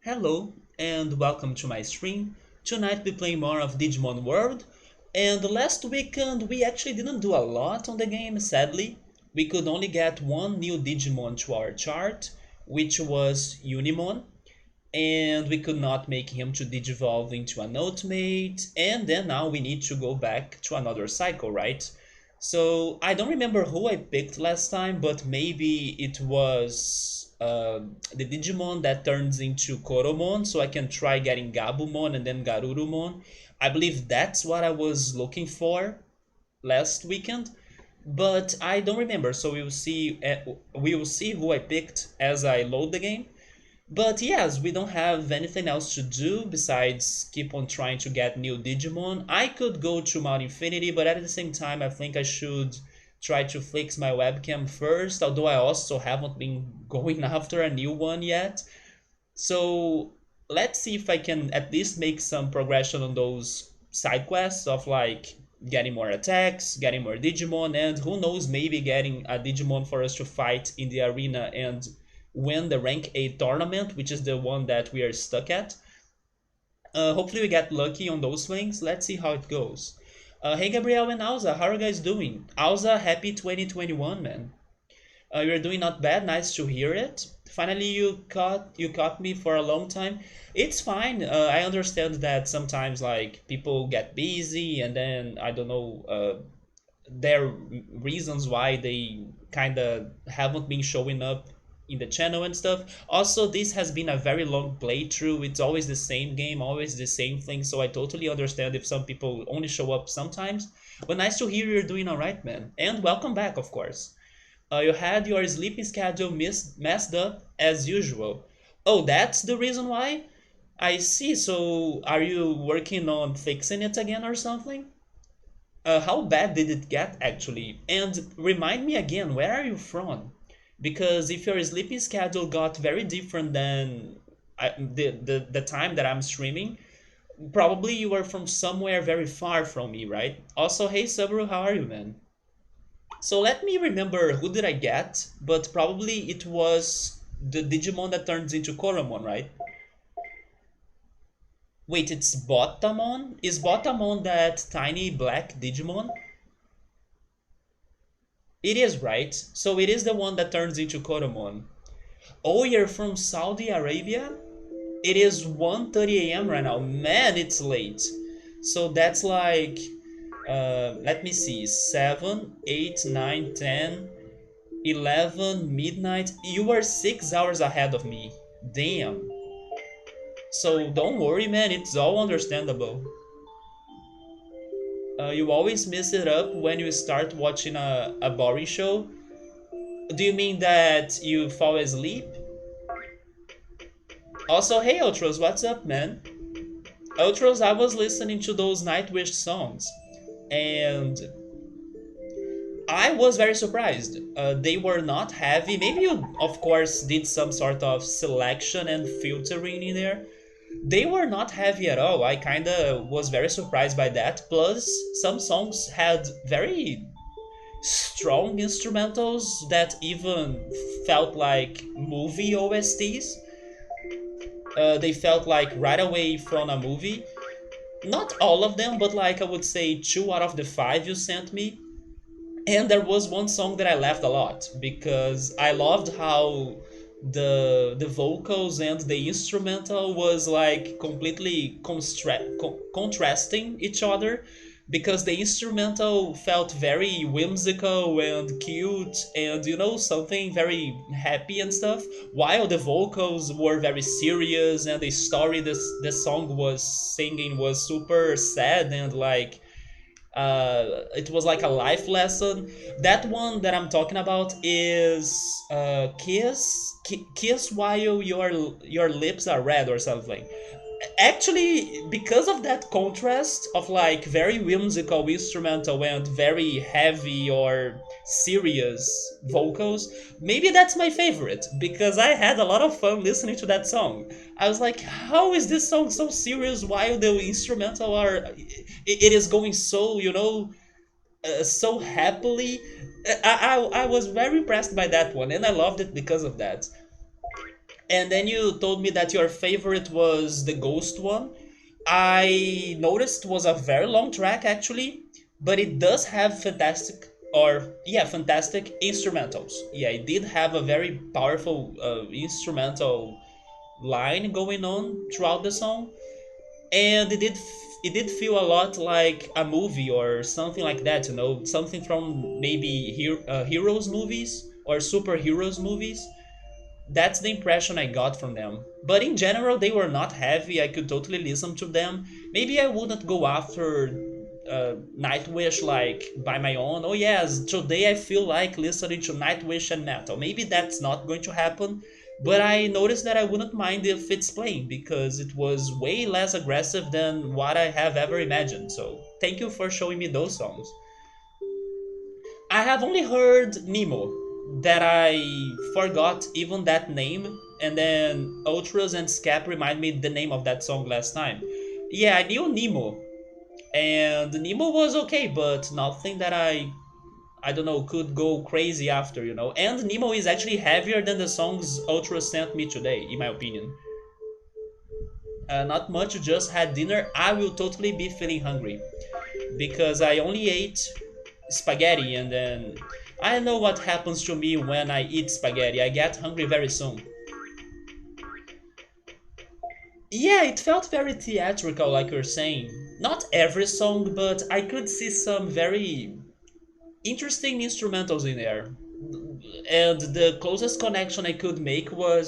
Hello and welcome to my stream. Tonight we play more of Digimon World. And last weekend we actually didn't do a lot on the game, sadly. We could only get one new Digimon to our chart, which was Unimon. And we could not make him to digivolve into an ultimate. And then now we need to go back to another cycle, right? So I don't remember who I picked last time, but maybe it was the Digimon that turns into Koromon, so I can try getting Gabumon and then Garurumon. I believe that's what I was looking for last weekend, but I don't remember. So we will see who I picked as I load the game. But yes, we don't have anything else to do besides keep on trying to get new Digimon. I could go to Mount Infinity, but at the same time, I think I should try to fix my webcam first, although I also haven't been going after a new one yet. So let's see if I can at least make some progression on those side quests of like getting more attacks, getting more Digimon, and who knows, maybe getting a Digimon for us to fight in the arena and win the rank 8 tournament, which is the one that we are stuck at. Hopefully we get lucky on those things. Let's see how it goes. Hey Gabriel and Alza, how are you guys doing? Alza, happy 2021, man. You're doing not bad. Nice to hear it. Finally, you caught me for a long time. It's fine. I understand that sometimes like people get busy, and then I don't know. There are reasons why they kind of haven't been showing up in the channel and stuff. Also, this has been a very long playthrough. It's always the same game, always the same thing. So I totally understand if some people only show up sometimes. But nice to hear you're doing alright, man. And welcome back, of course. You had your sleeping schedule messed up as usual. Oh, that's the reason why? I see. So, are you working on fixing it again or something? How bad did it get actually? And remind me again, where are you from? Because if your sleeping schedule got very different than the time that I'm streaming, probably you were from somewhere very far from me, right? Also, hey Sabru, how are you, man? So let me remember who did I get, but probably it was the Digimon that turns into Koromon, right? Wait, it's Botamon? Is Botamon that tiny black Digimon? It is, right? So it is the one that turns into Koromon. Oh, you're from Saudi Arabia? It is 1:30 a.m. right now. Man, it's late. So that's like, let me see, 7, 8, 9, 10, 11, midnight. You are 6 hours ahead of me. Damn. So don't worry, man, it's all understandable. You always mess it up when you start watching a boring show. Do you mean that you fall asleep? Also, hey Ultros, what's up, man? Ultros, I was listening to those Nightwish songs, and I was very surprised. They were not heavy. Maybe you, of course, did some sort of selection and filtering in there. They were not heavy at all. I kinda was very surprised by that. Plus, some songs had very strong instrumentals that even felt like movie OSTs. They felt like right away from a movie. Not all of them, but like I would say 2 out of the 5 you sent me. And there was one song that I laughed a lot because I loved how the vocals and the instrumental was like completely contrasting each other, because the instrumental felt very whimsical and cute and something very happy and stuff, while the vocals were very serious, and the story the song was singing was super sad and like it was like a life lesson. That one that I'm talking about is kiss while your lips are red or something. Actually, because of that contrast of like very whimsical instrumental and very heavy or serious vocals, maybe that's my favorite, because I had a lot of fun listening to that song. I was like, how is this song so serious while the instrumental it is going so so happily. I was very impressed by that one, and I loved it because of that. And then you told me that your favorite was the Ghost one. I noticed was a very long track actually, but it does have fantastic instrumentals. Yeah, it did have a very powerful instrumental line going on throughout the song, and it did feel a lot like a movie or something like that. Something from maybe heroes movies or superheroes movies. That's the impression I got from them. But in general, they were not heavy. I could totally listen to them. Maybe I wouldn't go after Nightwish like by my own. Oh yes, today I feel like listening to Nightwish and metal. Maybe that's not going to happen. But I noticed that I wouldn't mind if it's playing because it was way less aggressive than what I have ever imagined. So thank you for showing me those songs. I have only heard Nemo, that I forgot even that name, and then Ultras and Scap remind me the name of that song last time. Yeah, I knew Nemo, and Nemo was okay, but nothing that I don't know could go crazy after. And Nemo is actually heavier than the songs Ultras sent me today, in my opinion. Not much, just had dinner. I will totally be feeling hungry because I only ate spaghetti, and then I know what happens to me when I eat spaghetti. I get hungry very soon. Yeah, it felt very theatrical, like you're saying. Not every song, but I could see some very interesting instrumentals in there. And the closest connection I could make was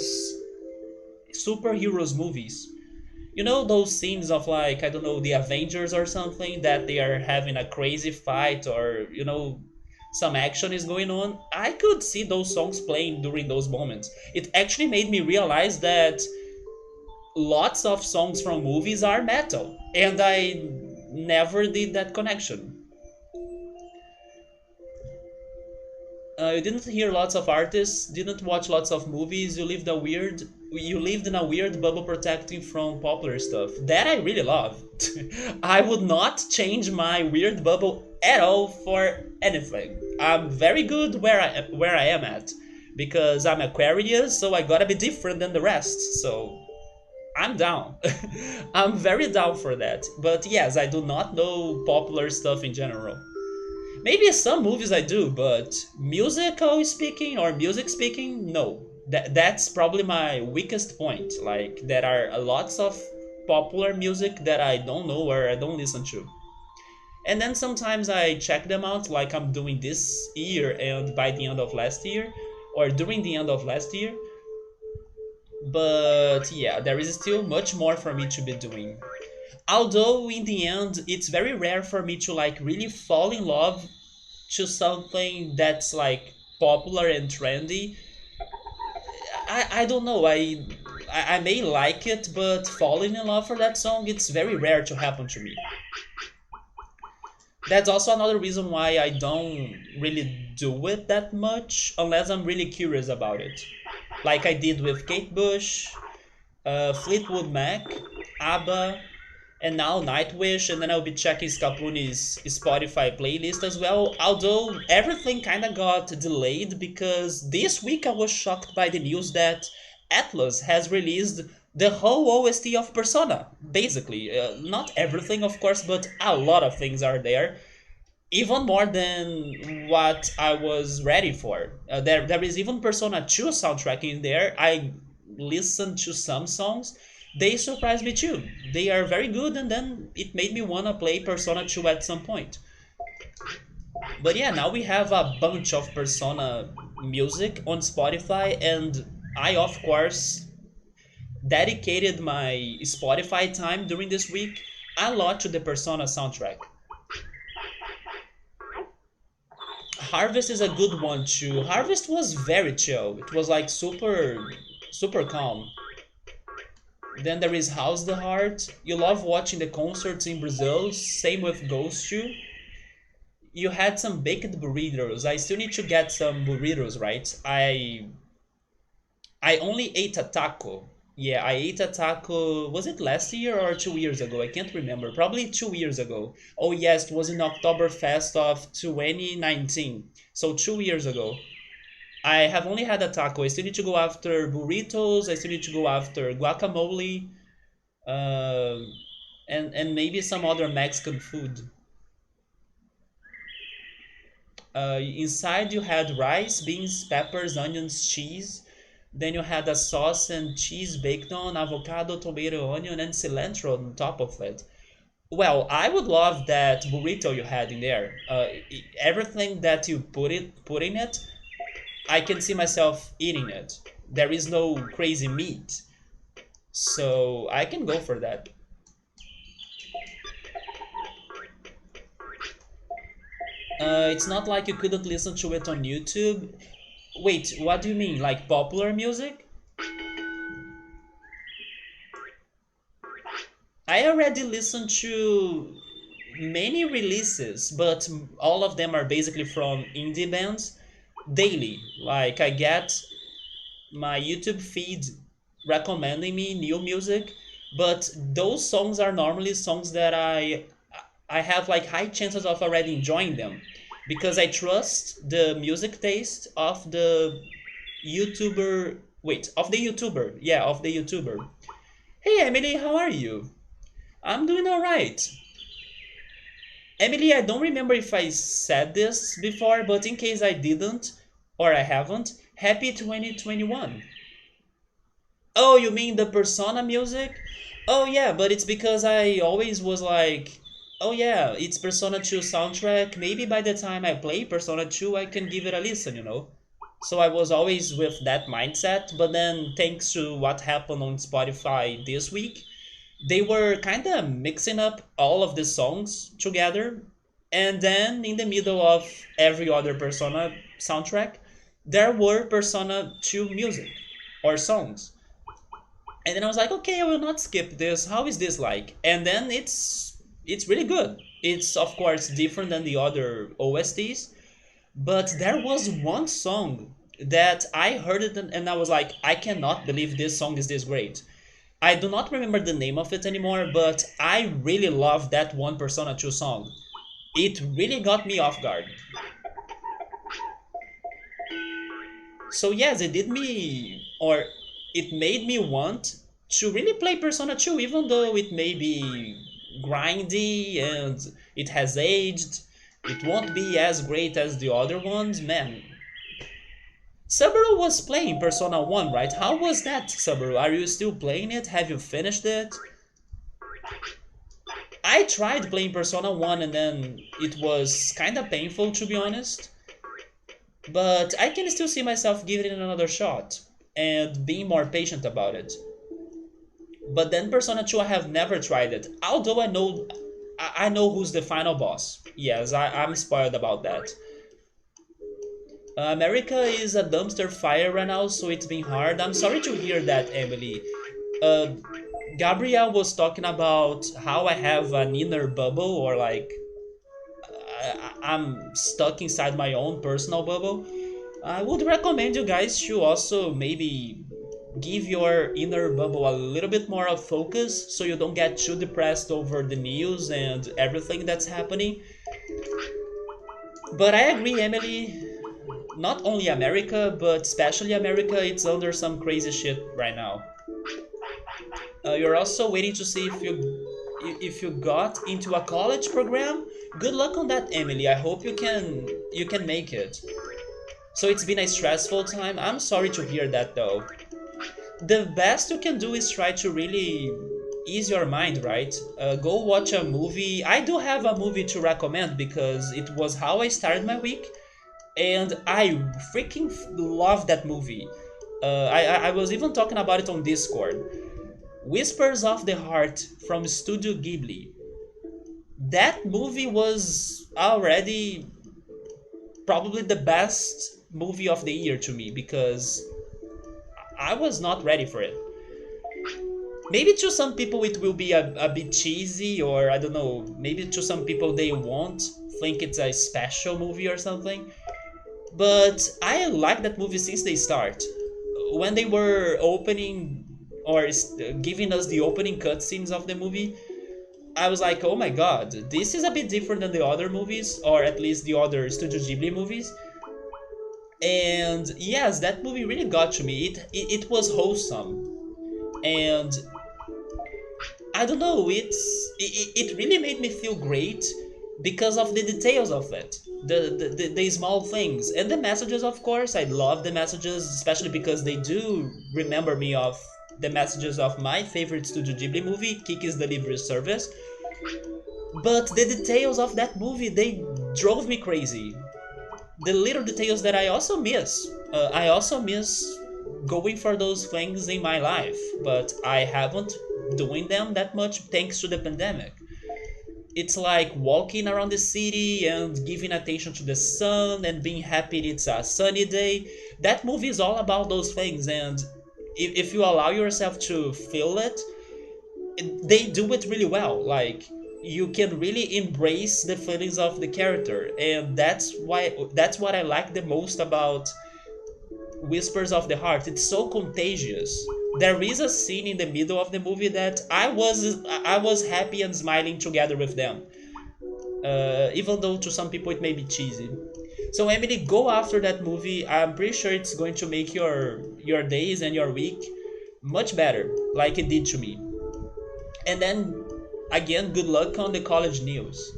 superheroes movies. Those scenes of, like, I don't know, the Avengers or something, that they are having a crazy fight, or some action is going on. I could see those songs playing during those moments. It actually made me realize that lots of songs from movies are metal, and I never did that connection. You didn't hear lots of artists, didn't watch lots of movies. You lived in a weird bubble protecting from popular stuff. That I really love. I would not change my weird bubble at all for anything. I'm very good where I am at because I'm Aquarius, so I gotta be different than the rest. So I'm down. I'm very down for that. But yes, I do not know popular stuff in general. Maybe some movies I do, but musical speaking or music speaking, no. That's probably my weakest point. Like, there are lots of popular music that I don't know or I don't listen to. And then sometimes I check them out, like I'm doing this year and by the end of last year, or during the end of last year. But yeah, there is still much more for me to be doing. Although in the end, it's very rare for me to like really fall in love to something that's like popular and trendy. I don't know. I may like it, but falling in love for that song, it's very rare to happen to me. That's also another reason why I don't really do it that much unless I'm really curious about it. Like I did with Kate Bush, Fleetwood Mac, ABBA, and now Nightwish, and then I'll be checking Scapuni's Spotify playlist as well. Although everything kind of got delayed because this week I was shocked by the news that Atlas has released the whole OST of Persona. Basically, not everything, of course, but a lot of things are there. Even more than what I was ready for. There is even Persona 2 soundtrack in there. I listened to some songs. They surprised me too. They are very good, and then it made me wanna play Persona 2 at some point. But yeah, now we have a bunch of Persona music on Spotify, and I, of course, dedicated my Spotify time during this week a lot to the Persona soundtrack. Harvest is a good one too. Harvest was very chill. It was like super calm. Then there is House the Heart. You love watching the concerts in Brazil. Same with Ghost too. You had some baked burritos. I still need to get some burritos, right? I only ate a taco. Yeah, I ate a taco. Was it last year or 2 years ago? I can't remember. Probably 2 years ago. Oh yes, it was in Oktoberfest of 2019. So 2 years ago. I have only had a taco. I still need to go after burritos. I still need to go after guacamole, um, and maybe some other Mexican food. Inside you had rice, beans, peppers, onions, cheese. Then you had a sauce and cheese baked on, avocado, tomato, onion, and cilantro on top of it. Well, I would love that burrito you had in there. Everything that you put in it, I can see myself eating it. There is no crazy meat, so I can go for that. It's not like you couldn't listen to it on YouTube. Wait, what do you mean? Like popular music? I already listened to many releases, but all of them are basically from indie bands daily. Like I get my YouTube feed recommending me new music, but those songs are normally songs that I have like high chances of already enjoying them because I trust the music taste of the YouTuber. Wait, of the YouTuber. Yeah, of the YouTuber. Hey Emily, how are you? I'm doing alright. Emily, I don't remember if I said this before, but in case I didn't or I haven't, happy 2021. Oh, you mean the Persona music? Oh yeah, but it's because I always was like, oh yeah, it's Persona 2 soundtrack. Maybe by the time I play Persona 2, I can give it a listen, you know? So I was always with that mindset, but then thanks to what happened on Spotify this week, they were kind of mixing up all of the songs together, and then in the middle of every other Persona soundtrack, there were Persona 2 music or songs. And then I was like, okay, I will not skip this. How is this like? And then it's really good. It's of course different than the other OSTs, but there was one song that I heard it and I was like, I cannot believe this song is this great. I do not remember the name of it anymore, but I really love that one Persona 2 song. It really got me off guard. So yes, it did me, or it made me want to really play Persona 2, even though it may be grindy and it has aged. It won't be as great as the other ones, man. Subaru was playing Persona 1, right? How was that, Subaru? Are you still playing it? Have you finished it? I tried playing Persona 1 and then it was kinda painful to be honest. But I can still see myself giving it another shot and being more patient about it. But then Persona 2 I have never tried it. Although I know who's the final boss. Yes, I'm spoiled about that. America is a dumpster fire right now, so it's been hard. I'm sorry to hear that, Emily. Uh, Gabrielle was talking about how I have an inner bubble, or like I'm stuck inside my own personal bubble. I would recommend you guys to also maybe give your inner bubble a little bit more of focus so you don't get too depressed over the news and everything that's happening. But I agree, Emily. Not only America, but especially America, it's under some crazy shit right now. You're also waiting to see if you got into a college program. Good luck on that, Emily. I hope you can make it. So it's been a stressful time. I'm sorry to hear that though. The best you can do is try to really ease your mind, right? Go watch a movie. I do have a movie to recommend because it was how I started my week, and I freaking love that movie. I was even talking about it on Discord. Whispers of the Heart from Studio Ghibli. That movie was already probably the best movie of the year to me because I was not ready for it. Maybe to some people it will be a bit cheesy, or I don't know, maybe to some people they won't think it's a special movie or something. But I like that movie since they start. When they were opening or giving us the opening cutscenes of the movie, I was like, oh my god, this is a bit different than the other movies, or at least the other Studio Ghibli movies. And yes, that movie really got to me. It was wholesome, and I don't know. It really made me feel great because of the details of it, the small things and the messages. Of course, I love the messages, especially because they do remember me of the messages of my favorite Studio Ghibli movie, Kiki's Delivery Service. But the details of that movie, they drove me crazy. The little details that I also miss. I also miss going for those things in my life, but I haven't doing them that much thanks to the pandemic. It's like walking around the city and giving attention to the sun and being happy it's a sunny day. That movie is all about those things, and if you allow yourself to feel it, they do it really well. Like you can really embrace the feelings of the character, and that's what I like the most about Whispers of the Heart. It's so contagious. There is a scene in the middle of the movie that I was happy and smiling together with them, even though to some people it may be cheesy. So Emily, go after that movie. I'm pretty sure it's going to make your days and your week much better, like it did to me. And then again, good luck on the college news.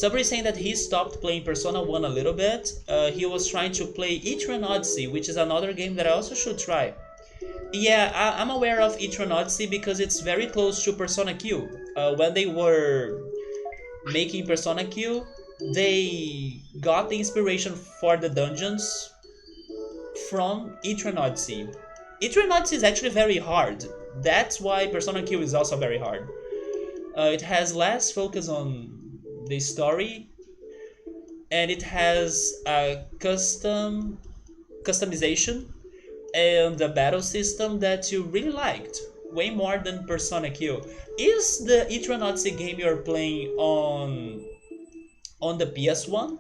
Sabri is saying that he stopped playing Persona 1 a little bit. He was trying to play Etrian Odyssey, which is another game that I also should try. Yeah, I'm aware of Etrian Odyssey because it's very close to Persona Q. When they were making Persona Q, they got the inspiration for the dungeons from Etrian Odyssey. Etrian Odyssey is actually very hard. That's why Persona Q is also very hard. It has less focus on the story, and it has a customization and a battle system that you really liked way more than Persona Q. Is the Etrian Odyssey game you're playing on the PS1?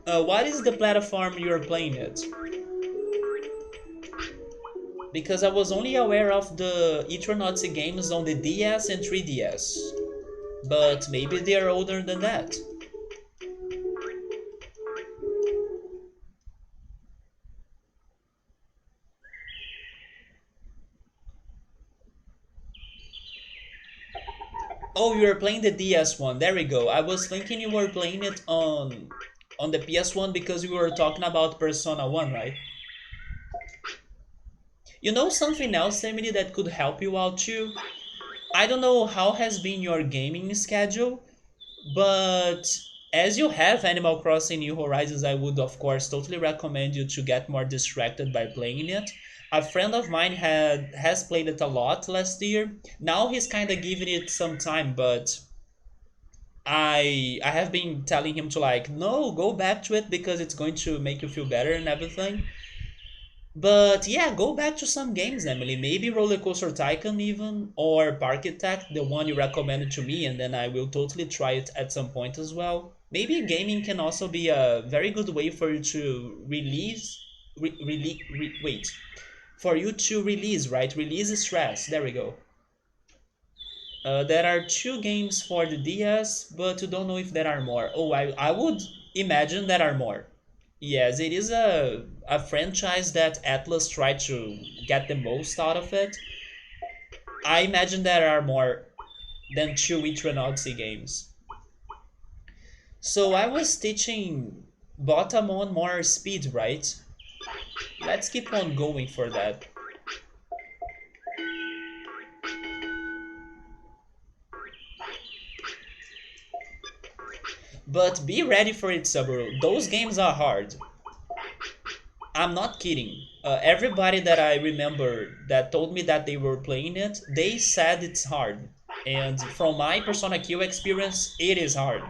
What is the platform you're playing it? Because I was only aware of the Etrian Odyssey games on the DS and 3DS, but maybe they are older than that. Oh, you were playing the DS one. There we go. I was thinking you were playing it on the PS1 because you were talking about Persona 1, right? You know something else, Emily, that could help you out too? I don't know how has been your gaming schedule, but as you have Animal Crossing New Horizons, I would of course totally recommend you to get more distracted by playing it. A friend of mine has played it a lot last year. Now he's kind of giving it some time, but I have been telling him to like no, go back to it because it's going to make you feel better and everything. But yeah, go back to some games, Emily. Maybe Roller Coaster Tycoon even, or Park Attack, the one you recommended to me, and then I will totally try it at some point as well. Maybe gaming can also be a very good way for you to release, wait, for you to release, right? Release stress. There we go. There are two games for the DS, but you don't know if there are more. Oh, I would imagine there are more. Yes, it is a franchise that Atlas tried to get the most out of it. I imagine there are more than two Eternaut games. So I was teaching Botamon more speed, right? Let's keep on going for that. But be ready for it, Saburo. Those games are hard. I'm not kidding. Everybody that I remember that told me that they were playing it, they said it's hard. And from my Persona Q experience, it is hard.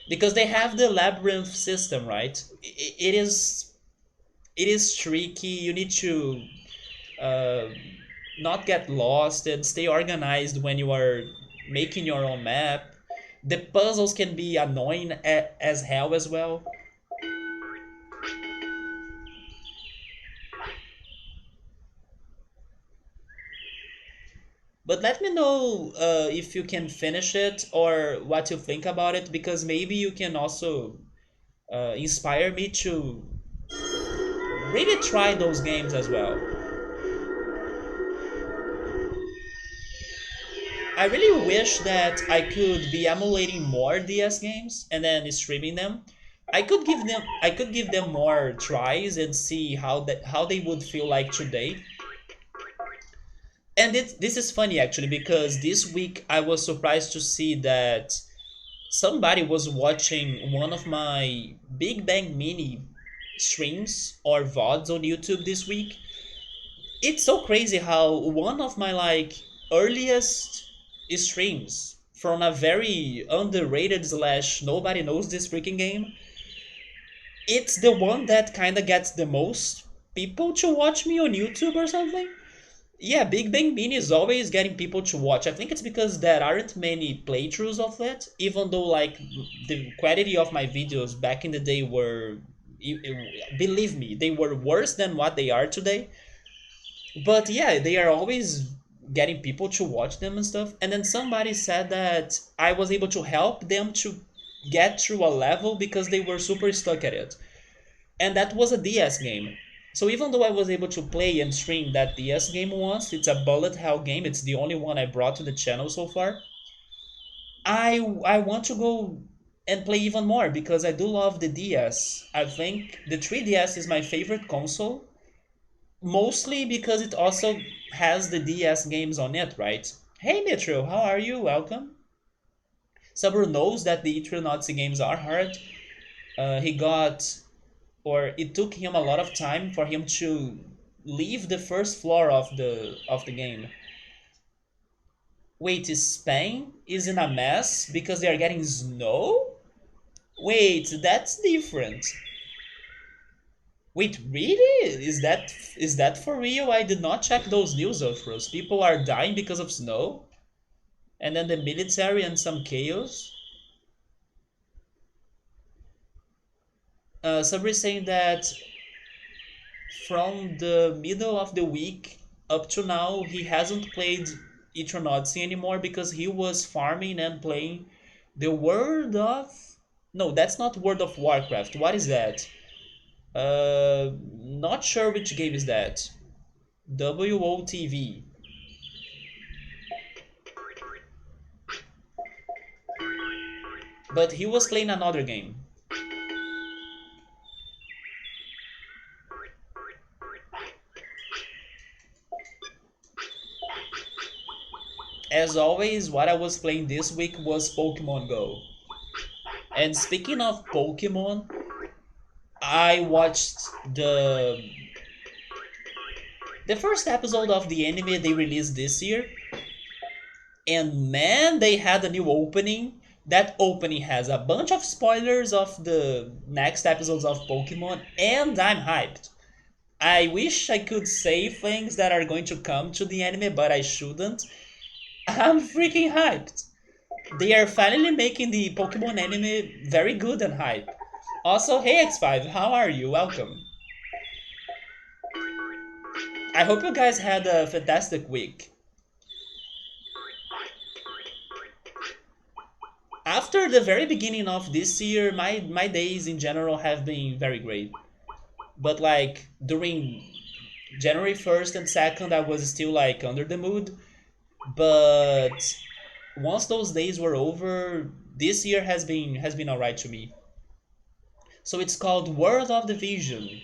Because they have the labyrinth system, right? It is tricky. You need to uh, not get lost and stay organized when you are making your own map. The puzzles can be annoying as hell as well. But let me know if you can finish it or what you think about it, because maybe you can also inspire me to really try those games as well. I really wish that I could be emulating more DS games and then streaming them. I could give them more tries and see how they would feel like today. And this is funny actually, because this week I was surprised to see that somebody was watching one of my Big Bang Mini streams or VODs on YouTube this week. It's so crazy how one of my like earliest streams from a very underrated slash nobody knows this freaking game, it's the one that kind of gets the most people to watch me on YouTube or something. Yeah, Big Bang Mini is always getting people to watch. I think it's because there aren't many playthroughs of it, even though like the quality of my videos back in the day were, believe me, they were worse than what they are today. But yeah, they are always getting people to watch them and stuff. And then somebody said that I was able to help them to get through a level because they were super stuck at it. And that was a DS game. So even though I was able to play and stream that DS game once, it's a bullet hell game. It's the only one I brought to the channel so far. I want to go and play even more because I do love the DS. I think the 3DS is my favorite console, mostly because it also has the DS games on it, right? Hey Mitro, how are you? Welcome. Sabur knows that the Eternauts games are hard. He got, or it took him a lot of time for him to leave the first floor of the game. Wait, Spain is in a mess because they are getting snow? Wait, that's different. Wait, really? Is that for real? I did not check those news offers. People are dying because of snow, and then the military and some chaos. Somebody saying that from the middle of the week up to now, he hasn't played Eternauts anymore because he was farming and playing the World of. No, that's not World of Warcraft. What is that? Not sure which game is that. WOTV. But he was playing another game. As always, what I was playing this week was Pokemon Go. And speaking of Pokemon, I watched the first episode of the anime they released this year, and man, they had a new opening. That opening has a bunch of spoilers of the next episodes of Pokemon, and I'm hyped. I wish I could say things that are going to come to the anime, but I shouldn't. I'm freaking hyped. They are finally making the Pokemon anime very good and hype. Also, hey X5, how are you? Welcome. I hope you guys had a fantastic week. After the very beginning of this year, my days in general have been very great. But like during January 1st and 2nd, I was still like under the mood. But once those days were over, this year has been alright to me. So it's called World of the Vision.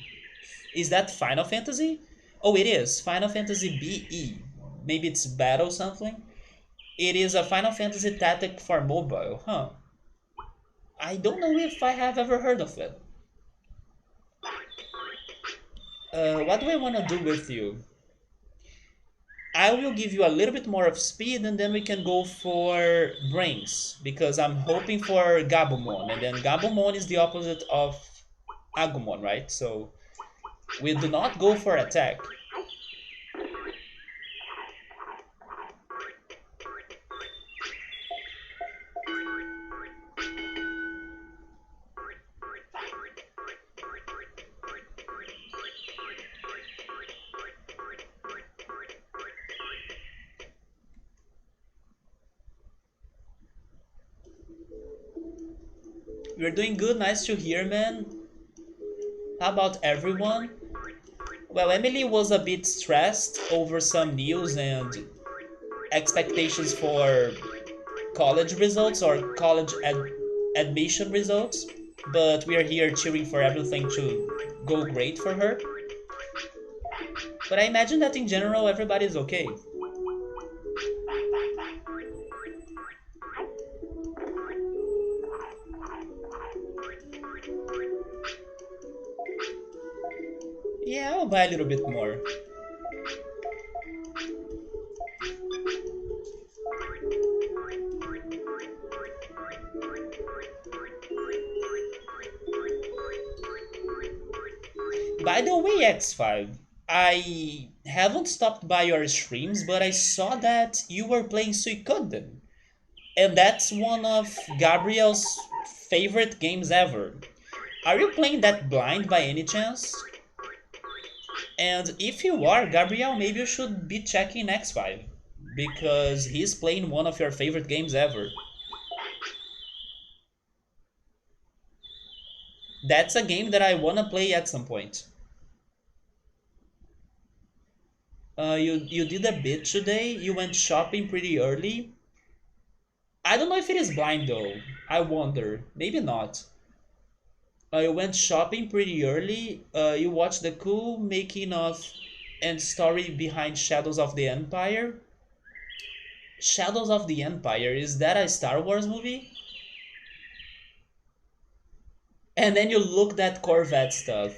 Is that Final Fantasy? Oh, it is Final Fantasy BE. Maybe it's Battle something. It is a Final Fantasy tactic for mobile, huh? I don't know if I have ever heard of it. What do I want to do with you? I will give you a little bit more of speed and then we can go for brains because I'm hoping for Gabumon, and then Gabumon is the opposite of Agumon, right? So we do not go for attack. We're doing good, nice to hear, man. How about everyone? Well, Emily was a bit stressed over some news and expectations for college results or admission results, but we are here cheering for everything to go great for her. But I imagine that in general everybody's okay. Yeah, I'll buy a little bit more. By the way, X5, I haven't stopped by your streams, but I saw that you were playing Suikoden. And that's one of Gabriel's favorite games ever. Are you playing that blind by any chance? And if you are, Gabriel, maybe you should be checking X5 because he's playing one of your favorite games ever. That's a game that I wanna play at some point. You did a bit today. You went shopping pretty early. I don't know if it is blind though. I wonder. Maybe not. You went shopping pretty early. You watched the cool making of and story behind Shadows of the Empire. Shadows of the Empire, is that a Star Wars movie? And then you looked at Corvette stuff.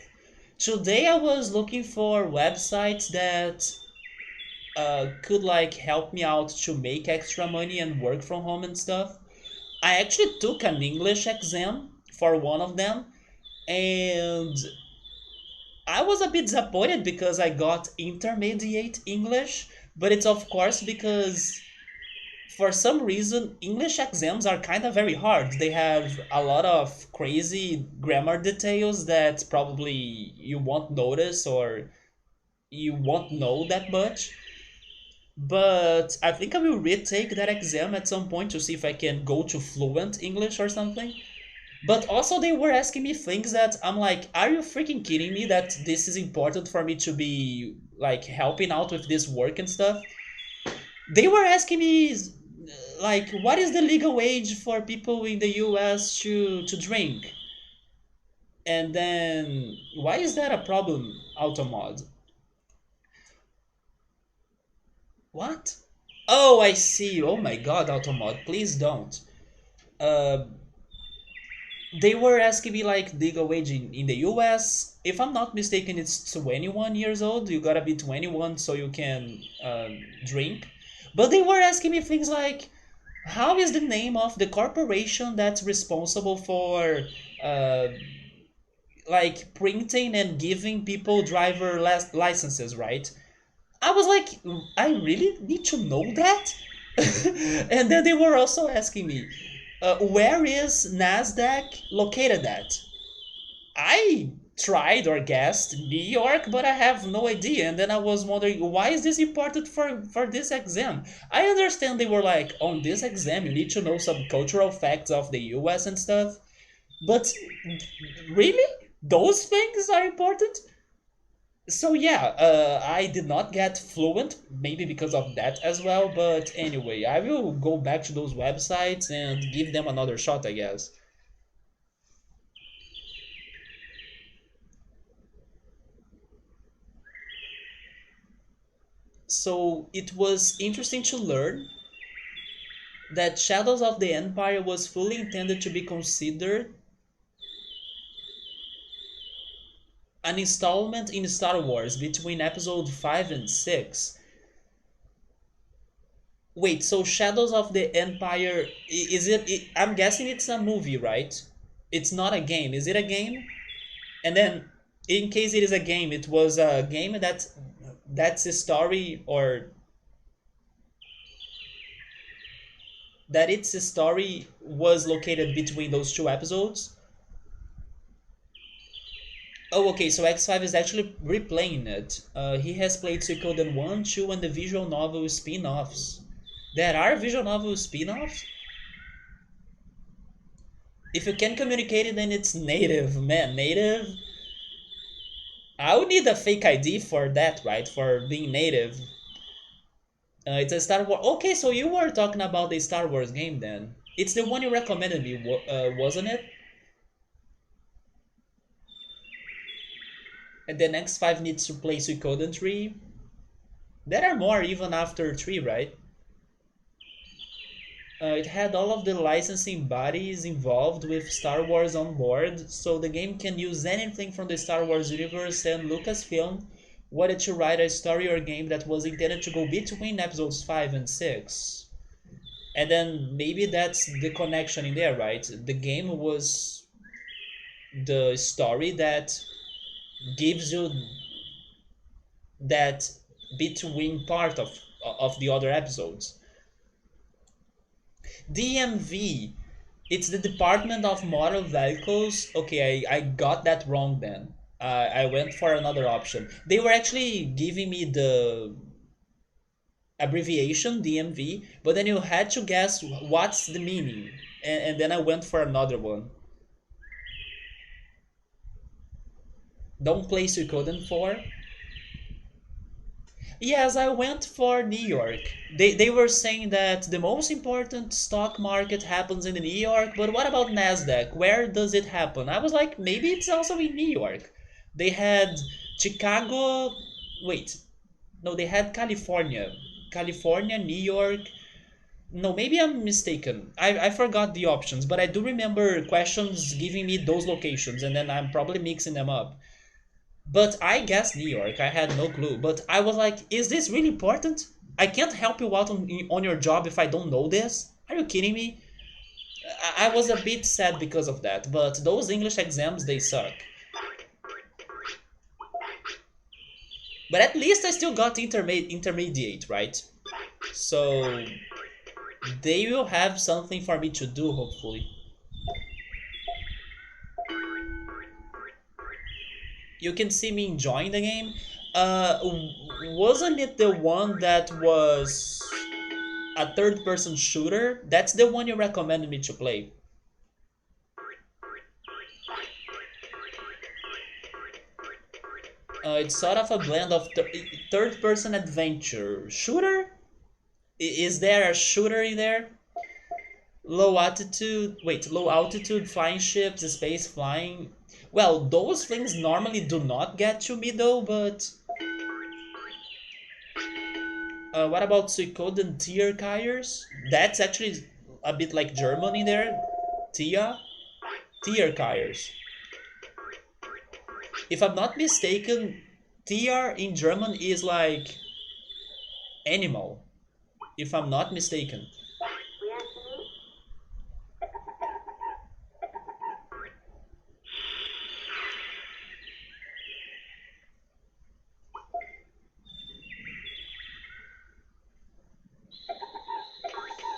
Today I was looking for websites that could like help me out to make extra money and work from home and stuff. I actually took an English exam for one of them, and I was a bit disappointed because I got intermediate English, but it's of course because for some reason English exams are kind of very hard. They have a lot of crazy grammar details that probably you won't notice or you won't know that much. But I think I will retake that exam at some point to see if I can go to fluent English or something. But also they were asking me things that I'm like, are you freaking kidding me that this is important for me to be like helping out with this work and stuff? They were asking me like what is the legal age for people in the US to drink? And then why is that a problem, Automod? What? Oh, I see. Oh my god, Automod, please don't. Uh, they were asking me like legal wage in the US. If I'm not mistaken, it's 21 years old. You gotta be 21 so you can drink. But they were asking me things like, how is the name of the corporation that's responsible for uh, like printing and giving people driver licenses, right? I was like, I really need to know that? And then they were also asking me, where is NASDAQ located at? I tried or guessed New York, but I have no idea. And then I was wondering, why is this important for this exam? I understand they were like, on this exam, you need to know some cultural facts of the US and stuff. But really? Those things are important? So yeah, I did not get fluent, maybe because of that as well. But anyway, I will go back to those websites and give them another shot, I guess. So it was interesting to learn that Shadows of the Empire was fully intended to be considered an installment in Star Wars between episode 5 and 6. Wait, so Shadows of the Empire is I'm guessing it's a movie, right? It's not a game. Is it a game? And then in case it is a game, it was a game that's a story or that its story was located between those two episodes. Oh, okay, so X5 is actually replaying it. He has played Suikoden 1, 2, and the visual novel spin offs. There are visual novel spin offs? If you can communicate it, then it's native, man. Native. I would need a fake ID for that, right? For being native. It's a Star Wars. Okay, so you were talking about the Star Wars game then. It's the one you recommended me, wasn't it? And the next five needs to play Suikoden 3. There are more even after 3, right? It had all of the licensing bodies involved with Star Wars on board, so the game can use anything from the Star Wars universe, and Lucasfilm wanted to write a story or game that was intended to go between episodes 5 and 6. And then maybe that's the connection in there, right? The game was the story that gives you that between part of the other episodes. DMV, it's the Department of Motor Vehicles. Okay, I got that wrong then. I went for another option. They were actually giving me the abbreviation DMV, but then you had to guess what's the meaning, and then I went for another one. Don't play Suikoden 4. Yes, I went for New York. They were saying that the most important stock market happens in New York, but what about Nasdaq? Where does it happen? I was like, maybe it's also in New York. They had Chicago. Wait, no, they had California. California, New York. No, maybe I'm mistaken. I forgot the options, but I do remember questions giving me those locations, and then I'm probably mixing them up. But I guessed New York. I had no clue. But I was like, is this really important? I can't help you out on your job if I don't know this. Are you kidding me? I was a bit sad because of that. But those English exams, they suck. But at least I still got intermediate, right? So they will have something for me to do, hopefully. You can see me enjoying the game. Wasn't it the one that was a third person shooter? That's the one you recommended me to play. It's sort of a blend of third person adventure. Shooter? Is there a shooter in there? Low altitude flying ships, space flying. Well, those things normally do not get to me though, but what about Suikoden tier Kaiers? That's actually a bit like German in there. Tia? Tier Kaiers. If I'm not mistaken, tier in German is like animal. If I'm not mistaken.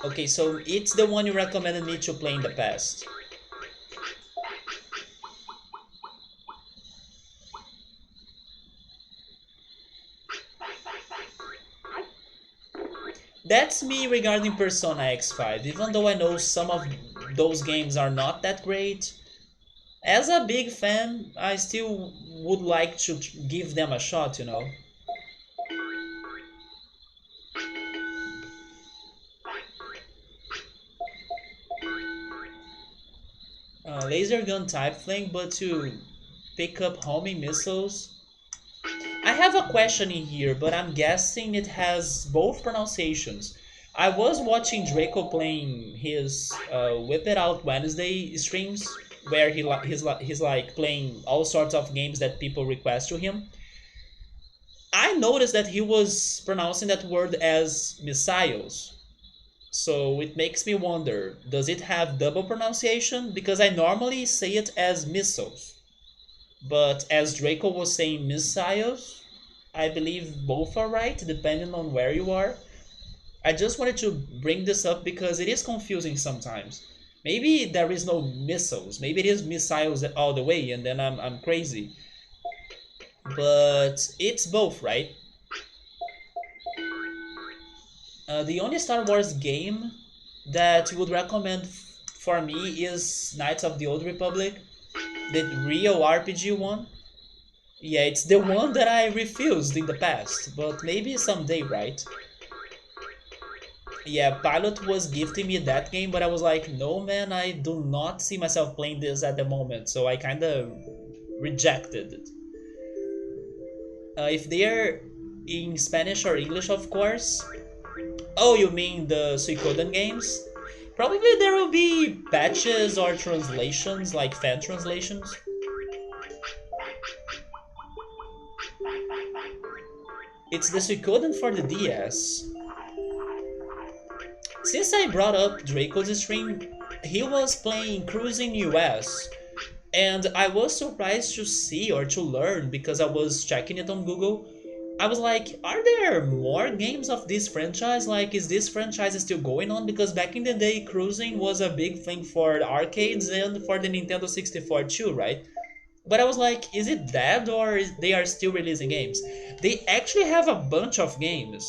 Okay, so it's the one you recommended me to play in the past. That's me regarding Persona X5. Even though I know some of those games are not that great, as a big fan, I still would like to give them a shot, you know. Laser gun type thing, but to pick up homing missiles. I have a question in here, but I'm guessing it has both pronunciations. I was watching Draco playing his Whip It Out Wednesday streams, where he's like playing all sorts of games that people request to him. I noticed that he was pronouncing that word as missiles. So it makes me wonder, does it have double pronunciation? Because I normally say it as missiles. But as Draco was saying missiles, I believe both are right, depending on where you are. I just wanted to bring this up because it is confusing sometimes. Maybe there is no missiles. Maybe it is missiles all the way, and then I'm crazy. But it's both, right? The only Star Wars game that you would recommend for me is Knights of the Old Republic, the real RPG one. Yeah, it's the one that I refused in the past, but maybe someday, right? Yeah, Pilot was gifting me that game, but I was like, no man, I do not see myself playing this at the moment, so I kinda rejected it. If they're in Spanish or English, of course. Oh, you mean the Suikoden games? Probably there will be patches or translations, like fan translations. It's the Suikoden for the DS. Since I brought up Draco's stream, he was playing Cruising US, and I was surprised to see or to learn because I was checking it on Google. I was like, are there more games of this franchise? Like, is this franchise still going on? Because back in the day, cruising was a big thing for the arcades and for the Nintendo 64 too, right? But I was like, is it dead or they are still releasing games? They actually have a bunch of games.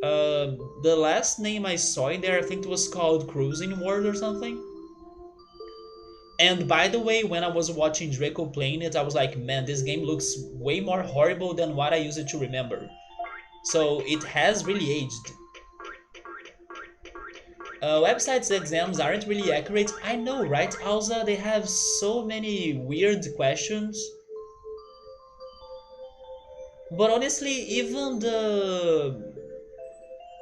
The last name I saw in there, I think it was called Cruising World or something. And by the way, when I was watching Draco playing it, I was like, man, this game looks way more horrible than what I used to remember. So it has really aged. Websites exams aren't really accurate. I know, right, Alza? They have so many weird questions. But honestly, even the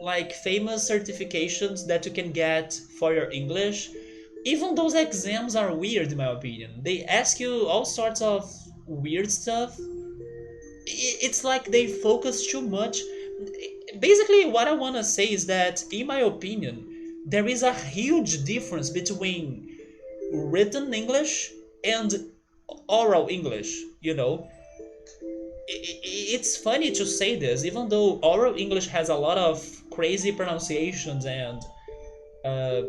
like famous certifications that you can get for your English, even those exams are weird in my opinion. They ask you all sorts of weird stuff. It's like they focus too much. Basically, what I want to say is that, in my opinion, there is a huge difference between written English and oral English. It's funny to say this, even though oral English has a lot of crazy pronunciations and uh,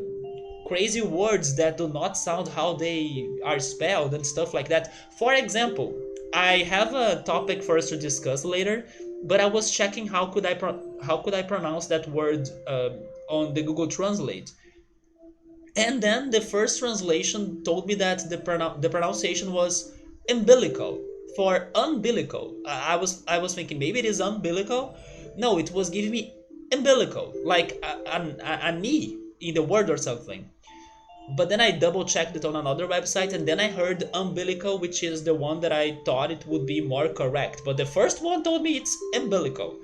crazy words that do not sound how they are spelled and stuff like that. For example, I have a topic for us to discuss later, but I was checking how could I pronounce that word on the Google Translate, and then the first translation told me that the pronunciation was umbilical for umbilical. I was thinking maybe it is umbilical. No, it was giving me umbilical, like a knee in the word or something. But then I double checked it on another website and then I heard umbilical, which is the one that I thought it would be more correct. But the first one told me it's umbilical.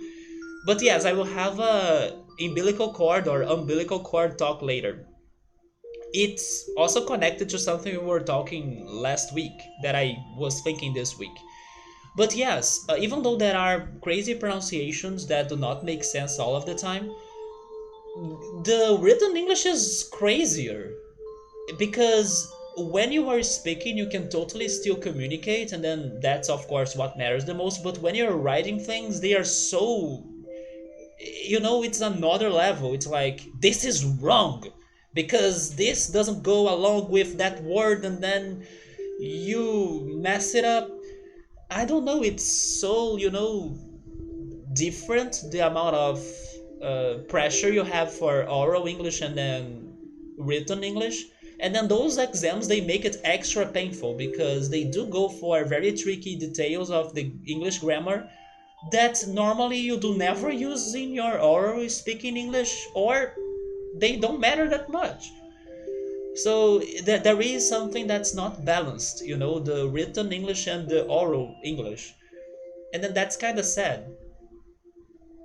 But yes, I will have a umbilical cord or umbilical cord talk later. It's also connected to something we were talking last week that I was thinking this week. But yes, even though there are crazy pronunciations that do not make sense all of the time, the written English is crazier because when you are speaking, you can totally still communicate, and then that's of course what matters the most. But when you're writing things, they are so, it's another level. It's like, this is wrong because this doesn't go along with that word, and then you mess it up. I don't know, it's so, different, the amount of pressure you have for oral English and then written English. And then those exams, they make it extra painful because they do go for very tricky details of the English grammar that normally you do never use in your oral speaking English, or they don't matter that much. So there is something that's not balanced, the written English and the oral English. And then that's kind of sad.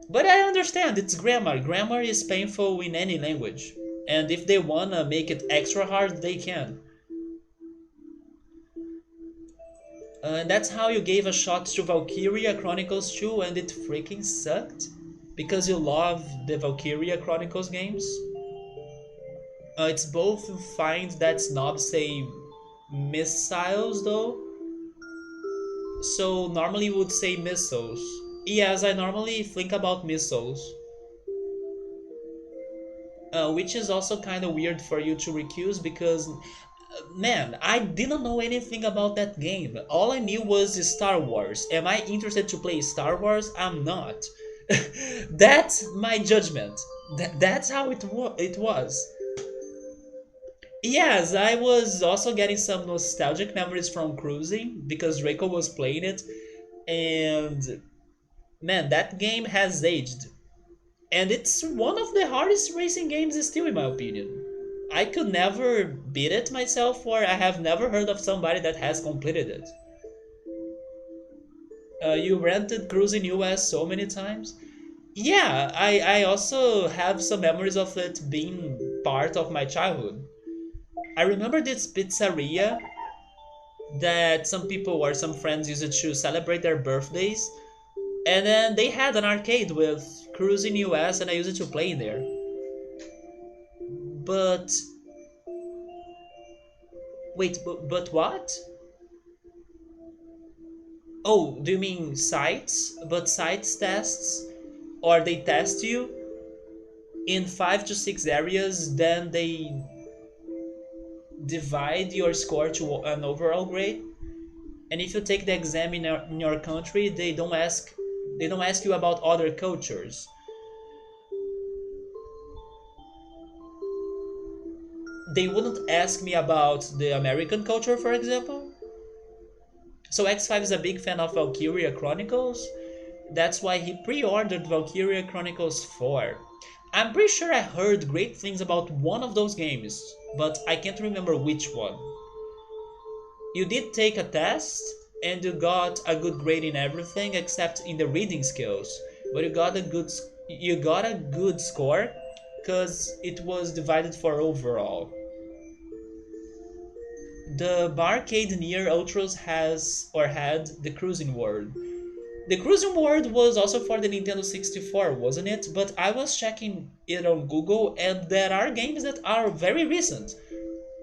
But I understand, it's grammar. Grammar is painful in any language. And if they wanna make it extra hard, they can. And that's how you gave a shot to Valkyria Chronicles 2 and it freaking sucked? Because you love the Valkyria Chronicles games? It's both fine that snobs say missiles though. So normally we would say missiles. Yes, I normally think about missiles. Which is also kind of weird for you to recuse because, man, I didn't know anything about that game. All I knew was Star Wars. Am I interested to play Star Wars? I'm not. That's my judgment. That's how it was. Yes, I was also getting some nostalgic memories from cruising because Draco was playing it, and man, that game has aged. And it's one of the hardest racing games still, in my opinion. I could never beat it myself, or I have never heard of somebody that has completed it. You rented Cruising US so many times. Yeah, I also have some memories of it being part of my childhood. I remember this pizzeria that some people or some friends used to celebrate their birthdays, and then they had an arcade with Cruising US, and I used to play in there. But wait, but what? Oh, do you mean sites? But sites tests, or they test you in 5 to 6 areas, then they divide your score to an overall grade. And if you take the exam in your country, they don't ask you about other cultures. They wouldn't ask me about the American culture, for example. So X5 is a big fan of Valkyria Chronicles. That's why he pre-ordered Valkyria Chronicles 4. I'm pretty sure I heard great things about one of those games, but I can't remember which one. You did take a test and you got a good grade in everything except in the reading skills, but you got a good score because it was divided for overall. The barcade near Ultros has or had the Cruising World. The Cruising World was also for the Nintendo 64, wasn't it? But I was checking it on Google, and there are games that are very recent.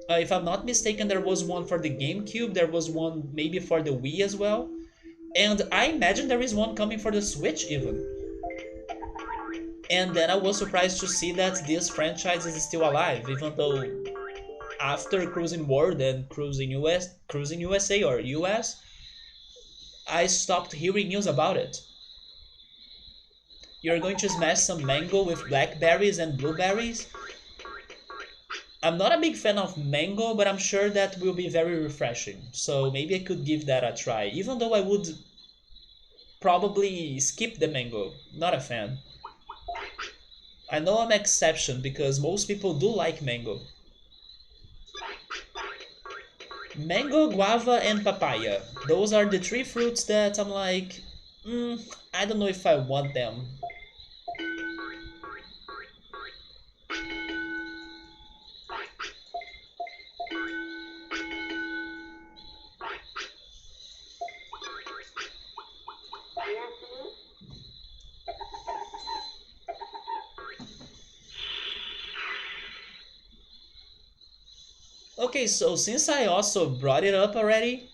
If I'm not mistaken, there was one for the GameCube, there was one maybe for the Wii as well, and I imagine there is one coming for the Switch even. And then I was surprised to see that this franchise is still alive, even though after Cruising World and Cruising USA or US, I stopped hearing news about it. You're going to smash some mango with blackberries and blueberries. I'm not a big fan of mango, but I'm sure that will be very refreshing. So maybe I could give that a try, even though I would probably skip the mango. Not a fan. I know I'm an exception because most people do like mango. Mango, guava, and papaya. Those are the three fruits that I'm like, I don't know if I want them. Okay, so since I also brought it up already,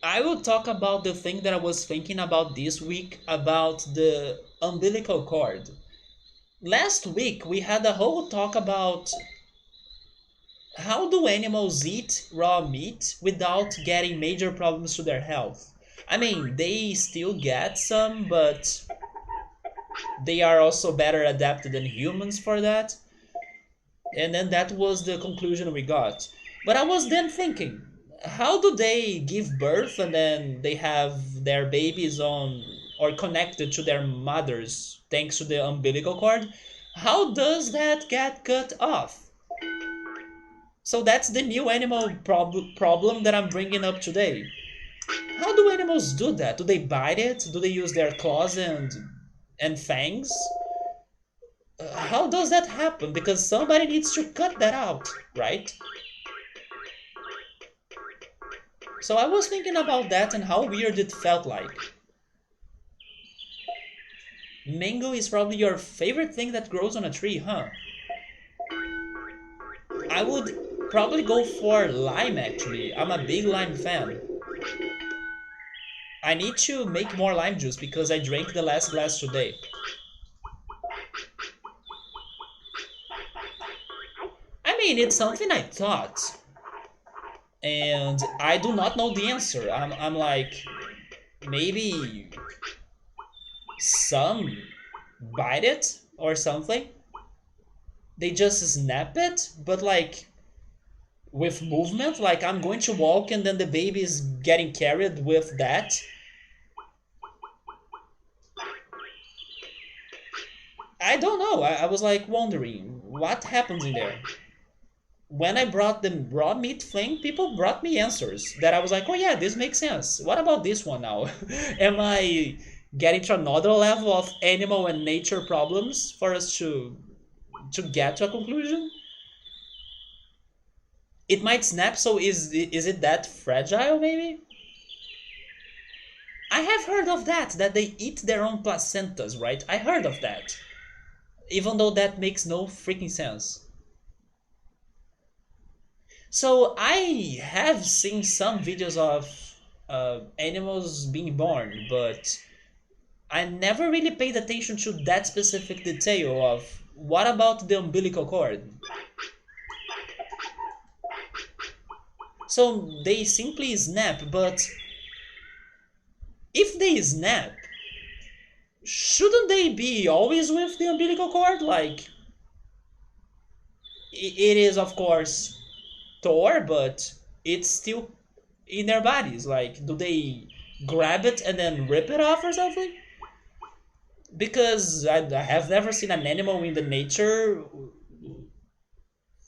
I will talk about the thing that I was thinking about this week about the umbilical cord. Last week we had a whole talk about how do animals eat raw meat without getting major problems to their health. I mean, they still get some, but they are also better adapted than humans for that. And then that was the conclusion we got. But I was then thinking, how do they give birth and then they have their babies on or connected to their mothers thanks to the umbilical cord? How does that get cut off? So that's the new animal problem that I'm bringing up today. How do animals do that? Do they bite it? Do they use their claws and fangs? How does that happen? Because somebody needs to cut that out, right? So I was thinking about that and how weird it felt like. Mango is probably your favorite thing that grows on a tree, huh? I would probably go for lime actually. I'm a big lime fan. I need to make more lime juice because I drank the last glass today. I mean, it's something I thought, and I do not know the answer. I'm like, maybe some bite it or something. They just snap it, but like with movement, like I'm going to walk and then the baby is getting carried with that. I don't know. I was like wondering what happens in there. When I brought the raw meat thing, people brought me answers that I was like, oh yeah, this makes sense. What about this one now? Am I getting to another level of animal and nature problems for us to get to a conclusion? It might snap, so is it that fragile maybe? I have heard of that they eat their own placentas, right? I heard of that. Even though that makes no freaking sense. So I have seen some videos of animals being born, but I never really paid attention to that specific detail of what about the umbilical cord? So they simply snap, but if they snap, shouldn't they be always with the umbilical cord? Like, it is, of course, Thor, but it's still in their bodies. Like, do they grab it and then rip it off or something? Because I have never seen an animal in the nature.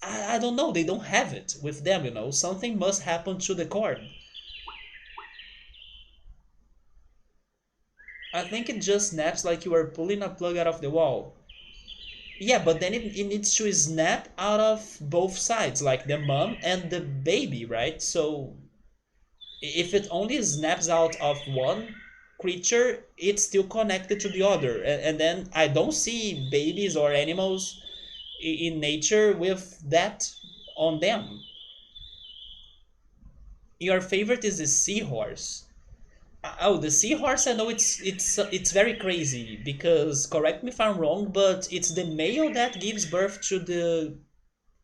I don't know. They don't have it with them, you know. Something must happen to the cord. I think it just snaps like you are pulling a plug out of the wall. Yeah, but then it needs to snap out of both sides, like the mom and the baby, right? So if it only snaps out of one creature, it's still connected to the other. And then I don't see babies or animals in nature with that on them. Your favorite is the seahorse. Oh, the seahorse! I know it's very crazy because correct me if I'm wrong, but it's the male that gives birth to the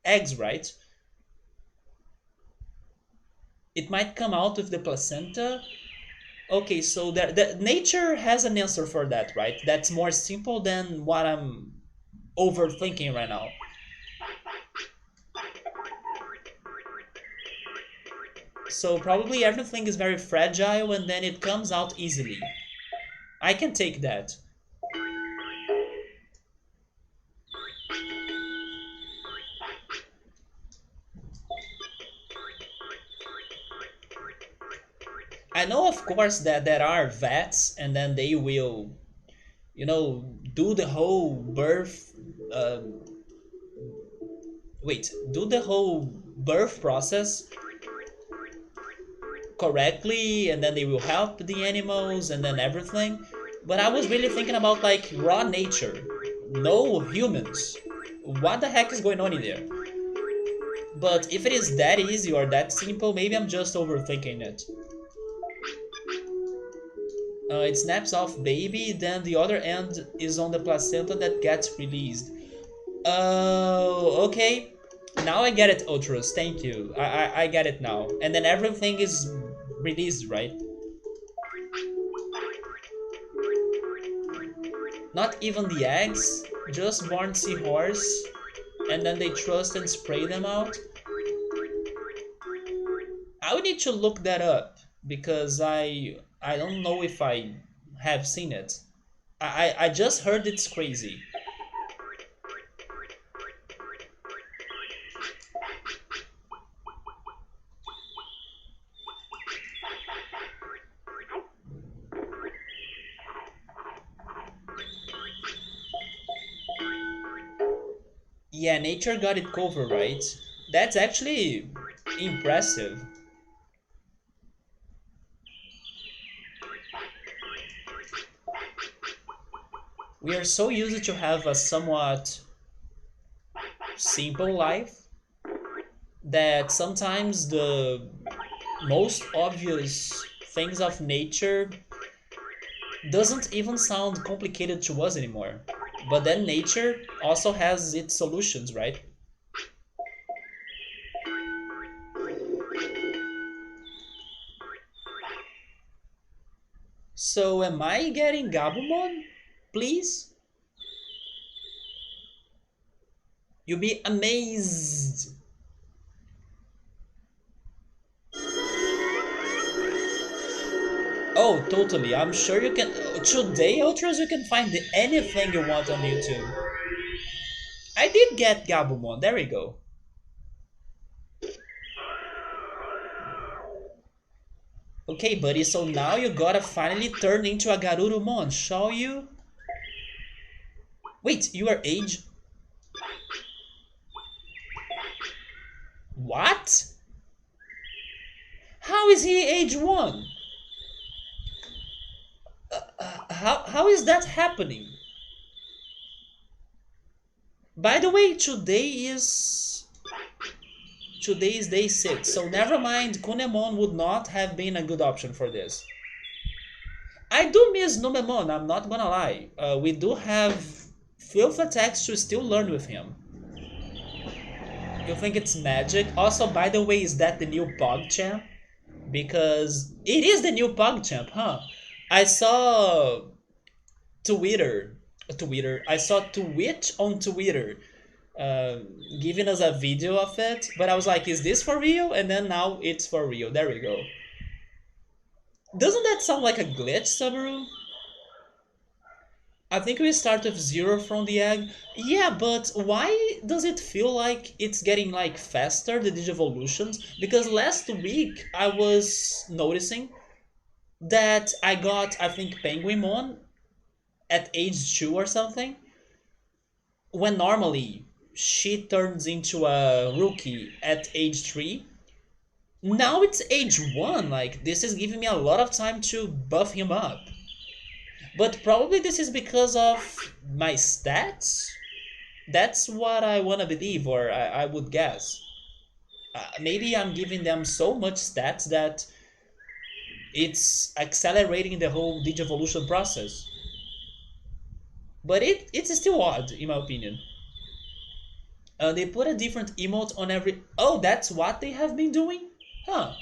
eggs, right? It might come out with the placenta. Okay, so the nature has an answer for that, right? That's more simple than what I'm overthinking right now. So probably everything is very fragile and then it comes out easily. I can take that. I know, of course, that there are vets and then they will, do the whole birth. Do the whole birth process correctly and then they will help the animals and then everything. But I was really thinking about like raw nature. No humans. What the heck is going on in there? But if it is that easy or that simple, maybe I'm just overthinking it. It snaps off baby, then the other end is on the placenta that gets released. Oh, okay. Now I get it, Ultros. Thank you. I get it now. And then everything is released, right? Not even the eggs, just born seahorse, and then they trust and spray them out. I would need to look that up because I don't know if I have seen it. I just heard it's crazy. Yeah, nature got it covered, right? That's actually impressive. We are so used to have a somewhat simple life that sometimes the most obvious things of nature doesn't even sound complicated to us anymore. But then nature also has its solutions, right? So am I getting Gabumon? Please? You'll be amazed. Oh, totally. I'm sure you can. Today, Ultras, you can find anything you want on YouTube. I did get Gabumon. There we go. Okay, buddy, so now you gotta finally turn into a Garurumon, shall you? Wait, you are age... What? How is he age 1? How is that happening? By the way, today is day 6, so never mind, Kunemon would not have been a good option for this. I do miss Numemon, I'm not gonna lie. We do have filth attacks to still learn with him. You think it's magic? Also, by the way, is that the new PogChamp? Because it is the new PogChamp, huh? I saw I saw Twitch on Twitter uh, giving us a video of it, but I was like, is this for real? And then now it's for real. There we go. Doesn't that sound like a glitch, Subaru? I think we start with 0 from the egg. Yeah, but why does it feel like it's getting like faster, the Digivolutions? Because last week I was noticing that I got, I think, Penguinmon at age 2 or something, when normally she turns into a rookie at age 3. Now it's age 1, like this is giving me a lot of time to buff him up. But probably this is because of my stats. That's what I want to believe, or I would guess. Maybe I'm giving them so much stats that it's accelerating the whole Digivolution process. But it's still odd, in my opinion. They put a different emote on every... Oh, that's what they have been doing? Huh.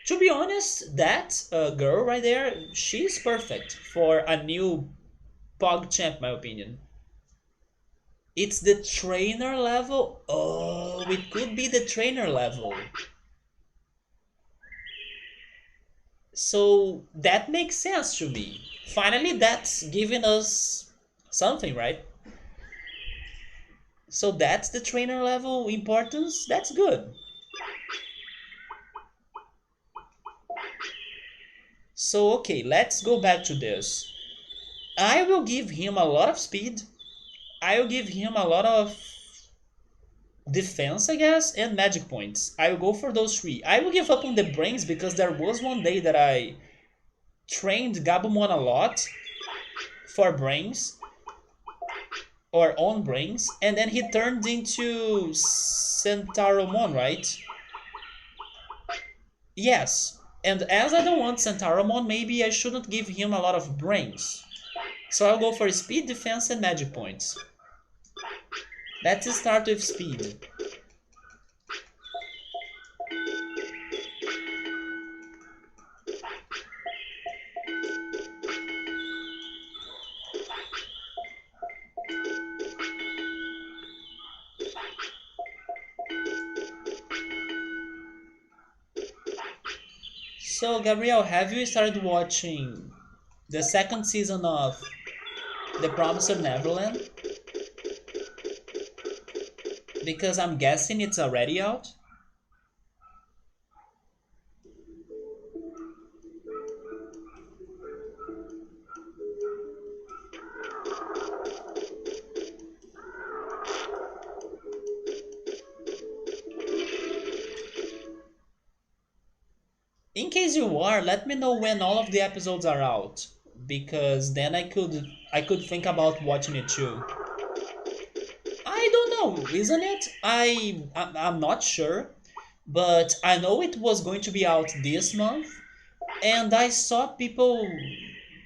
To be honest, that girl right there, she's perfect for a new PogChamp, my opinion. It's the trainer level? Oh, it could be the trainer level. So that makes sense to me. Finally, that's giving us something, right? So that's the trainer level importance? That's good. So okay, let's go back to this. I will give him a lot of speed. I will give him a lot of defense, I guess, and magic points. I will go for those 3. I will give up on the brains because there was one day that I trained Gabumon a lot for brains, or on brains, and then he turned into Centauromon, right? Yes, and as I don't want Centauromon, maybe I shouldn't give him a lot of brains. So I'll go for speed, defense, and magic points. Let's start with speed. So, Gabriel, have you started watching the second season of The Promised Neverland? Because I'm guessing it's already out. In case you are, let me know when all of the episodes are out, because then I could think about watching it too. I don't know, isn't it? I'm not sure, but I know it was going to be out this month, and I saw people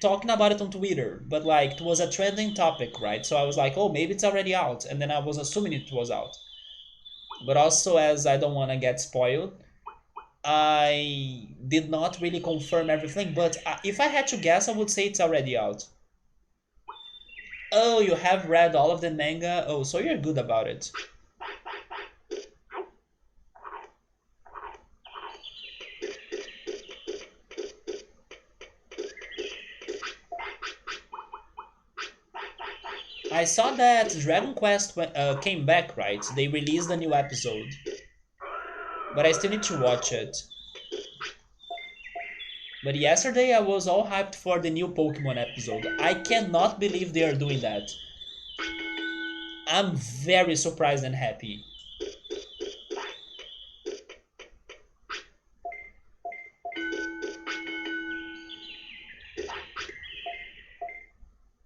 talking about it on Twitter, but like it was a trending topic, right? So I was like, oh, maybe it's already out, and then I was assuming it was out. But also, as I don't want to get spoiled, I did not really confirm everything, but if I had to guess, I would say it's already out. Oh, you have read all of the manga? Oh, so you're good about it. I saw that Dragon Quest came back, right? They released a new episode, but I still need to watch it. But yesterday I was all hyped for the new Pokemon episode. I cannot believe they are doing that. I'm very surprised and happy.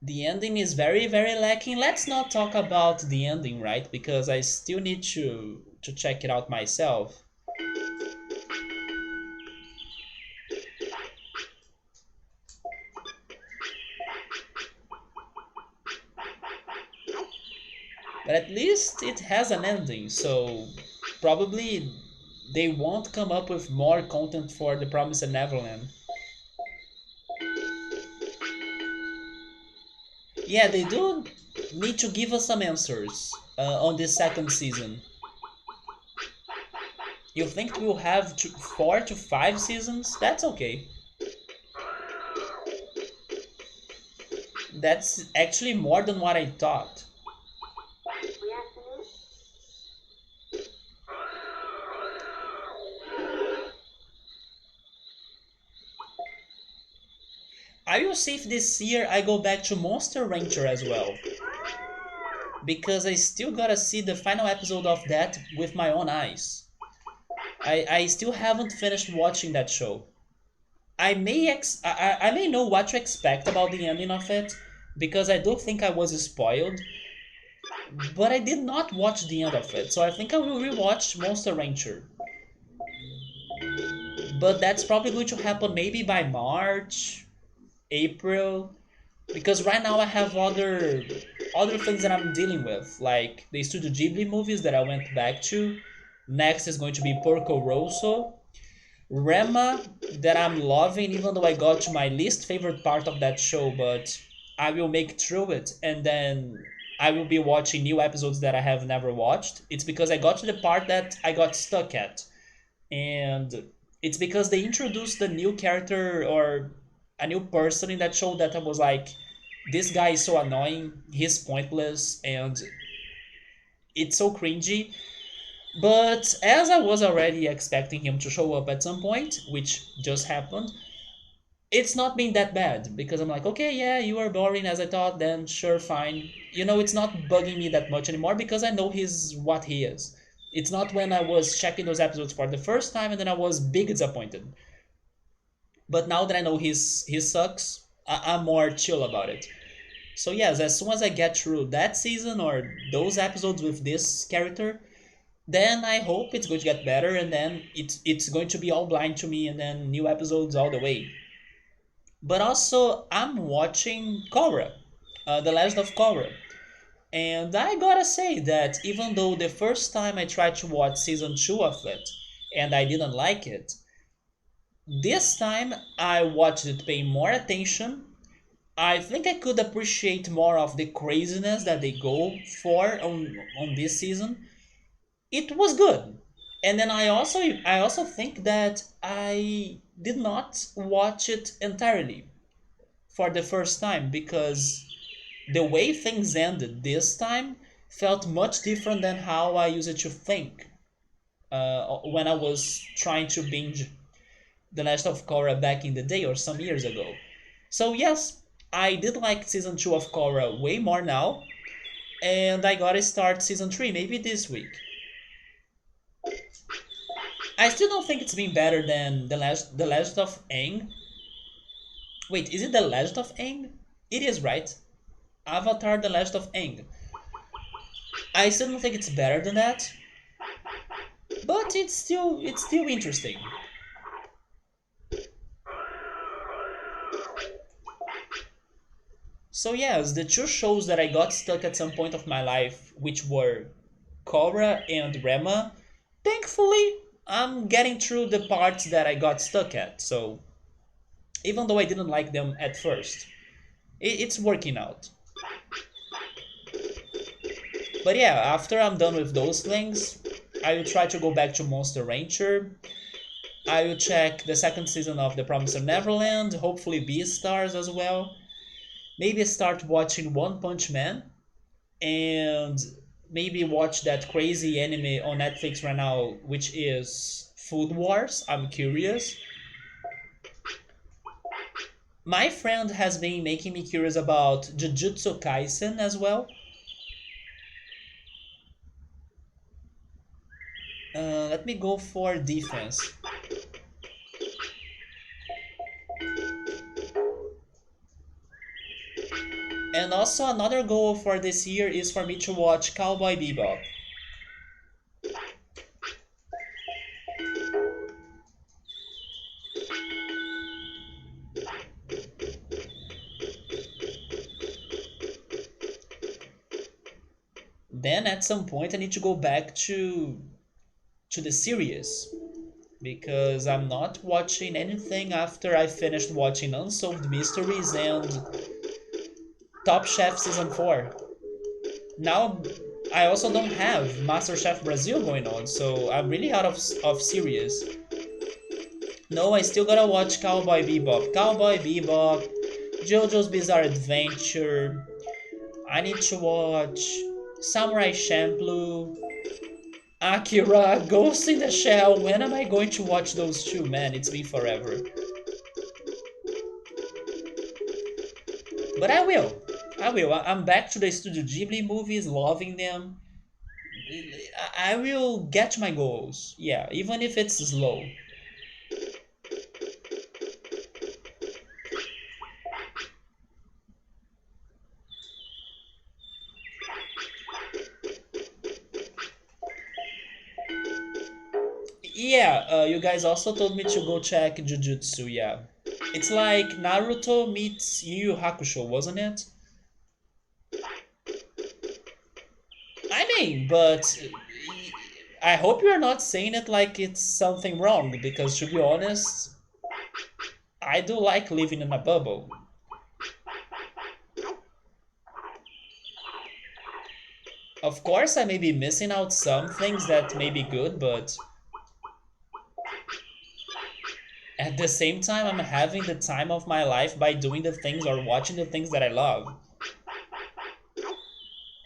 The ending is very, very lacking. Let's not talk about the ending, right? Because I still need to check it out myself. But at least it has an ending, so probably they won't come up with more content for the Promised Neverland. Yeah, they do need to give us some answers on this second season. You think we'll have 4 to 5 seasons? That's okay. That's actually more than what I thought. I will see if this year I go back to Monster Rancher as well. Because I still gotta see the final episode of that with my own eyes. I still haven't finished watching that show. I may know what to expect about the ending of it, because I do think I was spoiled, but I did not watch the end of it, so I think I will rewatch Monster Rancher. But that's probably going to happen maybe by March, April, because right now I have other things that I'm dealing with, like the Studio Ghibli movies that I went back to. Next is going to be Porco Rosso, Rema, that I'm loving, even though I got to my least favorite part of that show, but I will make through it, and then I will be watching new episodes that I have never watched. It's because I got to the part that I got stuck at, and it's because they introduced a new character or a new person in that show that I was like, this guy is so annoying, he's pointless, and it's so cringy. But as I was already expecting him to show up at some point, which just happened, it's not been that bad because I'm like, okay, yeah, you are boring as I thought, then sure, fine. It's not bugging me that much anymore because I know he's what he is. It's not when I was checking those episodes for the first time and then I was big disappointed. But now that I know he sucks, I'm more chill about it. So yes, as soon as I get through that season or those episodes with this character, then I hope it's going to get better, and then it's going to be all blind to me, and then new episodes all the way. But also, I'm watching Korra, The Legend of Korra, and I gotta say that even though the first time I tried to watch season 2 of it, and I didn't like it, this time I watched it paying more attention. I think I could appreciate more of the craziness that they go for on this season. It was good. And then I also think that I did not watch it entirely for the first time because the way things ended this time felt much different than how I used to think when I was trying to binge The Last of Korra back in the day or some years ago. So yes, I did like season 2 of Korra way more now, and I gotta start season 3 maybe this week. I still don't think it's been better than the Legend of Aang. Wait, is it the Legend of Aang? It is, right? Avatar: The Legend of Aang. I still don't think it's better than that, but it's still interesting. So yes, the two shows that I got stuck at some point of my life, which were Korra and Rema, thankfully I'm getting through the parts that I got stuck at. So even though I didn't like them at first, it's working out. But yeah, after I'm done with those things, I will try to go back to Monster Rancher. I will check the second season of The Promised Neverland, hopefully Beastars as well. Maybe start watching One Punch Man. and maybe watch that crazy anime on Netflix right now, which is Food Wars. I'm curious. My friend has been making me curious about Jujutsu Kaisen as well. Let me go for defense. And also another goal for this year is for me to watch Cowboy Bebop. Then at some point I need to go back to the series because I'm not watching anything after I finished watching Unsolved Mysteries and Top Chef Season 4. Now I also don't have MasterChef Brazil going on, so I'm really out of series. No, I still gotta watch Cowboy Bebop. Cowboy Bebop, JoJo's Bizarre Adventure. I need to watch Samurai Champloo, Akira, Ghost in the Shell. When am I going to watch those two? Man, it's been forever. But I will. I will. I'm back to the Studio Ghibli movies, loving them. I will get my goals. Yeah, even if it's slow. Yeah, you guys also told me to go check Jujutsu, yeah. It's like Naruto meets Yu Yu Hakusho, wasn't it? I mean, but I hope you're not saying it like it's something wrong, because to be honest, I do like living in a bubble. Of course, I may be missing out some things that may be good, but at the same time, I'm having the time of my life by doing the things or watching the things that I love.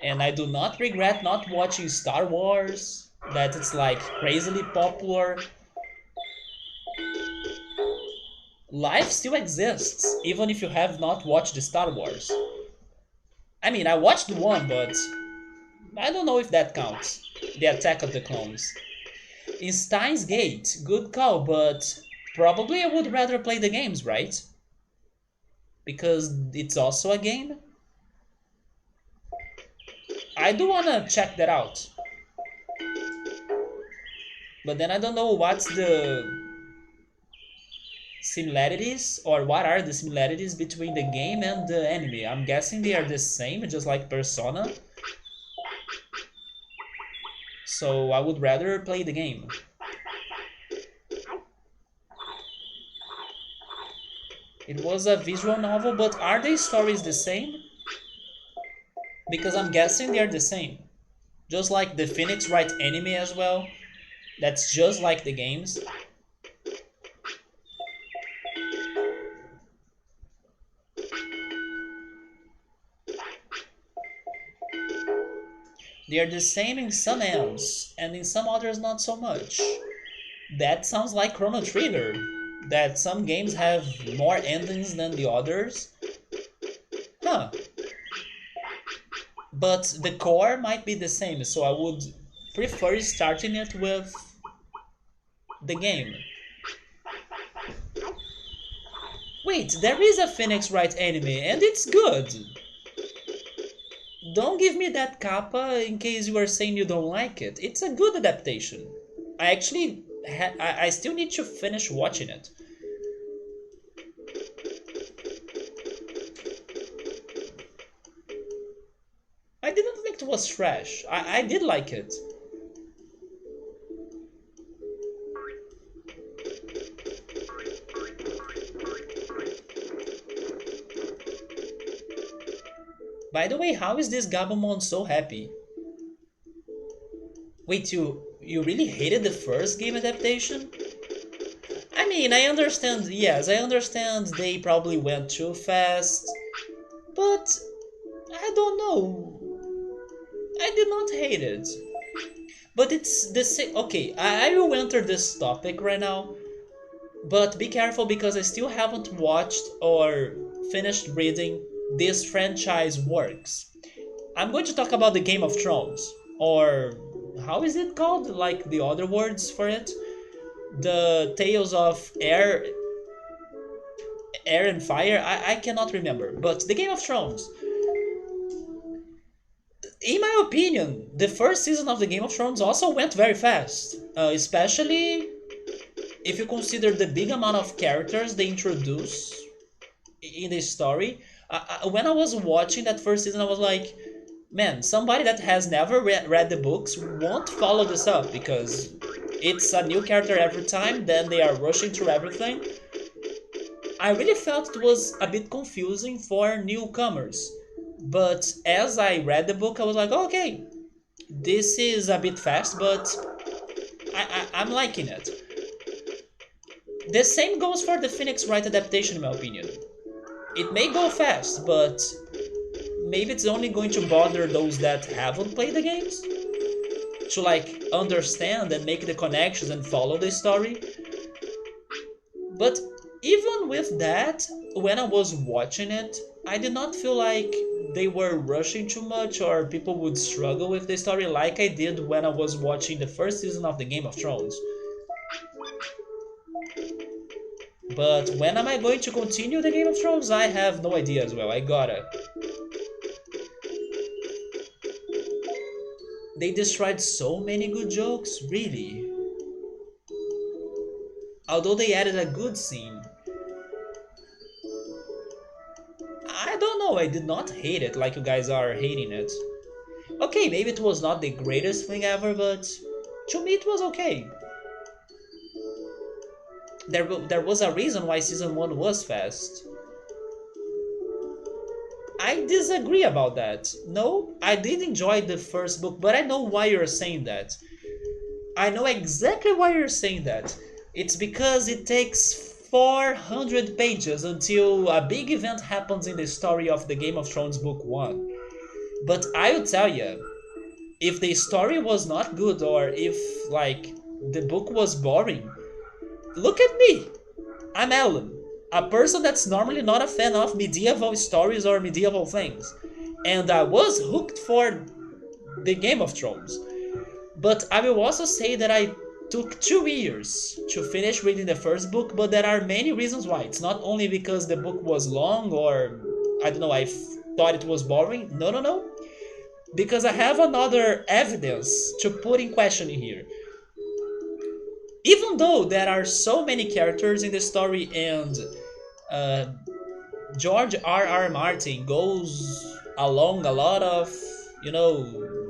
And I do not regret not watching Star Wars, that it's like crazily popular. Life still exists, even if you have not watched the Star Wars. I mean, I watched one, but I don't know if that counts. The Attack of the Clones. In Steins Gate, good call, but probably I would rather play the games, right? Because it's also a game. I do wanna check that out. But then I don't know what's the similarities or what are the similarities between the game and the anime. I'm guessing they are the same, just like Persona. So I would rather play the game. It was a visual novel, but are the stories the same? Because I'm guessing they're the same. Just like the Phoenix Wright anime as well. That's just like the games. They are the same in some ends, and in some others not so much. That sounds like Chrono Trigger. That some games have more endings than the others. Huh. But the core might be the same, so I would prefer starting it with the game. Wait, there is a Phoenix Wright anime, and it's good. Don't give me that kappa in case you are saying you don't like it. It's a good adaptation. I actually, I still need to finish watching it. I didn't think it was trash. I did like it. By the way, how is this Gabumon so happy? Wait, you really hated the first game adaptation? I mean, I understand, yes, I understand they probably went too fast, but I don't know. I did not hate it. But it's the same. Okay, I will enter this topic right now. But be careful because I still haven't watched or finished reading this franchise works. I'm going to talk about the Game of Thrones. Or how is it called? Like the other words for it? The Tales of Air and Fire? I cannot remember. But the Game of Thrones. In my opinion, the first season of the Game of Thrones also went very fast. Especially if you consider the big amount of characters they introduce in the story. When I was watching that first season, I was like, man, somebody that has never read the books won't follow this up because it's a new character every time, then they are rushing through everything. I really felt it was a bit confusing for newcomers. But as I read the book, I was like, okay, this is a bit fast, but I'm liking it. The same goes for the Phoenix Wright adaptation, in my opinion. It may go fast, but maybe it's only going to bother those that haven't played the games to like understand and make the connections and follow the story. But even with that, when I was watching it, I did not feel like they were rushing too much or people would struggle with the story like I did when I was watching the first season of the Game of Thrones. But when am I going to continue the Game of Thrones? I have no idea as well. I gotta. They destroyed so many good jokes, really. Although they added a good scene. I don't know, I did not hate it like you guys are hating it. Okay, maybe it was not the greatest thing ever, but to me it was okay. There was a reason why season 1 was fast. I disagree about that. No, I did enjoy the first book, but I know why you're saying that. I know exactly why you're saying that. It's because it takes 400 pages until a big event happens in the story of the Game of Thrones Book 1. But I'll tell you, if the story was not good or if, like, the book was boring, look at me! I'm Alan, a person that's normally not a fan of medieval stories or medieval things. And I was hooked for the Game of Thrones. But I will also say that I took 2 years to finish reading the first book, but there are many reasons why. It's not only because the book was long or, I don't know, I thought it was boring. No, no, no. Because I have another evidence to put in question here. Even though there are so many characters in the story and uh, George R.R. Martin goes along a lot of,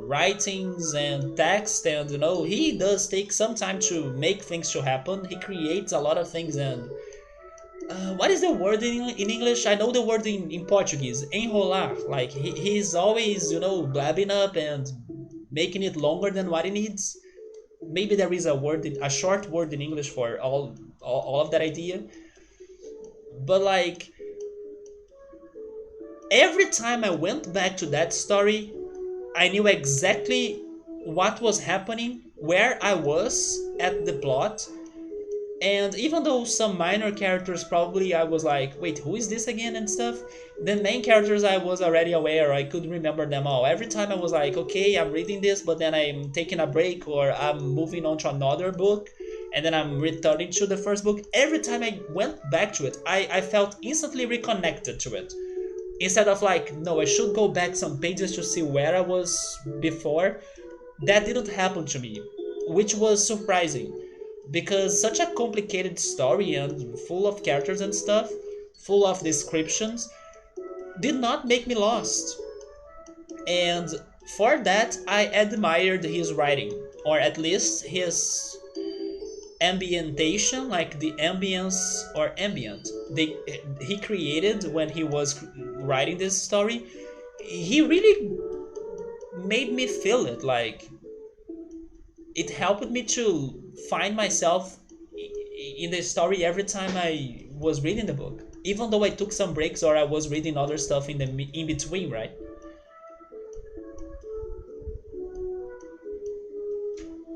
writings and text, and he does take some time to make things to happen. He creates a lot of things, and what is the word in English? I know the word in Portuguese, enrolar. Like he's always blabbing up and making it longer than what he needs. Maybe there is a short word in English for all of that idea. But like every time I went back to that story, I knew exactly what was happening, where I was at the plot, and even though some minor characters probably I was like, wait, who is this again and stuff, the main characters I was already aware, I could remember them all. Every time I was like, okay, I'm reading this, but then I'm taking a break or I'm moving on to another book, and then I'm returning to the first book. Every time I went back to it, I felt instantly reconnected to it. Instead of like, no, I should go back some pages to see where I was before. That didn't happen to me, which was surprising. Because such a complicated story and full of characters and stuff, full of descriptions, did not make me lost. And for that, I admired his writing, or at least his ambientation, like the ambience or ambient he created when he was writing this story. He really made me feel it. Like it helped me to find myself in the story every time I was reading the book, even though I took some breaks or I was reading other stuff in between, right?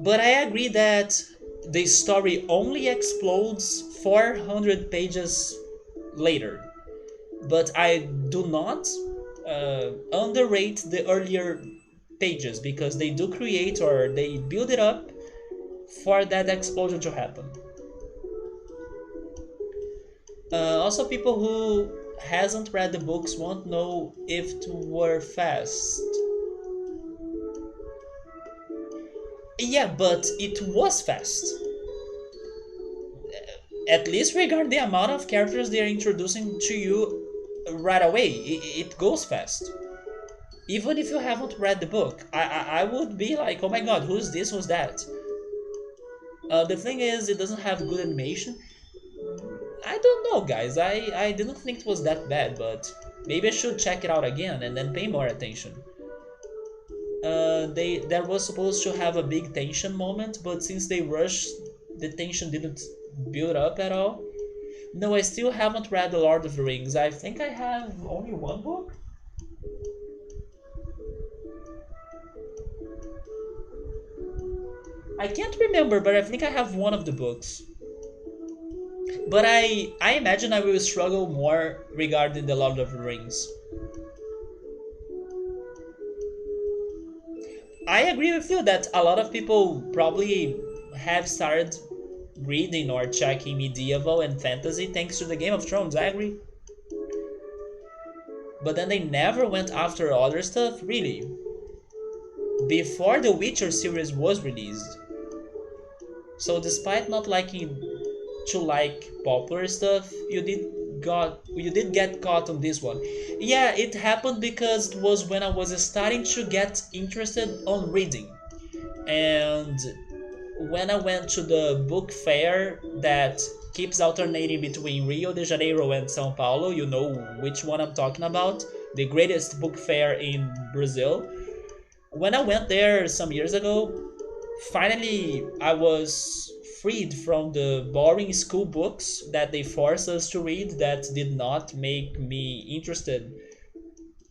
But I agree that the story only explodes 400 pages later. But I do not underrate the earlier pages because they do create or they build it up for that explosion to happen. Also, people who hasn't read the books won't know if it were fast. Yeah, but it was fast. At least regarding the amount of characters they are introducing to you right away, it goes fast. Even if you haven't read the book, I would be like, oh my god, who's this, who's that? The thing is, it doesn't have good animation. I don't know, guys. I didn't think it was that bad, but maybe I should check it out again and then pay more attention. They there was supposed to have a big tension moment, but since they rushed, the tension didn't build up at all. No, I still haven't read The Lord of the Rings. I think I have only one book. I can't remember, but I think I have one of the books. But I imagine I will struggle more regarding The Lord of the Rings. I agree with you that a lot of people probably have started reading or checking medieval and fantasy thanks to the Game of Thrones. I agree. But then they never went after other stuff, really. Before the Witcher series was released. So despite not liking to like popular stuff, you did get caught on this one. Yeah, it happened because it was when I was starting to get interested on reading. And when I went to the book fair that keeps alternating between Rio de Janeiro and São Paulo, you know which one I'm talking about, the greatest book fair in Brazil. When I went there some years ago, finally I was freed from the boring school books that they forced us to read that did not make me interested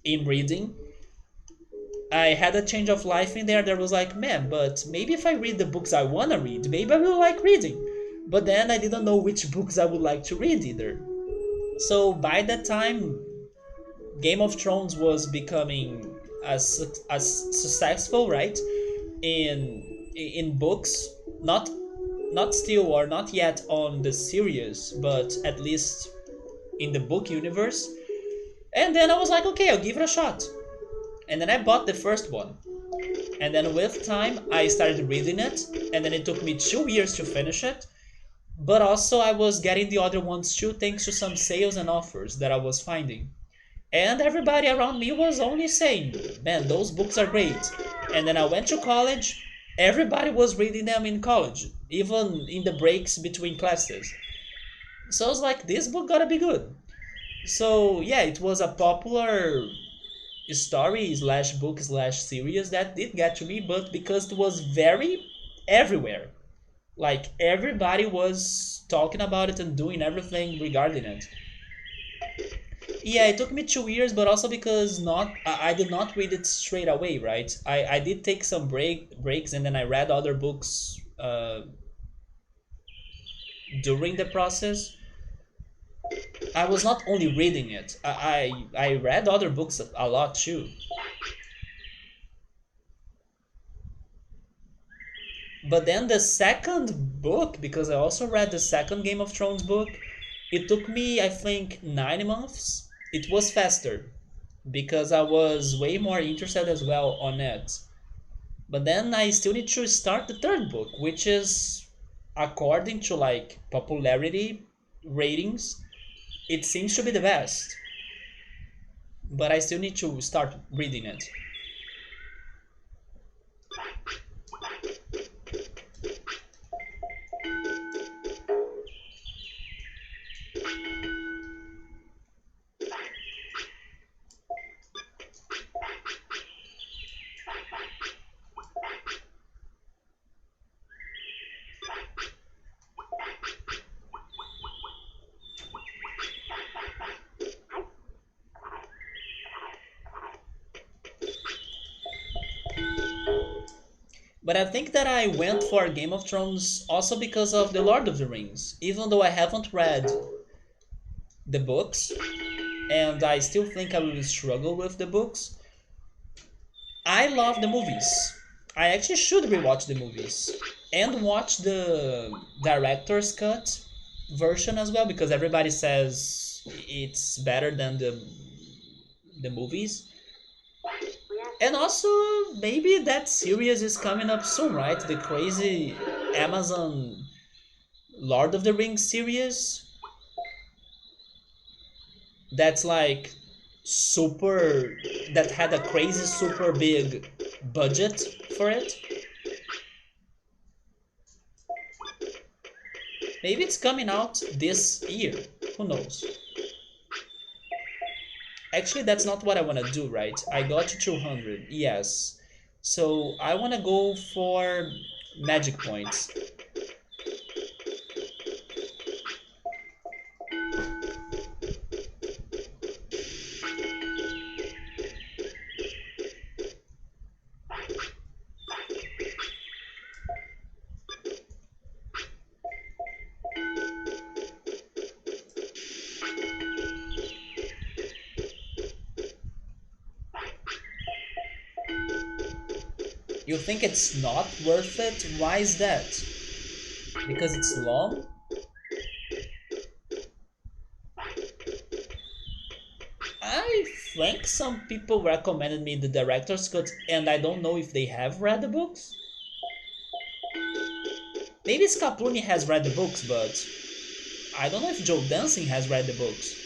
in reading. I had a change of life in there that was like, man, but maybe if I read the books I wanna read, maybe I will like reading. But then I didn't know which books I would like to read either. So by that time, Game of Thrones was becoming as successful, right? In books, not still or not yet on the series, but at least in the book universe. And then I was like, okay, I'll give it a shot. And then I bought the first one. And then with time, I started reading it, and then it took me 2 years to finish it. But also, I was getting the other ones too, thanks to some sales and offers that I was finding. And everybody around me was only saying, man, those books are great. And then I went to college, everybody was reading them in college, even in the breaks between classes. So I was like, this book gotta be good. So yeah, it was a popular story slash book slash series that did get to me, but because it was very everywhere. Like everybody was talking about it and doing everything regarding it. Yeah, it took me 2 years, but also because not I did not read it straight away, right? I did take some breaks and then I read other books during the process. I was not only reading it. I read other books a lot too. But then the second book, because I also read the second Game of Thrones book, it took me I think 9 months. It was faster because I was way more interested as well on it. But then I still need to start the third book, which is according to like popularity ratings, it seems to be the best. But I still need to start reading it. But I think that I went for Game of Thrones also because of The Lord of the Rings. Even though I haven't read the books, and I still think I will struggle with the books, I love the movies. I actually should rewatch the movies and watch the director's cut version as well because everybody says it's better than the movies. And also, maybe that series is coming up soon, right? The crazy Amazon Lord of the Rings series that's like super, that had a crazy super big budget for it. Maybe it's coming out this year. Who knows? Actually, that's not what I want to do, right? I got to 200, yes. So I want to go for magic points. You think it's not worth it? Why is that? Because it's long? I think some people recommended me the director's cut, and I don't know if they have read the books. Maybe Scapuni has read the books, but I don't know if Joe Dancing has read the books.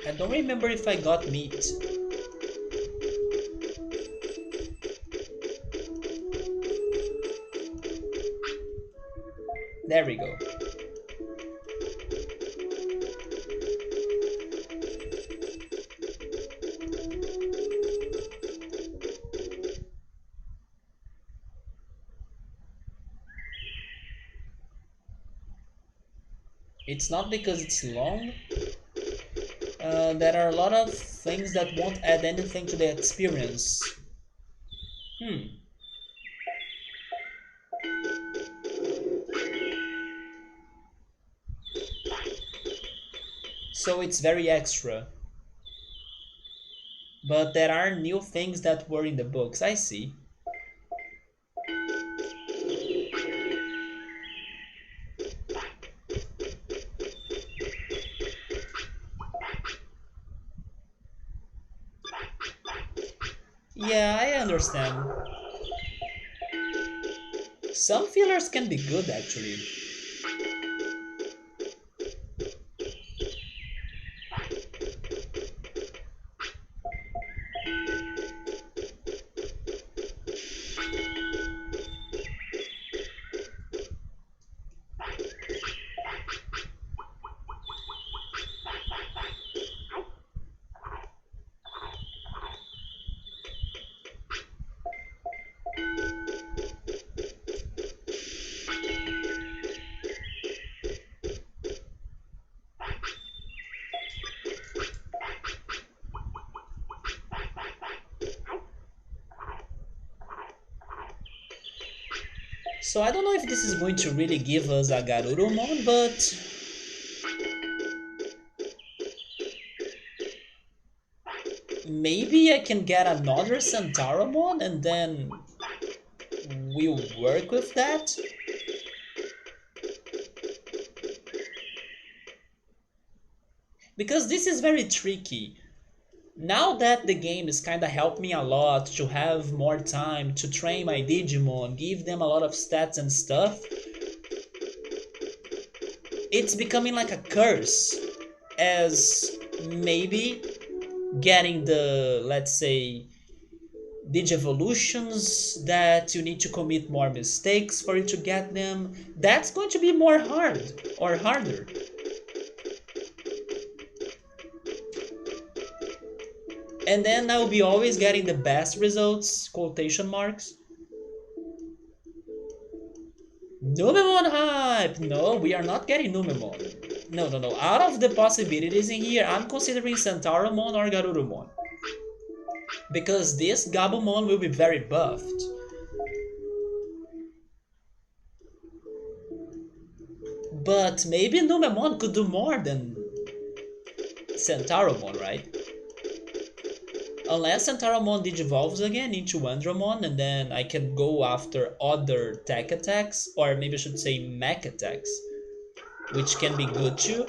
I don't remember if I got meat. There we go. It's not because it's long. There are a lot of things that won't add anything to the experience. So it's very extra. But there are new things that were in the books, I see. Yeah, I understand. Some fillers can be good actually. So I don't know if this is going to really give us a Garurumon, but maybe I can get another Santaramon and then we'll work with that. Because this is very tricky. Now that the game has kind of helped me a lot to have more time to train my Digimon, give them a lot of stats and stuff, it's becoming like a curse as maybe getting the, let's say, Digivolutions that you need to commit more mistakes for you to get them. That's going to be more hard or harder. And then I'll be always getting the best results, quotation marks. Numemon hype! No, we are not getting Numemon. No, no, no. Out of the possibilities in here, I'm considering Centauramon or Garurumon. Because this Gabumon will be very buffed. But maybe Numemon could do more than Centauramon, right? Unless Centauramon digivolves again into Andromon, and then I can go after other tech attacks, or maybe I should say mech attacks, which can be good too.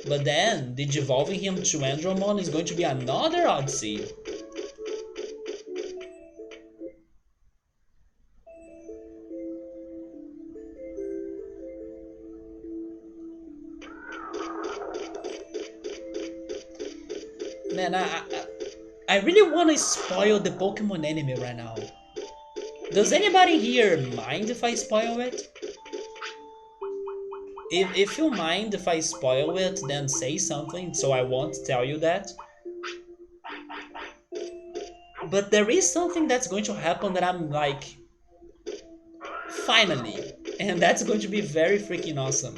But then digivolving him to Andromon is going to be another odyssey. Man, I really want to spoil the Pokemon anime right now. Does anybody here mind if I spoil it? If you mind if I spoil it, then say something so I won't tell you that. But there is something that's going to happen that I'm like, finally. And that's going to be very freaking awesome.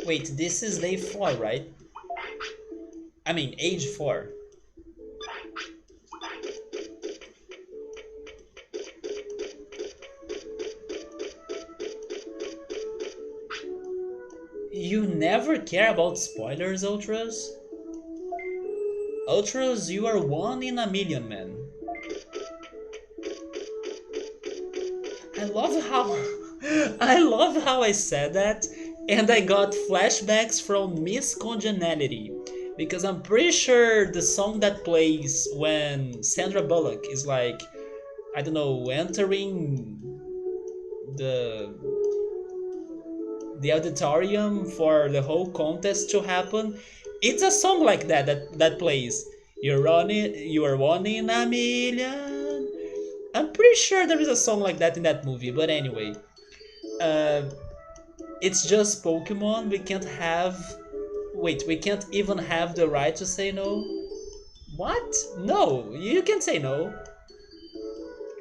Wait, this is day 4, right? I mean, age 4. You never care about spoilers, Ultras? Ultras, you are 1 in a million, man. I love how I love how I said that, and I got flashbacks from Miss Congeniality, because I'm pretty sure the song that plays when Sandra Bullock is like, I don't know, entering the auditorium for the whole contest to happen, it's a song like that plays. You are 1 in a million. I'm pretty sure there is a song like that in that movie, but anyway. It's just Pokemon. We can't have... Wait, we can't even have the right to say no? What? No, you can say no.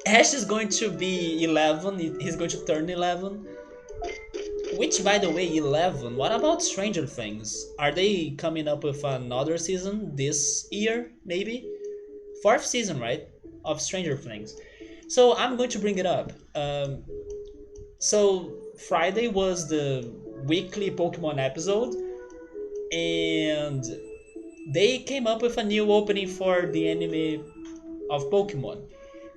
Ash is going to be 11. He's going to turn 11. Which, by the way, 11. What about Stranger Things? Are they coming up with another season this year, maybe? 4th season, right? Of Stranger Things. So I'm going to bring it up. So Friday was the weekly Pokemon episode, and they came up with a new opening for the anime of Pokemon.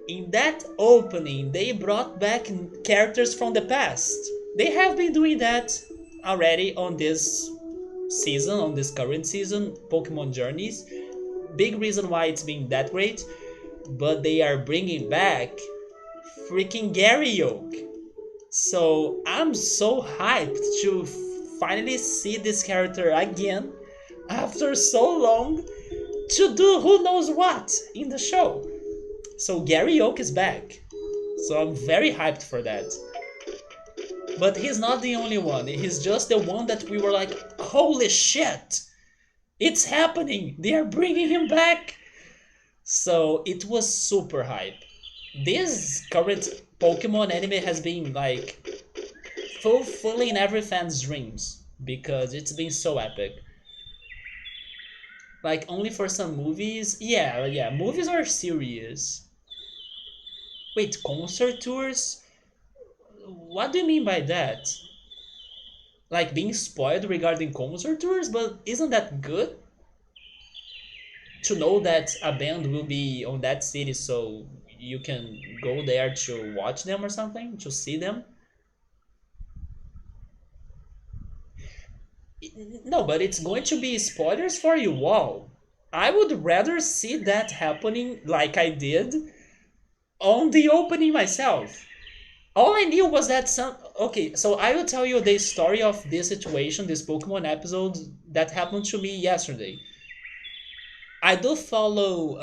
In that opening, they brought back characters from the past. They have been doing that already on this season, on this current season, Pokemon Journeys. Big reason why it's been that great, but they are bringing back freaking Garurumon. So I'm so hyped to finally see this character again after so long to do who knows what in the show. So Garurumon is back. So I'm very hyped for that. But he's not the only one. He's just the one that we were like, holy shit! It's happening! They are bringing him back! So it was super hype. This current Pokemon anime has been like fulfilling every fan's dreams because it's been so epic. Like only for some movies? Yeah, yeah, movies are serious. Wait, concert tours? What do you mean by that? Like being spoiled regarding concert tours? But isn't that good? To know that a band will be on that city so you can go there to watch them or something? To see them? No, but it's going to be spoilers for you all. I would rather see that happening like I did on the opening myself. All I knew was that some. Okay, so I will tell you the story of this situation, this Pokemon episode that happened to me yesterday. I do follow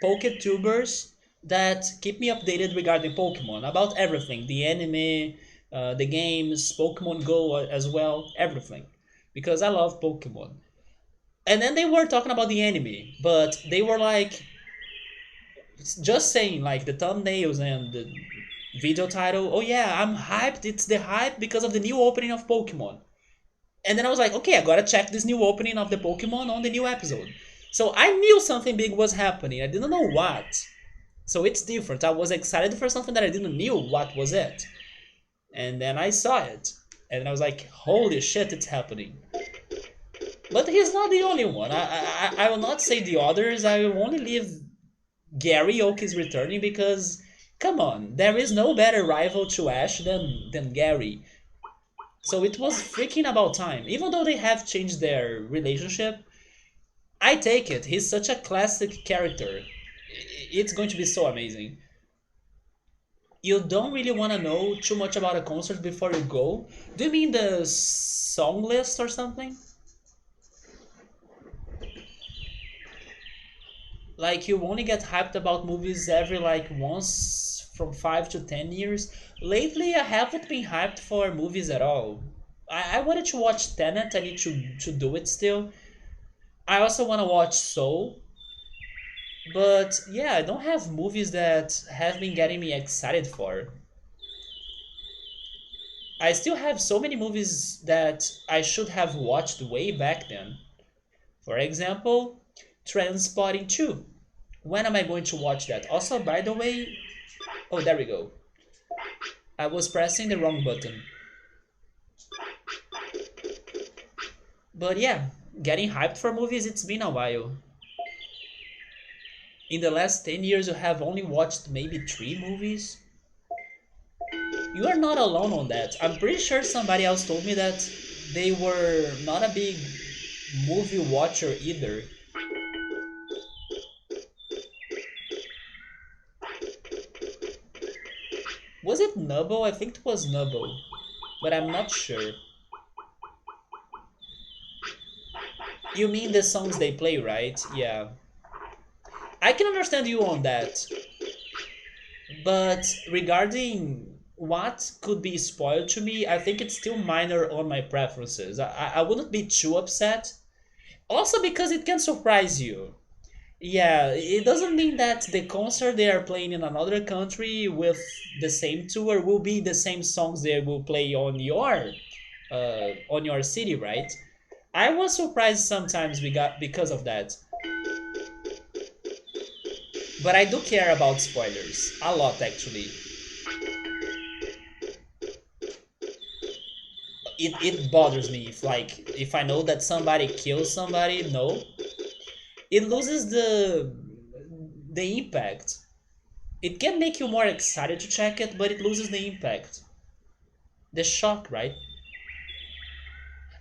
PokeTubers that keep me updated regarding Pokemon, about everything the anime, the games, Pokemon Go as well, everything. Because I love Pokemon. And then they were talking about the anime, but they were like just saying like the thumbnails and the video title. Oh yeah, I'm hyped. It's the hype because of the new opening of Pokemon. And then I was like, okay, I gotta check this new opening of the Pokemon on the new episode. So I knew something big was happening. I didn't know what. So it's different. I was excited for something that I didn't knew what was it. And then I saw it. And I was like, holy shit, it's happening. But he's not the only one. I will not say the others. I will only leave Gary Oak is returning because, come on, there is no better rival to Ash than Gary. So it was freaking about time. Even though they have changed their relationship, I take it. He's such a classic character. It's going to be so amazing. You don't really want to know too much about a concert before you go? Do you mean the song list or something? Like you only get hyped about movies every like once from 5 to 10 years. Lately, I haven't been hyped for movies at all. I wanted to watch Tenet. I need to do it still. I also want to watch Soul. But yeah, I don't have movies that have been getting me excited for. I still have so many movies that I should have watched way back then. For example, Transporting 2. When am I going to watch that? Also, by the way, oh, there we go. I was pressing the wrong button. But yeah, getting hyped for movies, it's been a while. In the last 10 years, you have only watched maybe 3 movies? You are not alone on that. I'm pretty sure somebody else told me that they were not a big movie watcher either. Was it Nubble? I think it was Nubble, but I'm not sure. You mean the songs they play, right? Yeah. I can understand you on that. But regarding what could be spoiled to me, I think it's still minor on my preferences. I wouldn't be too upset. Also because it can surprise you. Yeah, it doesn't mean that the concert they are playing in another country with the same tour will be the same songs they will play on your city, right? I was surprised sometimes we got because of that. But I do care about spoilers a lot actually. It bothers me if I know that somebody kills somebody, no. It loses the impact. It can make you more excited to check it, but it loses the impact. The shock, right?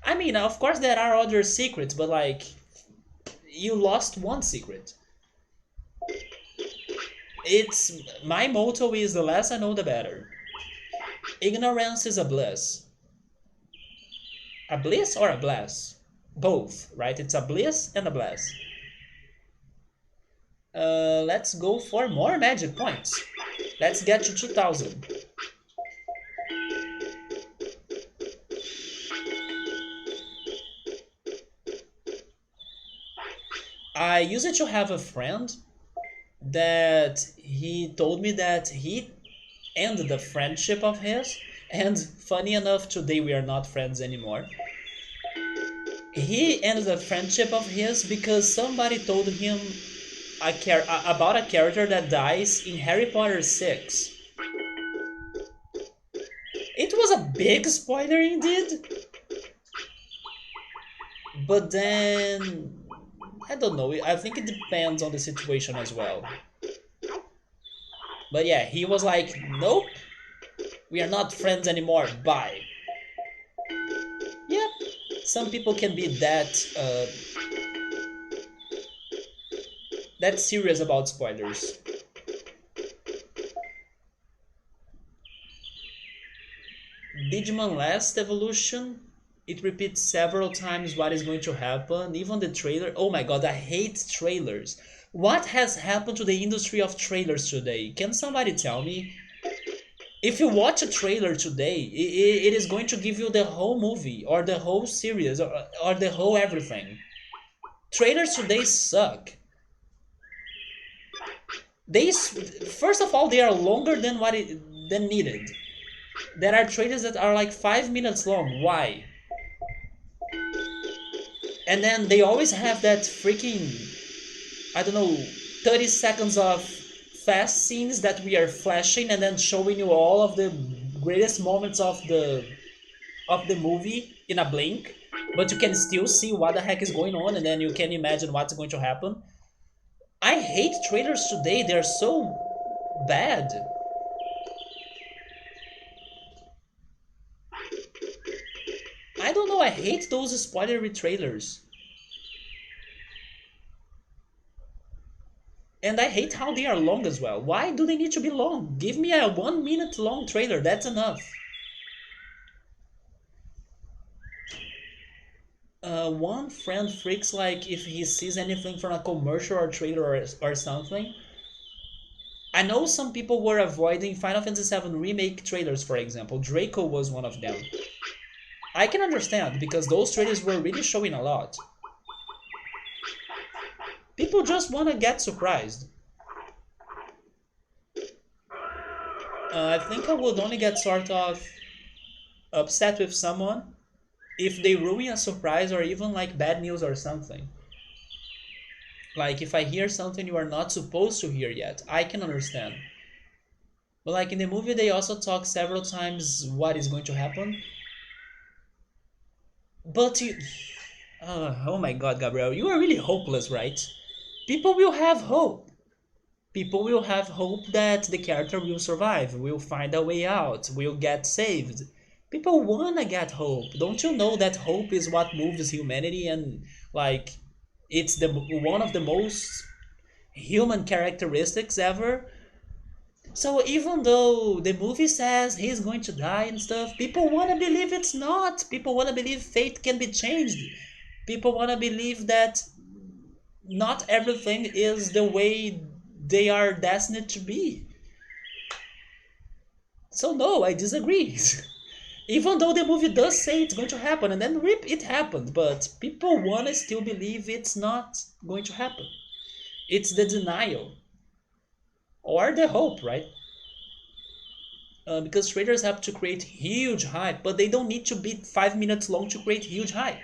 I mean, of course there are other secrets, but like you lost one secret. It's my motto is the less I know the better. Ignorance is a bliss. A bliss or a bless? Both, right? It's a bliss and a bless. Let's go for more magic points. Let's get to 2000. I used to have a friend that he told me that he ended the friendship of his, and funny enough, today we are not friends anymore. He ended a friendship of his because somebody told him about a character that dies in Harry Potter 6. It was a big spoiler indeed, but then I don't know. I think it depends on the situation as well. But yeah, he was like, "Nope, we are not friends anymore. Bye." Yep, some people can be that serious about spoilers. Digimon Last Evolution, it repeats several times what is going to happen. Even the trailer. Oh my god, I hate trailers. What has happened to the industry of trailers today? Can somebody tell me? If you watch a trailer today, it is going to give you the whole movie or the whole series or the whole everything. Trailers today suck. First of all, they are longer than than needed. There are trailers that are like 5 minutes long. Why? And then they always have that freaking, I don't know, 30 seconds of fast scenes that we are flashing and then showing you all of the greatest moments of the movie in a blink, but you can still see what the heck is going on and then you can imagine what's going to happen. I hate trailers today. They're so bad. I don't know. I hate those spoilery trailers. And I hate how they are long as well. Why do they need to be long? Give me a 1 minute long trailer. That's enough. One friend freaks like if he sees anything from a commercial or trailer or something. I know some people were avoiding Final Fantasy VII Remake trailers, for example. Draco was one of them. I can understand, because those trailers were really showing a lot. People just want to get surprised. I think I would only get sort of upset with someone if they ruin a surprise or even like bad news or something. Like if I hear something you are not supposed to hear yet, I can understand. But like in the movie, they also talk several times what is going to happen. But you, oh my God, Gabriel, you are really hopeless, right? People will have hope. People will have hope that the character will survive, will find a way out, will get saved. People wanna get hope. Don't you know that hope is what moves humanity and like it's the one of the most human characteristics ever? So even though the movie says he's going to die and stuff, people want to believe it's not. People want to believe fate can be changed. People want to believe that not everything is the way they are destined to be. So no, I disagree. Even though the movie does say it's going to happen, and then rip, it happened, but people want to still believe it's not going to happen. It's the denial or the hope, right? Because trailers have to create huge hype, but they don't need to be 5 minutes long to create huge hype.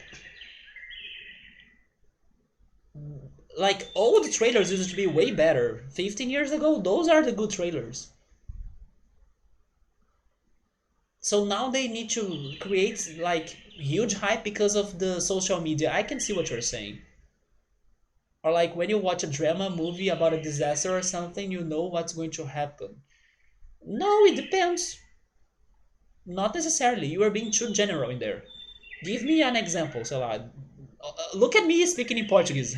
Like old trailers used to be way better. 15 years ago, those are the good trailers. So now they need to create like huge hype because of the social media. I can see what you're saying. Or like when you watch a drama movie about a disaster or something, you know what's going to happen. No, it depends. Not necessarily. You are being too general in there. Give me an example, Salah. Look at me speaking in Portuguese.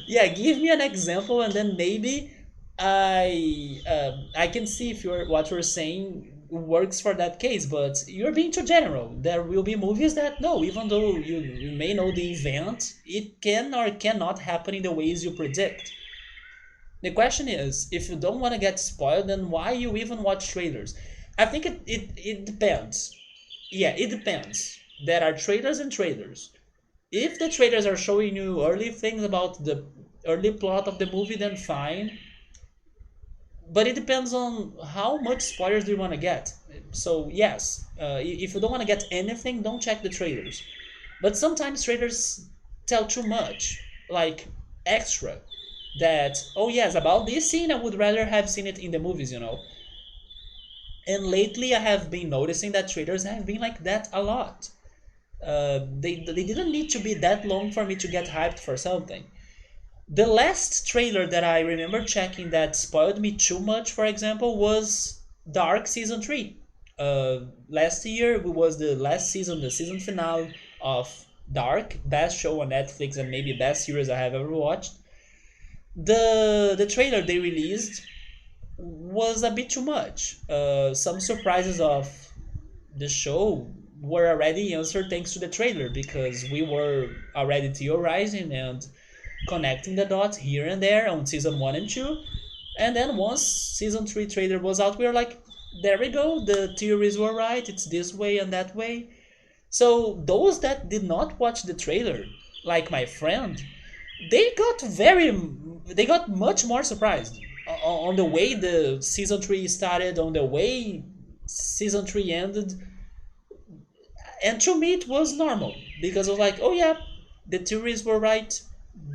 Yeah, give me an example, and then maybe I can see if what you're saying works for that case. But you're being too general. There will be movies that no, even though you may know the event, it can or cannot happen in the ways you predict. The question is, if you don't want to get spoiled, then why you even watch trailers? I think it depends. Yeah, it depends. There are trailers and trailers. If the trailers are showing you early things about the early plot of the movie, then fine. But it depends on how much spoilers do you want to get. So yes, if you don't want to get anything, don't check the trailers. But sometimes trailers tell too much, like extra. That, oh yes, about this scene, I would rather have seen it in the movies. And lately, I have been noticing that trailers have been like that a lot. They didn't need to be that long for me to get hyped for something. The last trailer that I remember checking that spoiled me too much, for example, was Dark Season 3. Last year was the last season, the season finale of Dark, best show on Netflix and maybe best series I have ever watched. The trailer they released was a bit too much. Some surprises of the show were already answered thanks to the trailer because we were already theorizing and connecting the dots here and there on season 1 and 2. And then once season 3 trailer was out, we were like, there we go, the theories were right, it's this way and that way. So those that did not watch the trailer, like my friend, they got much more surprised on the way the season 3 started, on the way season 3 ended. And to me it was normal because I was like, oh yeah, the theories were right,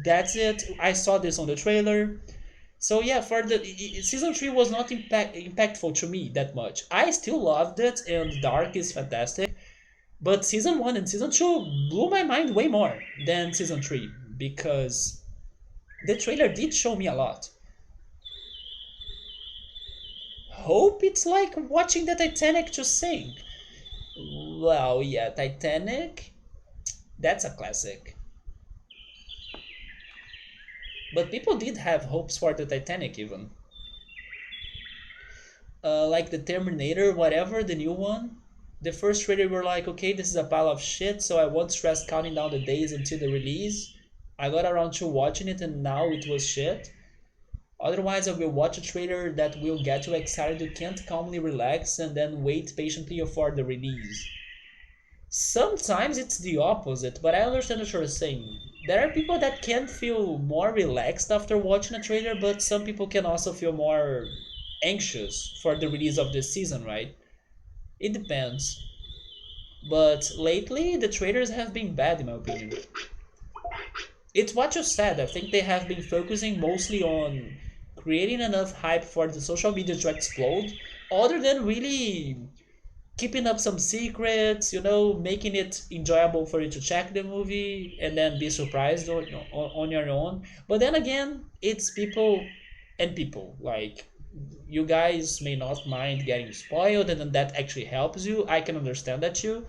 that's it, I saw this on the trailer. So yeah, for the season 3 was not impactful to me that much. I still loved it and Dark is fantastic, but season 1 and season 2 blew my mind way more than season 3 because the trailer did show me a lot. Hope it's like watching the Titanic to sink. Well, yeah, Titanic, that's a classic. But people did have hopes for the Titanic even. Like the Terminator, whatever, the new one. The first trailer were like, okay, this is a pile of shit, so I won't stress counting down the days until the release. I got around to watching it and now it was shit. Otherwise, I will watch a trailer that will get you excited you can't calmly relax and then wait patiently for the release. Sometimes it's the opposite, but I understand what you're saying. There are people that can feel more relaxed after watching a trailer, but some people can also feel more anxious for the release of the season, right? It depends. But lately, the trailers have been bad, in my opinion. It's what you said. I think they have been focusing mostly on creating enough hype for the social media to explode, other than really keeping up some secrets, making it enjoyable for you to check the movie and then be surprised on your own. But then again, it's people and people. Like, you guys may not mind getting spoiled, and then that actually helps you. I can understand that too.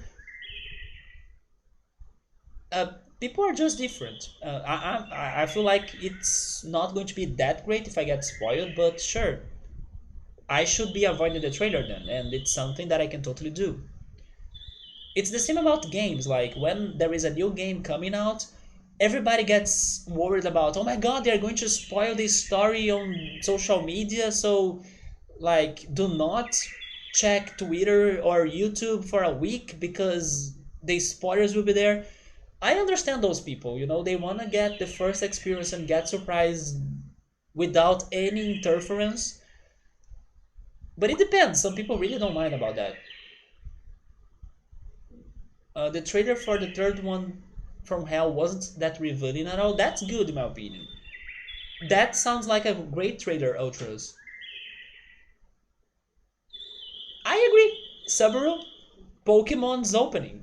Uh, People are just different. I feel like it's not going to be that great if I get spoiled, but sure, I should be avoiding the trailer then, and it's something that I can totally do. It's the same about games. Like when there is a new game coming out, everybody gets worried about, oh my god, they're going to spoil this story on social media, so like do not check Twitter or YouTube for a week because the spoilers will be there. I understand those people, they want to get the first experience and get surprised without any interference. But it depends. Some people really don't mind about that. The trailer for the third one from Hell wasn't that revealing at all. That's good in my opinion. That sounds like a great trailer, Ultras. I agree. Subaru, Pokemon's opening.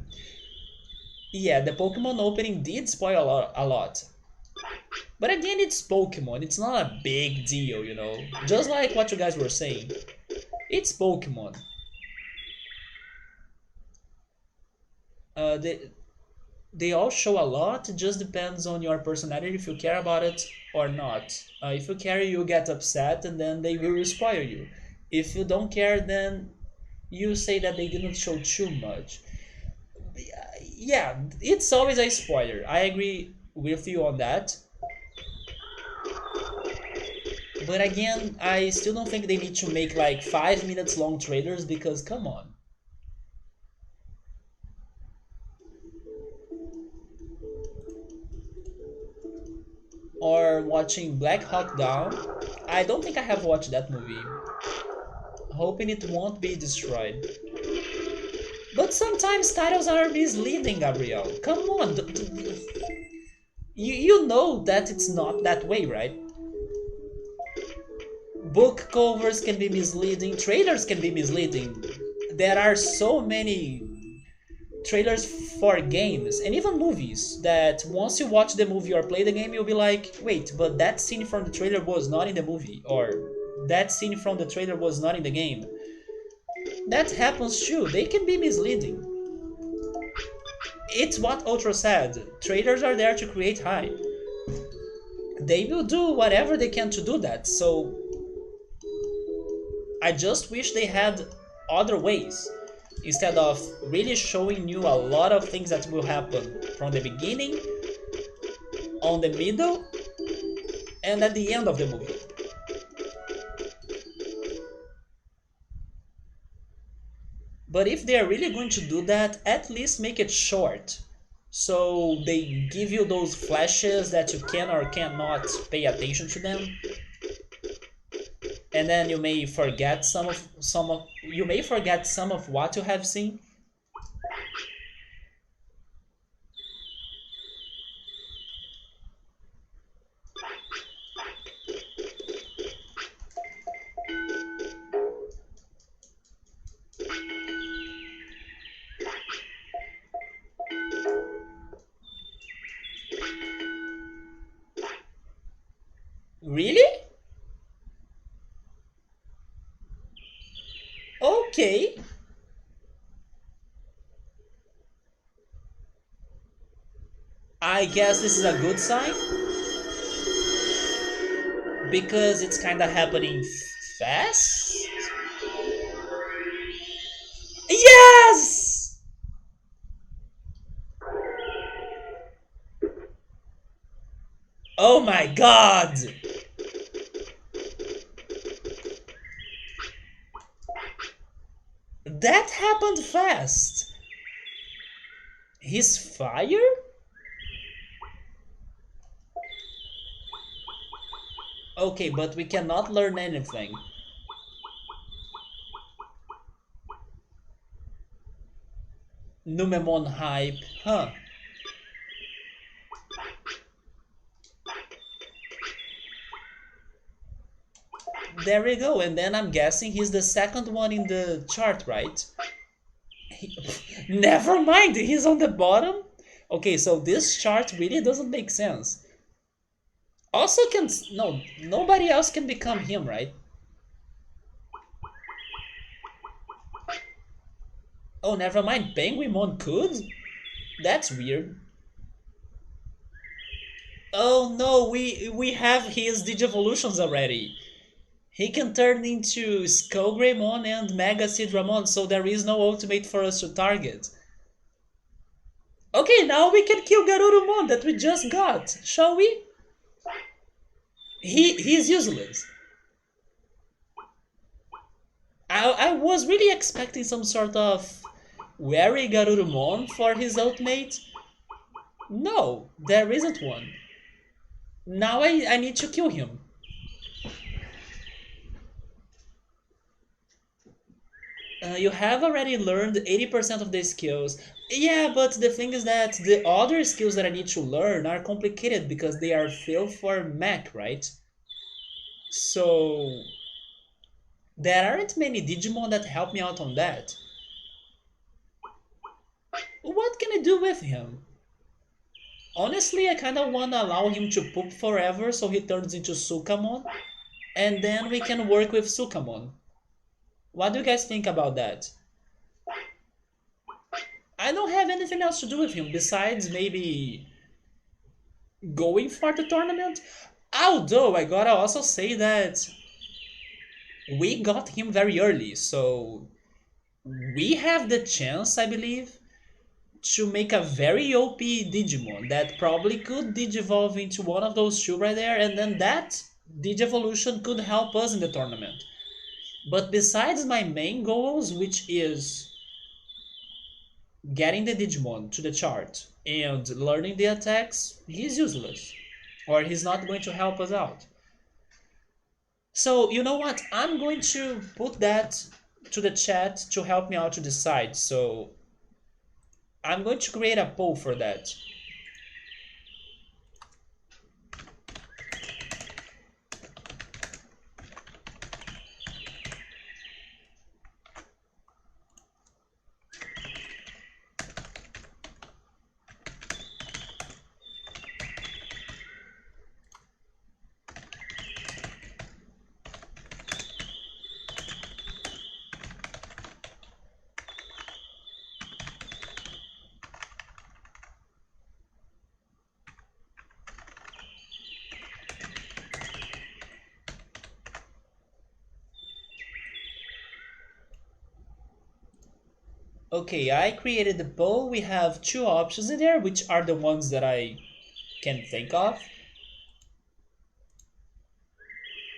Yeah, the Pokemon opening did spoil a lot. But again, it's Pokemon. It's not a big deal. Just like what you guys were saying. It's Pokemon. They all show a lot. It just depends on your personality if you care about it or not. If you care, you get upset and then they will spoil you. If you don't care, then you say that they didn't show too much. Yeah, it's always a spoiler. I agree with you on that. But again, I still don't think they need to make like 5 minutes long trailers because come on. Or watching Black Hawk Down. I don't think I have watched that movie. Hoping it won't be destroyed. But sometimes titles are misleading, Gabriel. Come on, you know that it's not that way, right? Book covers can be misleading, trailers can be misleading. There are so many trailers for games and even movies that once you watch the movie or play the game, you'll be like, wait, but that scene from the trailer was not in the movie, or that scene from the trailer was not in the game. That happens too. They can be misleading. It's what Ultra said. Trailers are there to create hype. They will do whatever they can to do that. So I just wish they had other ways instead of really showing you a lot of things that will happen from the beginning, on the middle, and at the end of the movie. But if they are really going to do that, at least make it short. So they give you those flashes that you can or cannot pay attention to them. And then you may forget some of what you have seen. Really? Okay. I guess this is a good sign because it's kind of happening fast. Yes! Oh my god! That happened fast. His fire? Okay, but we cannot learn anything. Numemon hype, huh? There we go, and then I'm guessing he's the second one in the chart, right? He, never mind, he's on the bottom? Okay, so this chart really doesn't make sense. Also can... no, nobody else can become him, right? Oh, never mind, Penguinmon could? That's weird. Oh no, we have his Digivolutions already. He can turn into Ogremon and Mega Sidramon, so there is no ultimate for us to target. Okay, now we can kill Garurumon that we just got, shall we? He's useless. I was really expecting some sort of wary Garurumon for his ultimate. No, there isn't one. Now I need to kill him. You have already learned 80% of the skills. Yeah, but the thing is that the other skills that I need to learn are complicated because they are filled for mech, right? So there aren't many Digimon that help me out on that. What can I do with him? Honestly, I kinda wanna allow him to poop forever so he turns into Sukamon, and then we can work with Sukamon. What do you guys think about that? I don't have anything else to do with him besides maybe going for the tournament. Although I gotta also say that we got him very early, so we have the chance, I believe, to make a very OP Digimon that probably could Digivolve into one of those two right there, and then that Digivolution could help us in the tournament. But besides my main goals, which is getting the Digimon to the chart and learning the attacks, he's useless. Or he's not going to help us out. So, you know what? I'm going to put that to the chat to help me out to decide. So, I'm going to create a poll for that. Okay, I created the poll. We have two options in there, which are the ones that I can think of.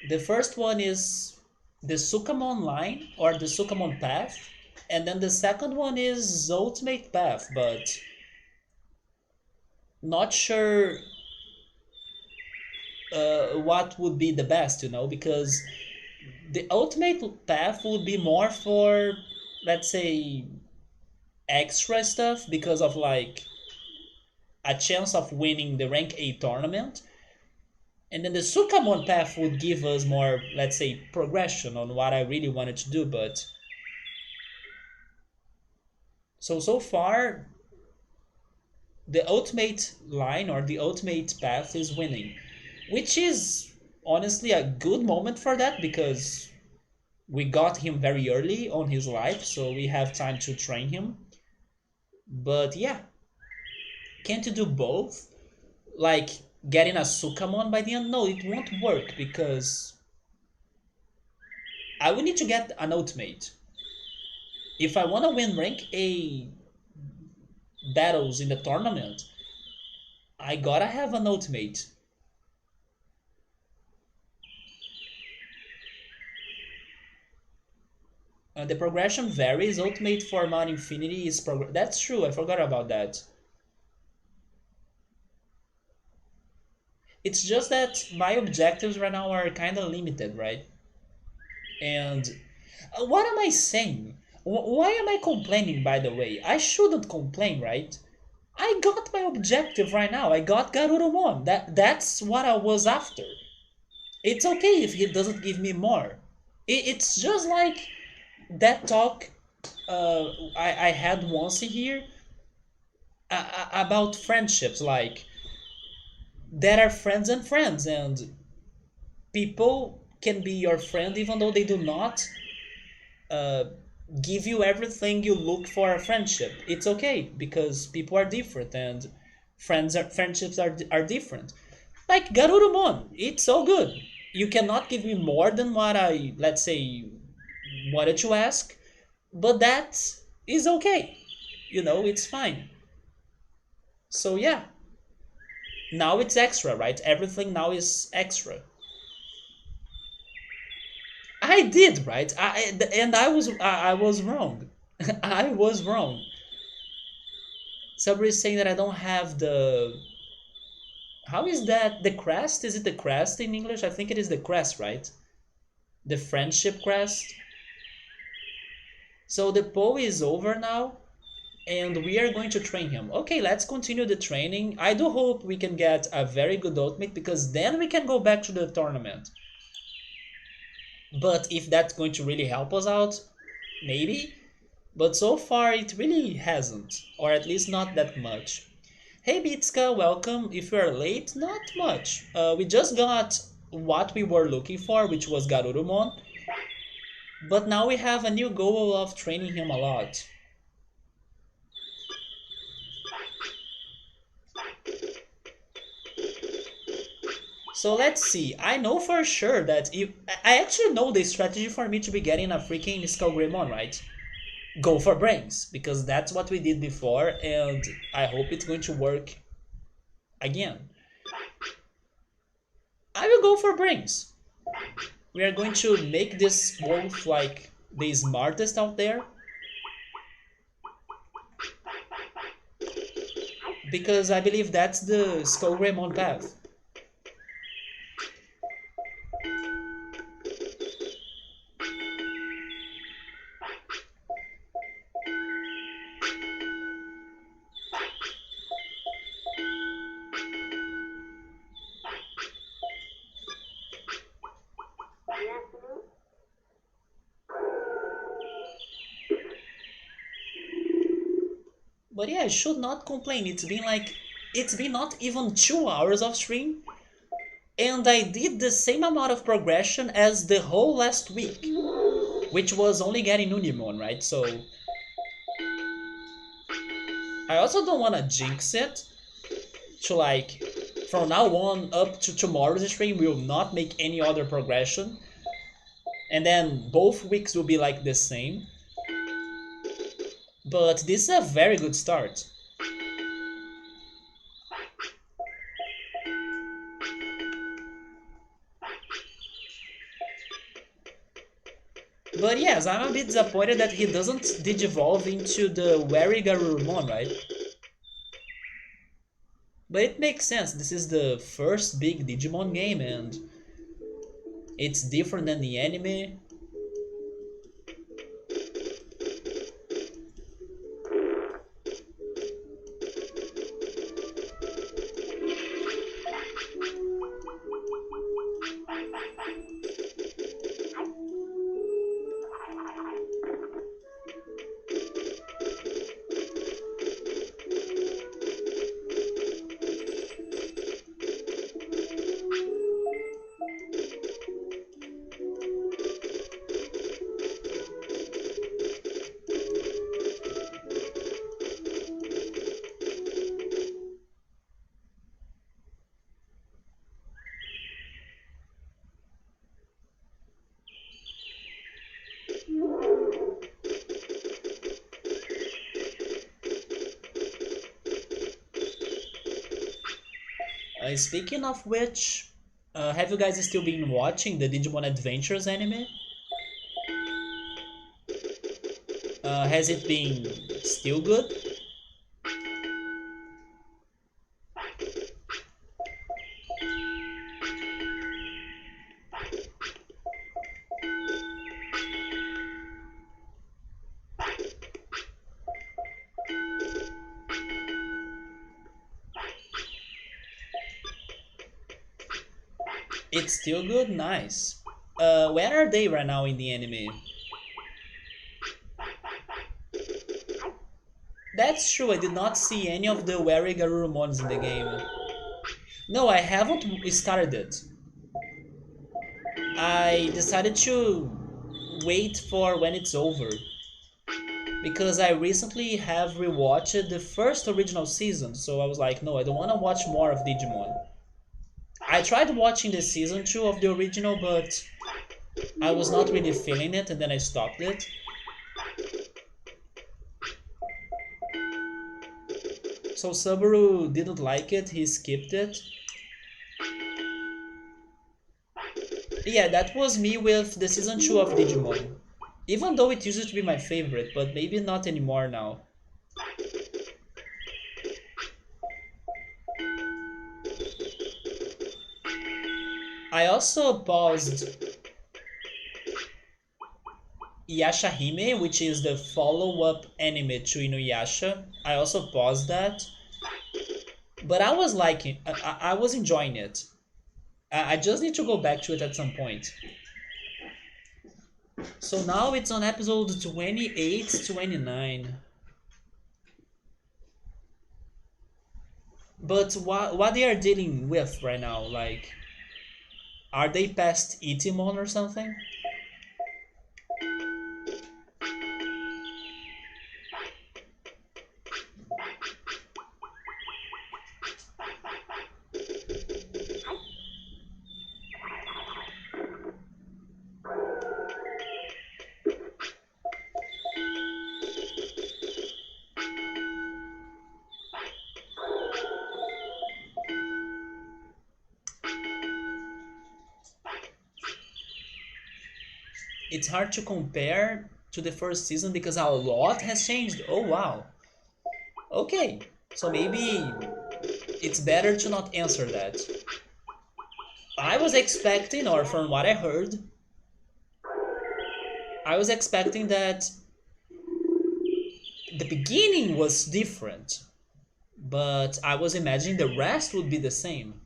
The first one is the Sukamon line or the Sukamon path, and then the second one is Ultimate path, but not sure what would be the best, because the Ultimate path would be more for, let's say, extra stuff because of like a chance of winning the rank A tournament. And then the Sukamon path would give us more, let's say, progression on what I really wanted to do. But so far, the ultimate line or the ultimate path is winning, which is honestly a good moment for that because we got him very early on his life, so we have time to train him. But yeah, can't you do both? Like getting a Sukamon by the end? No, it won't work because I would need to get an ultimate. If I want to win rank A battles in the tournament, I gotta have an ultimate. The progression varies. Ultimate for Mount Infinity is that's true. I forgot about that. It's just that my objectives right now are kind of limited, right? And what am I saying? Why am I complaining? By the way, I shouldn't complain, right? I got my objective right now. I got Garurumon. That's what I was after. It's okay if he doesn't give me more. It's just like that talk I had once here about friendships. Like there are friends and friends, and people can be your friend even though they do not uh, give you everything you look for a friendship. It's okay because people are different and friendships are different. Like Garurumon, it's so good. You cannot give me more than what I, let's say, wanted to ask, but that is okay. It's fine. So yeah, now it's extra, right? Everything now is extra. I did, right? And I was wrong. I was wrong. Somebody is saying that I don't have the. How is that? The crest? Is it the crest in English? I think it is the crest, right? The friendship crest. So the poll is over now, and we are going to train him. Okay, let's continue the training. I do hope we can get a very good ultimate because then we can go back to the tournament. But if that's going to really help us out, maybe. But so far it really hasn't, or at least not that much. Hey Bitska, welcome. If you are late, not much. We just got what we were looking for, which was Garurumon. But now we have a new goal of training him a lot. So let's see. I know for sure that if I actually know the strategy for me to be getting a freaking Ogremon, right? Go for brains because that's what we did before, and I hope it's going to work again. I will go for brains. We are going to make this wolf like the smartest out there because I believe that's the Ogremon path. But yeah, I should not complain. It's been not even 2 hours of stream, and I did the same amount of progression as the whole last week, which was only getting Unimon, right? So I also don't want to jinx it to like from now on up to tomorrow's stream we will not make any other progression, and then both weeks will be like the same. But this is a very good start. But yes, I'm a bit disappointed that he doesn't digivolve into the wary Garurumon, right? But it makes sense. This is the first big Digimon game and it's different than the anime. Speaking of which, have you guys still been watching the Digimon Adventures anime? Has it been still good? It's still good? Nice. Where are they right now in the anime? That's true, I did not see any of the Wary Garurumons in the game. No, I haven't started it. I decided to wait for when it's over. Because I recently have rewatched the first original season, so I was like, no, I don't want to watch more of Digimon. I tried watching the season 2 of the original, but I was not really feeling it, and then I stopped it. So Subaru didn't like it, he skipped it. Yeah, that was me with the season 2 of Digimon. Even though it used to be my favorite, but maybe not anymore now. I also paused Yashahime, which is the follow-up anime to Inuyasha. I also paused that. But I was liking I was enjoying it. I just need to go back to it at some point. So now it's on episode 28, 29. But what they are dealing with right now, like, are they past Itimon or something? It's hard to compare to the first season because a lot has changed. Oh wow. Okay, so maybe it's better to not answer that. I was expecting, or from what I heard, I was expecting that the beginning was different, but I was imagining the rest would be the same.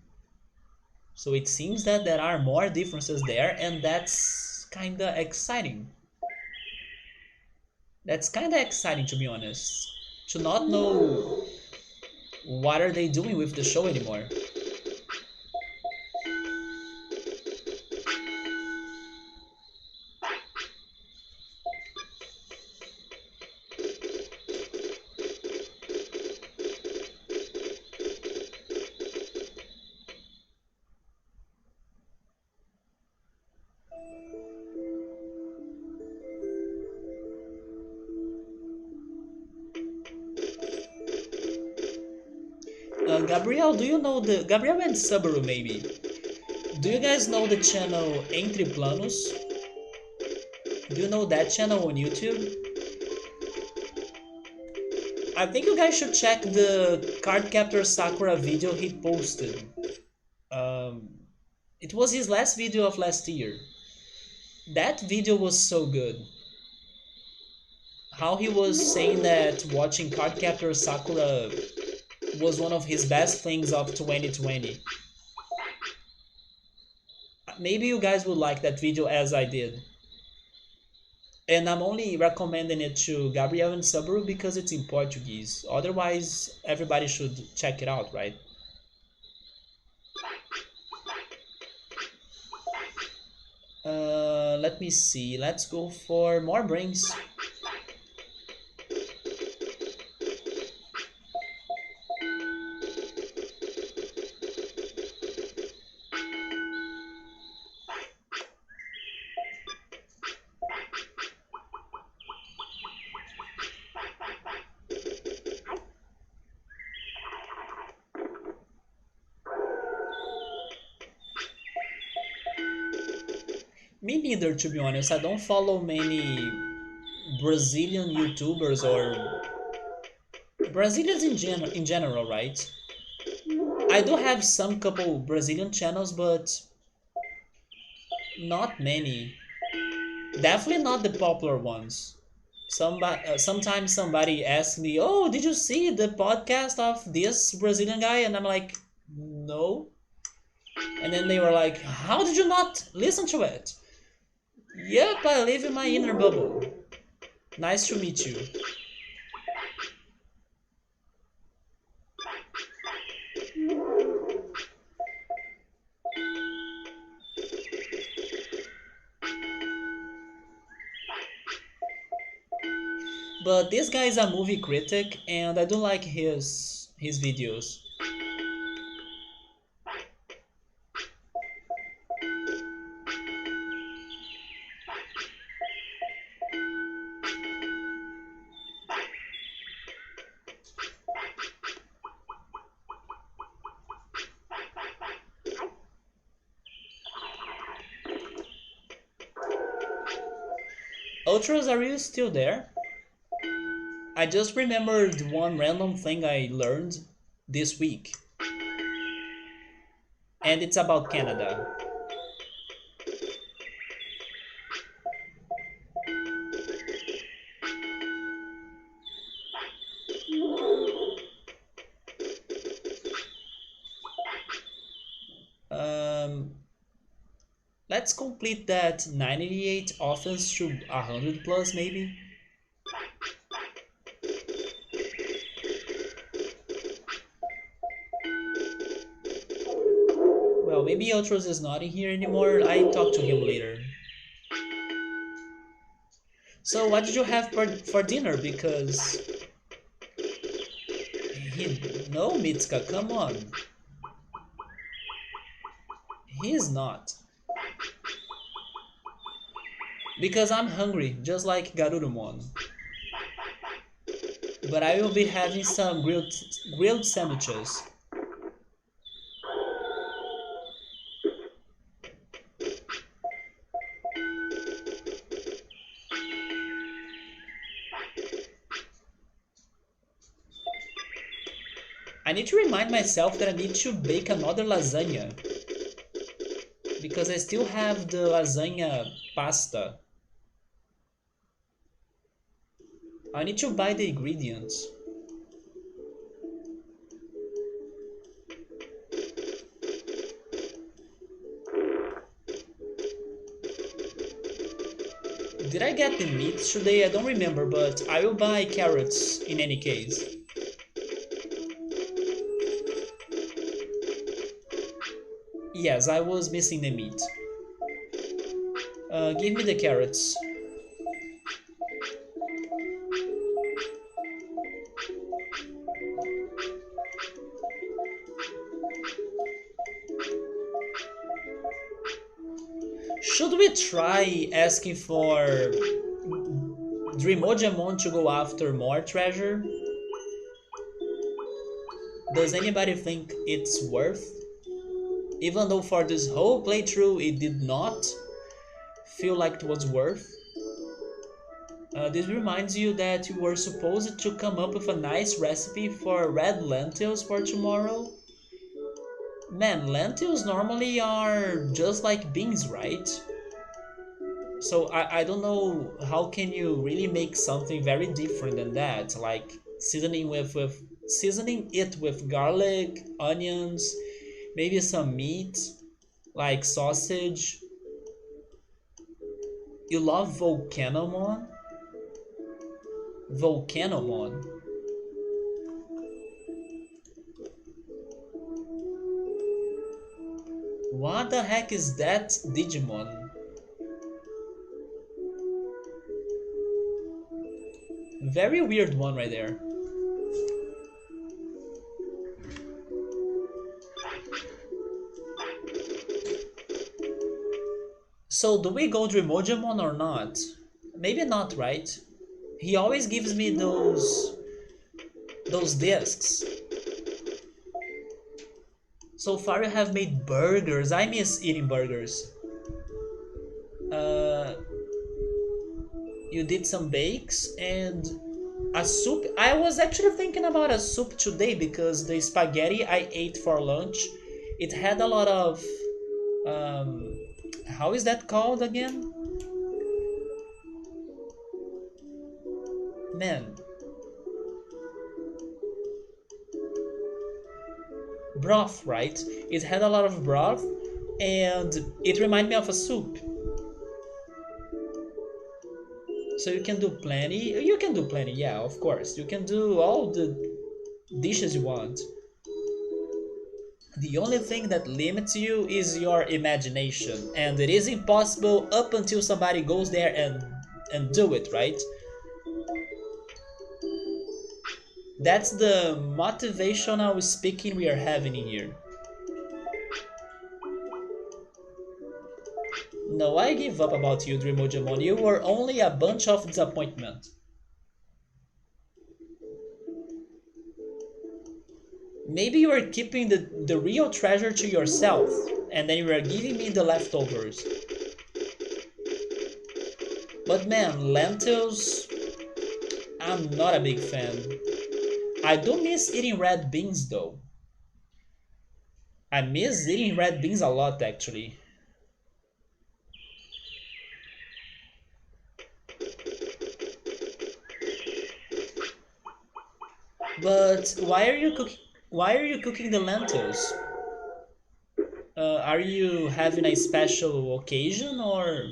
So it seems that there are more differences there, and that's kinda exciting. That's kinda exciting, to be honest, to not know what are they doing with the show anymore. Gabriel, do you know the Gabriel and Subaru maybe? Do you guys know the channel Entre Planos? Do you know that channel on YouTube? I think you guys should check the Cardcaptor Sakura video he posted. Um, it was his last video of last year. That video was so good. How he was saying that watching Cardcaptor Sakura was one of his best things of 2020. Maybe you guys would like that video as I did. And I'm only recommending it to Gabriel and Subaru because it's in Portuguese. Otherwise, everybody should check it out, right? Let me see. Let's go for more brains. Me neither, to be honest. I don't follow many Brazilian YouTubers or Brazilians in general, right? I do have some couple Brazilian channels, but not many. Definitely not the popular ones. Sometimes somebody asks me, "Oh, did you see the podcast of this Brazilian guy?" And I'm like, "No." And then they were like, "How did you not listen to it?" Yep, I live in my inner bubble. Nice to meet you. But this guy is a movie critic, and I do like his videos. Ultras, are you still there? I just remembered one random thing I learned this week, and it's about Canada. Um, let's complete that 98 offense to 100 plus maybe. Well, maybe Ultros is not in here anymore. I talk to him later. So what did you have for dinner? Because no, Mitsuka, come on. He is not. Because I'm hungry, just like Garurumon. But I will be having some grilled sandwiches. I need to remind myself that I need to bake another lasagna. Because I still have the lasagna pasta. I need to buy the ingredients. Did I get the meat today? I don't remember, but I will buy carrots in any case. Yes, I was missing the meat. Give me the carrots. Should we try asking for Ogremon to go after more treasure? Does anybody think it's worth? Even though for this whole playthrough it did not feel like it was worth. This reminds you that you were supposed to come up with a nice recipe for red lentils for tomorrow. Man, lentils normally are just like beans, right? So I don't know how can you really make something very different than that, like seasoning it with garlic, onions, maybe some meat, like sausage. You love Volcanomon? Volcanomon? What the heck is that Digimon? Very weird one right there. So do we go Digimon or not? Maybe not, right? He always gives me those discs. So far you have made burgers. I miss eating burgers. Uh, you did some bakes and a soup. I was actually thinking about a soup today because the spaghetti I ate for lunch, it had a lot of um, how is that called again? Man, broth, right? It had a lot of broth and it reminded me of a soup. So you can do plenty. You can do plenty, yeah, of course. You can do all the dishes you want. The only thing that limits you is your imagination, and it is impossible up until somebody goes there and do it, right? That's the motivational speaking we are having in here. No, I give up about you, Dreamojamon. You were only a bunch of disappointment. Maybe you are keeping the real treasure to yourself, and then you are giving me the leftovers. But man, lentils, I'm not a big fan. I do miss eating red beans though. I miss eating red beans a lot actually. But why are you cooking the lentils? Are you having a special occasion or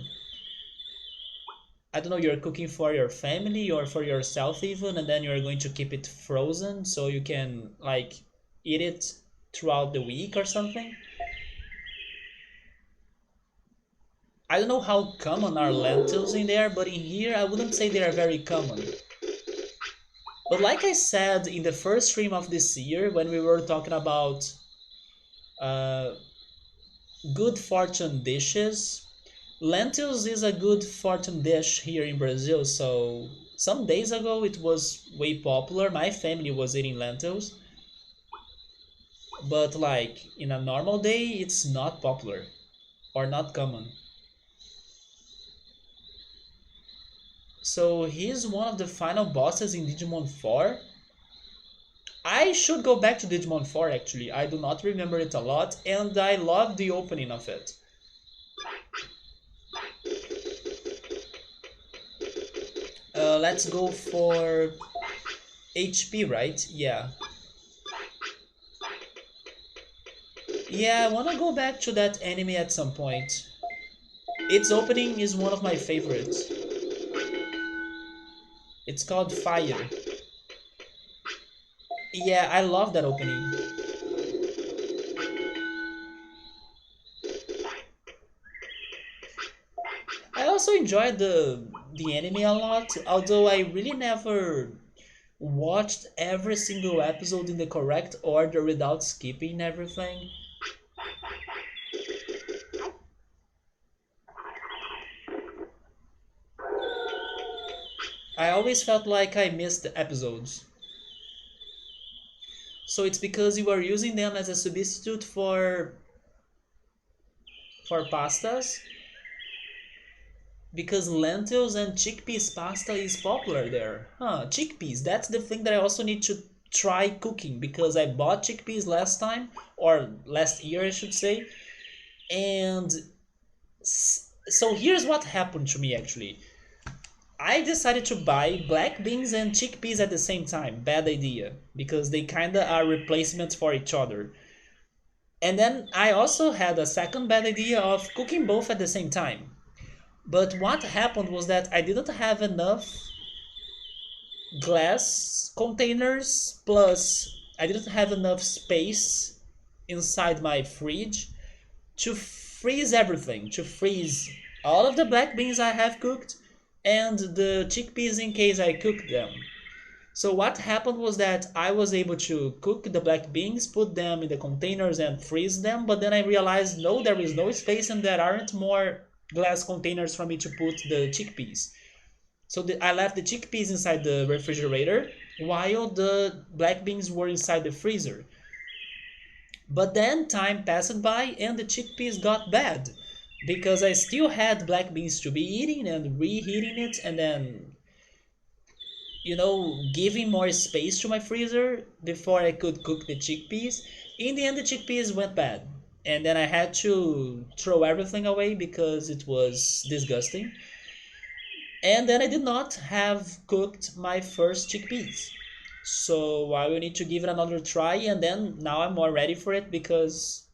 I don't know, you're cooking for your family or for yourself even, and then you're going to keep it frozen so you can like eat it throughout the week or something? I don't know how common are lentils in there, but in here I wouldn't say they are very common. But like I said in the first stream of this year when we were talking about uh, good fortune dishes, lentils is a good fortune dish here in Brazil. So some days ago it was way popular. My family was eating lentils, but like in a normal day it's not popular or not common. So he's one of the final bosses in Digimon 4. I should go back to Digimon 4 actually. I do not remember it a lot and I love the opening of it. Let's go for HP, right? Yeah. Yeah, I wanna go back to that anime at some point. Its opening is one of my favorites. It's called Fire. Yeah, I love that opening. I also enjoyed the anime a lot, although I really never watched every single episode in the correct order without skipping everything. I always felt like I missed episodes. So it's because you are using them as a substitute for pastas, because lentils and chickpeas pasta is popular there. Huh, chickpeas, that's the thing that I also need to try cooking, because I bought chickpeas last time, or last year I should say, and so here's what happened to me actually. I decided to buy black beans and chickpeas at the same time. Bad idea, because they kinda are replacements for each other. And then I also had a second bad idea of cooking both at the same time. But what happened was that I didn't have enough glass containers, plus I didn't have enough space inside my fridge to freeze everything, to freeze all of the black beans I have cooked and the chickpeas in case I cook them. So what happened was that I was able to cook the black beans, put them in the containers and freeze them, but then I realized no, there is no space and there aren't more glass containers for me to put the chickpeas. So I left the chickpeas inside the refrigerator while the black beans were inside the freezer. But then time passed by and the chickpeas got bad because I still had black beans to be eating and reheating it and then giving more space to my freezer before I could cook the chickpeas. In the end, the chickpeas went bad. And then I had to throw everything away because it was disgusting. And then I did not have cooked my first chickpeas. So I will need to give it another try, and then now I'm more ready for it because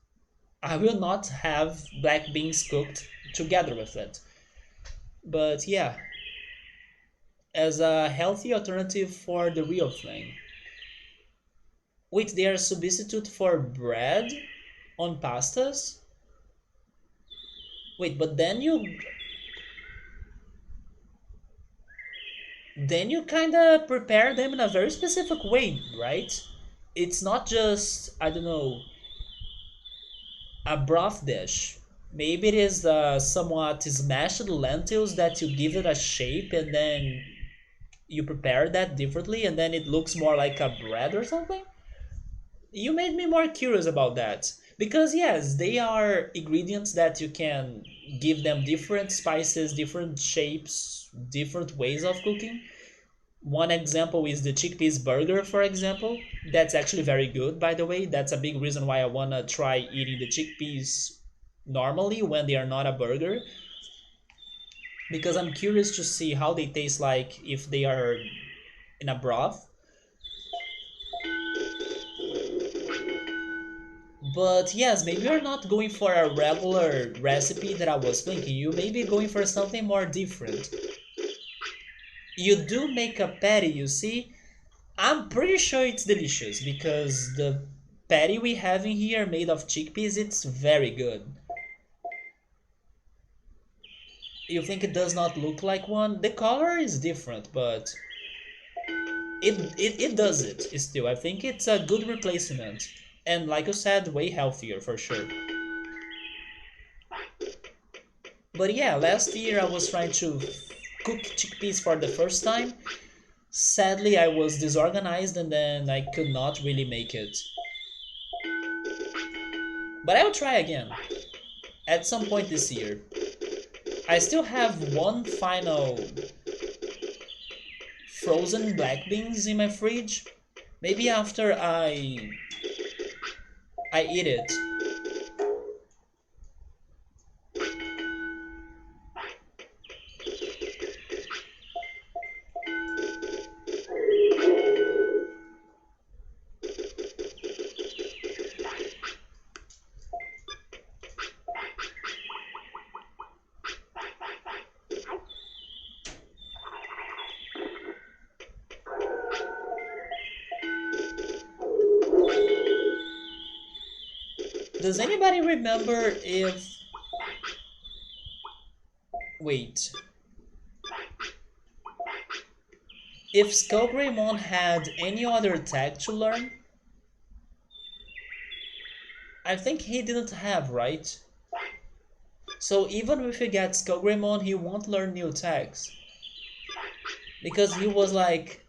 I will not have black beans cooked together with it. But yeah, as a healthy alternative for the real thing. Wait, they are a substitute for bread on pastas? Wait, but then you kind of prepare them in a very specific way, right? It's not just, I don't know, a broth dish. Maybe it is somewhat smashed lentils that you give it a shape and then you prepare that differently and then it looks more like a bread or something? You made me more curious about that. Because, yes, they are ingredients that you can give them different spices, different shapes, different ways of cooking. One example is the chickpeas burger, for example. That's actually very good, by the way. That's a big reason why I want to try eating the chickpeas normally when they are not a burger. Because I'm curious to see how they taste like if they are in a broth. But yes, maybe you're not going for a regular recipe that I was thinking. You may be going for something more different. You do make a patty, you see? I'm pretty sure it's delicious because the patty we have in here made of chickpeas, it's very good. You think it does not look like one? The color is different, but it does it still. I think it's a good replacement. And like you said, way healthier for sure. But yeah, last year I was trying to cook chickpeas for the first time. Sadly, I was disorganized and then I could not really make it. But I'll try again at some point this year. I still have one final frozen black beans in my fridge. Maybe after I eat it. Does anybody remember if... Wait. If Ogremon had any other tag to learn? I think he didn't have, right? So even if he gets Ogremon, he won't learn new tags. Because he was like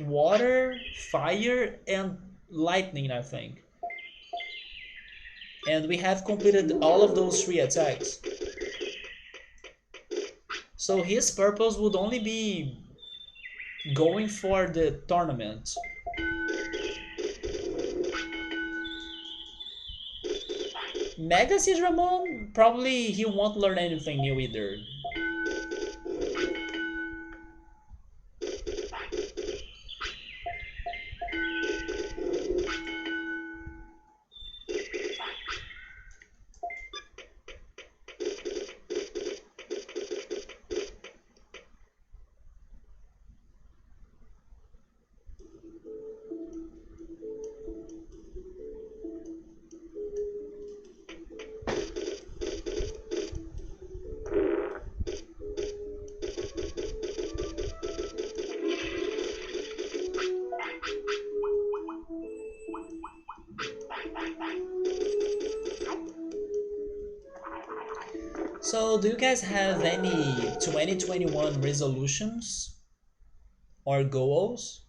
water, fire, and lightning, I think. And we have completed all of those 3 attacks. So his purpose would only be going for the tournament. Mega Ramon, probably he won't learn anything new either. So, do you guys have any 2021 resolutions or goals?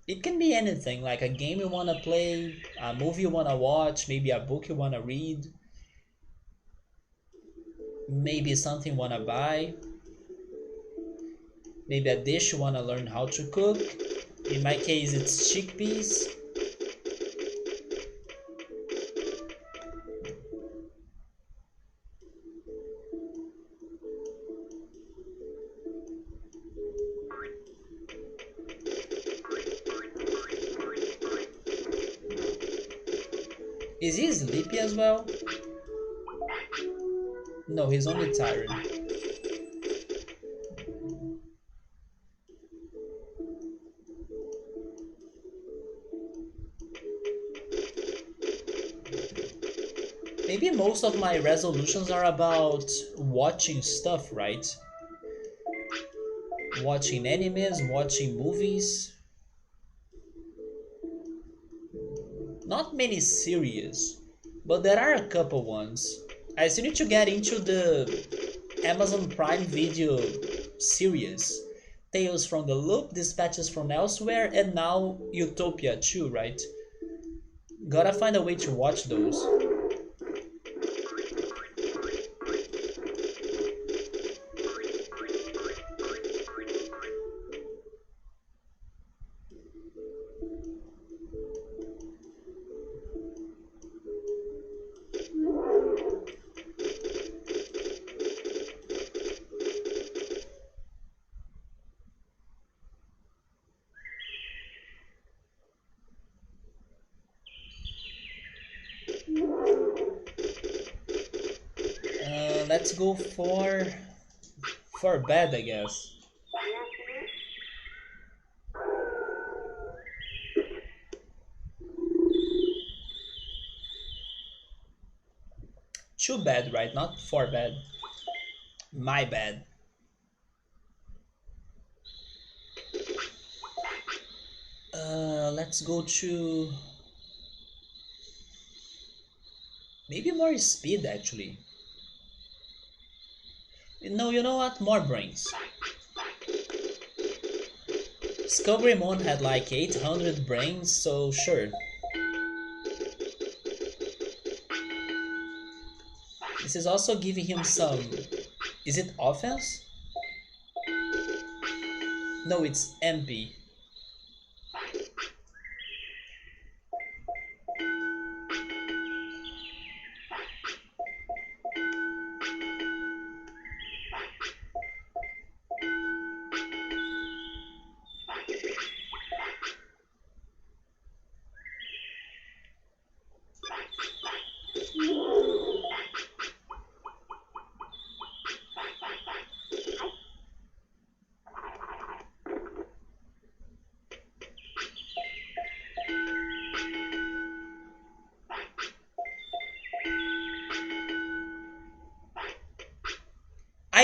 It can be anything, like a game you want to play, a movie you want to watch, maybe a book you want to read, maybe something you want to buy, maybe a dish you want to learn how to cook. In my case, it's chickpeas. Is he sleepy as well? No, he's only tired. Maybe most of my resolutions are about watching stuff, right? Watching animes, watching movies. Not many series, but there are a couple ones. I still need to get into the Amazon Prime Video series. Tales from the Loop, Dispatches from Elsewhere, and now Utopia 2, right? Gotta find a way to watch those. Let's go for bed, I guess. Too bad, right? Not for bed. My bad. Let's go to maybe more speed actually. No, you know what? More brains. Ogremon had like 800 brains, so sure. This is also giving him some... Is it offense? No, it's MP.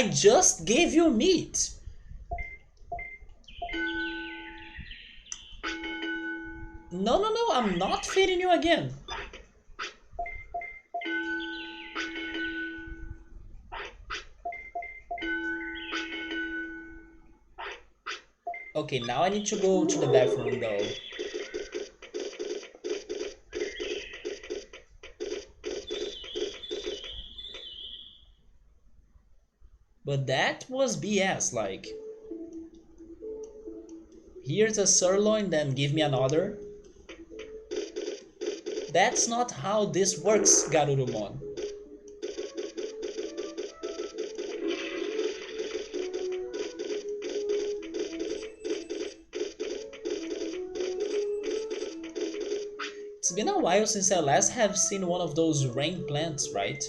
I just gave you meat. No, no, no, I'm not feeding you again. Okay, now I need to go to the bathroom though. But that was BS, like. Here's a sirloin, then give me another. That's not how this works, Garurumon. It's been a while since I last have seen one of those rain plants, right?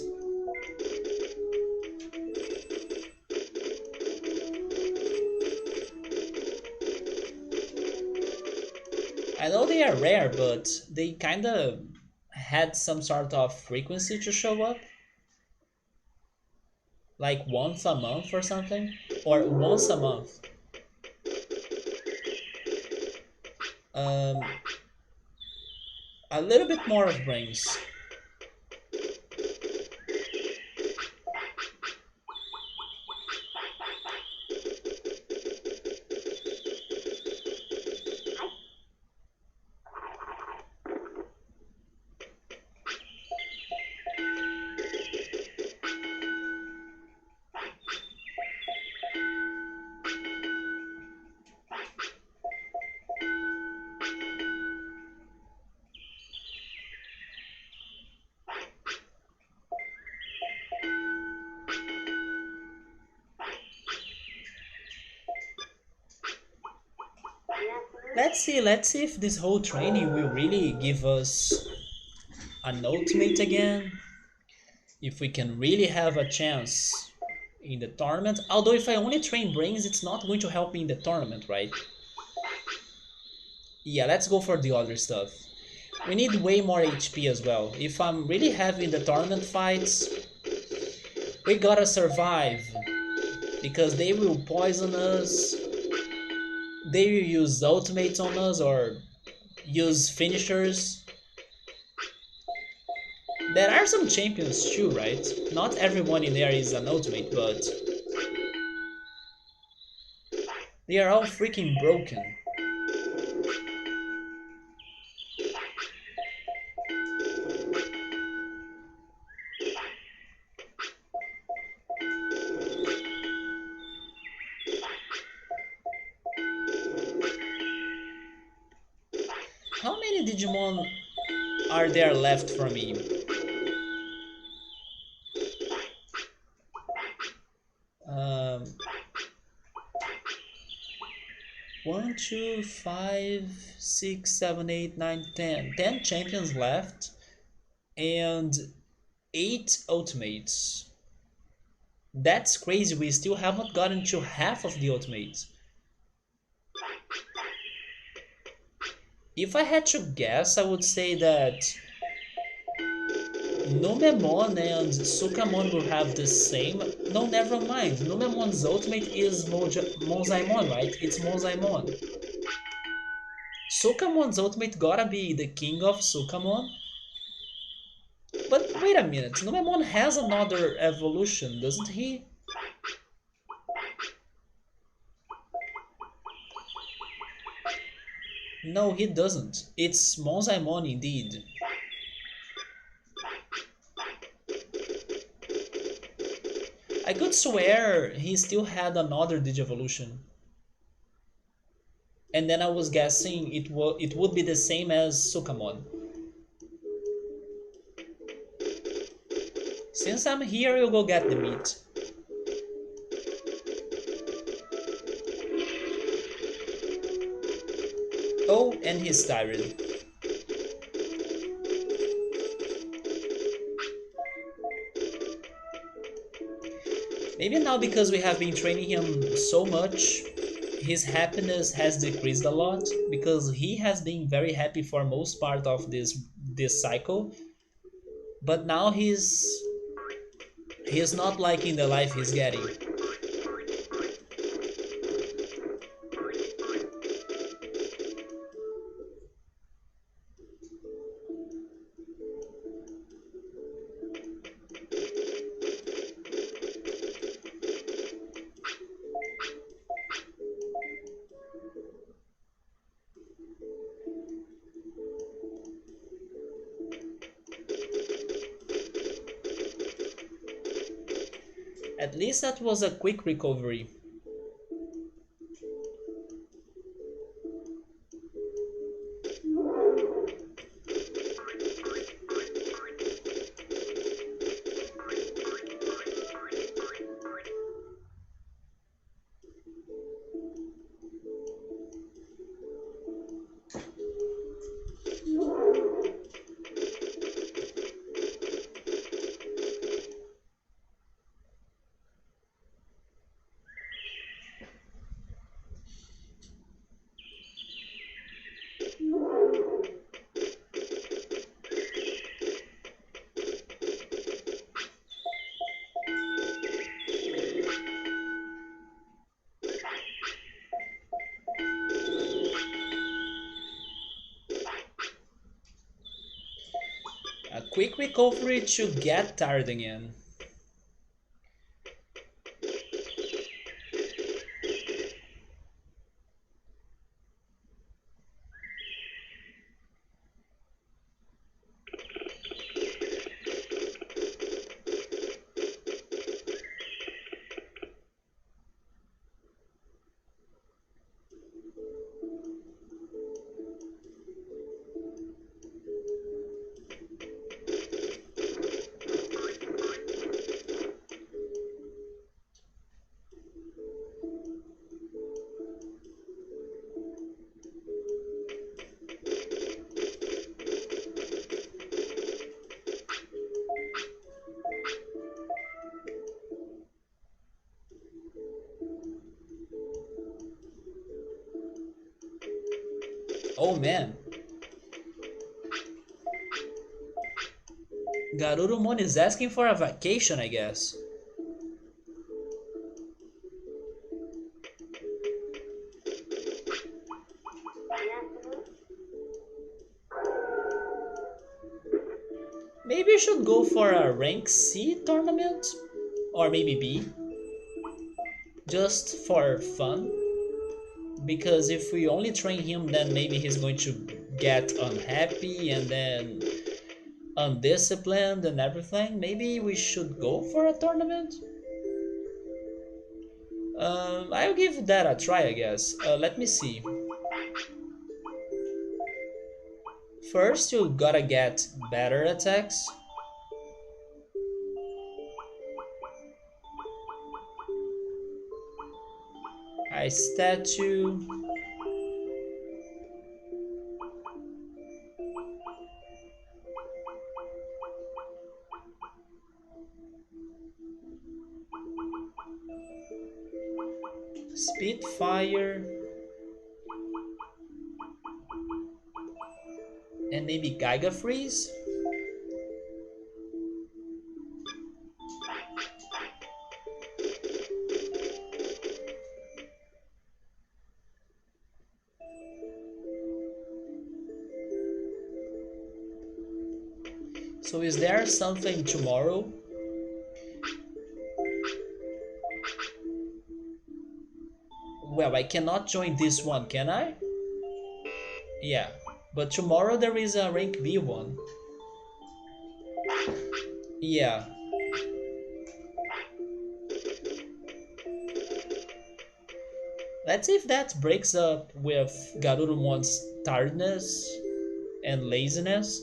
I know they are rare, but they kinda had some sort of frequency to show up. Like once a month or something? Or once a month. Um, a little bit more of brains. Let's see if this whole training will really give us an ultimate again. If we can really have a chance in the tournament. Although if I only train brains, it's not going to help me in the tournament, right? Yeah, let's go for the other stuff. We need way more HP as well. If I'm really heavy in the tournament fights, we gotta survive. Because they will poison us. They will use ultimates on us or use finishers. There are some champions too, right? Not everyone in there is an ultimate, but they are all freaking broken. How many Digimon are there left for me? Um, 1, 2, 5, 6, 7, 8, 9, 10. 10 champions left and 8 ultimates. That's crazy, we still haven't gotten to half of the ultimates. If I had to guess, I would say that Numemon and Sukamon will have the same. No, never mind. Numemon's ultimate is Monzaimon, right? It's Monzaimon. Sukamon's ultimate gotta be the king of Sukamon. But wait a minute, Numemon has another evolution, doesn't he? No, he doesn't. It's Monzaimon indeed. I could swear he still had another Digivolution. And then I was guessing it would be the same as Sukamon. Since I'm here, you'll go get the meat. Oh, and he's tired. Maybe now because we have been training him so much, his happiness has decreased a lot because he has been very happy for most part of this cycle. But now he's not liking the life he's getting. At least that was a quick recovery. A quick recovery to get tired again. Oh man, Garurumon is asking for a vacation, I guess. Maybe you should go for a rank C tournament? Or maybe B? Just for fun? Because if we only train him, then maybe he's going to get unhappy and then undisciplined and everything. Maybe we should go for a tournament? I'll give that a try, I guess. Let me see. First, you gotta get better attacks. A statue. Spitfire. And maybe Giga Freeze? So is there something tomorrow? Well, I cannot join this one, can I? Yeah, but tomorrow there is a rank B one. Yeah. Let's see if that breaks up with Garurumon's tiredness and laziness.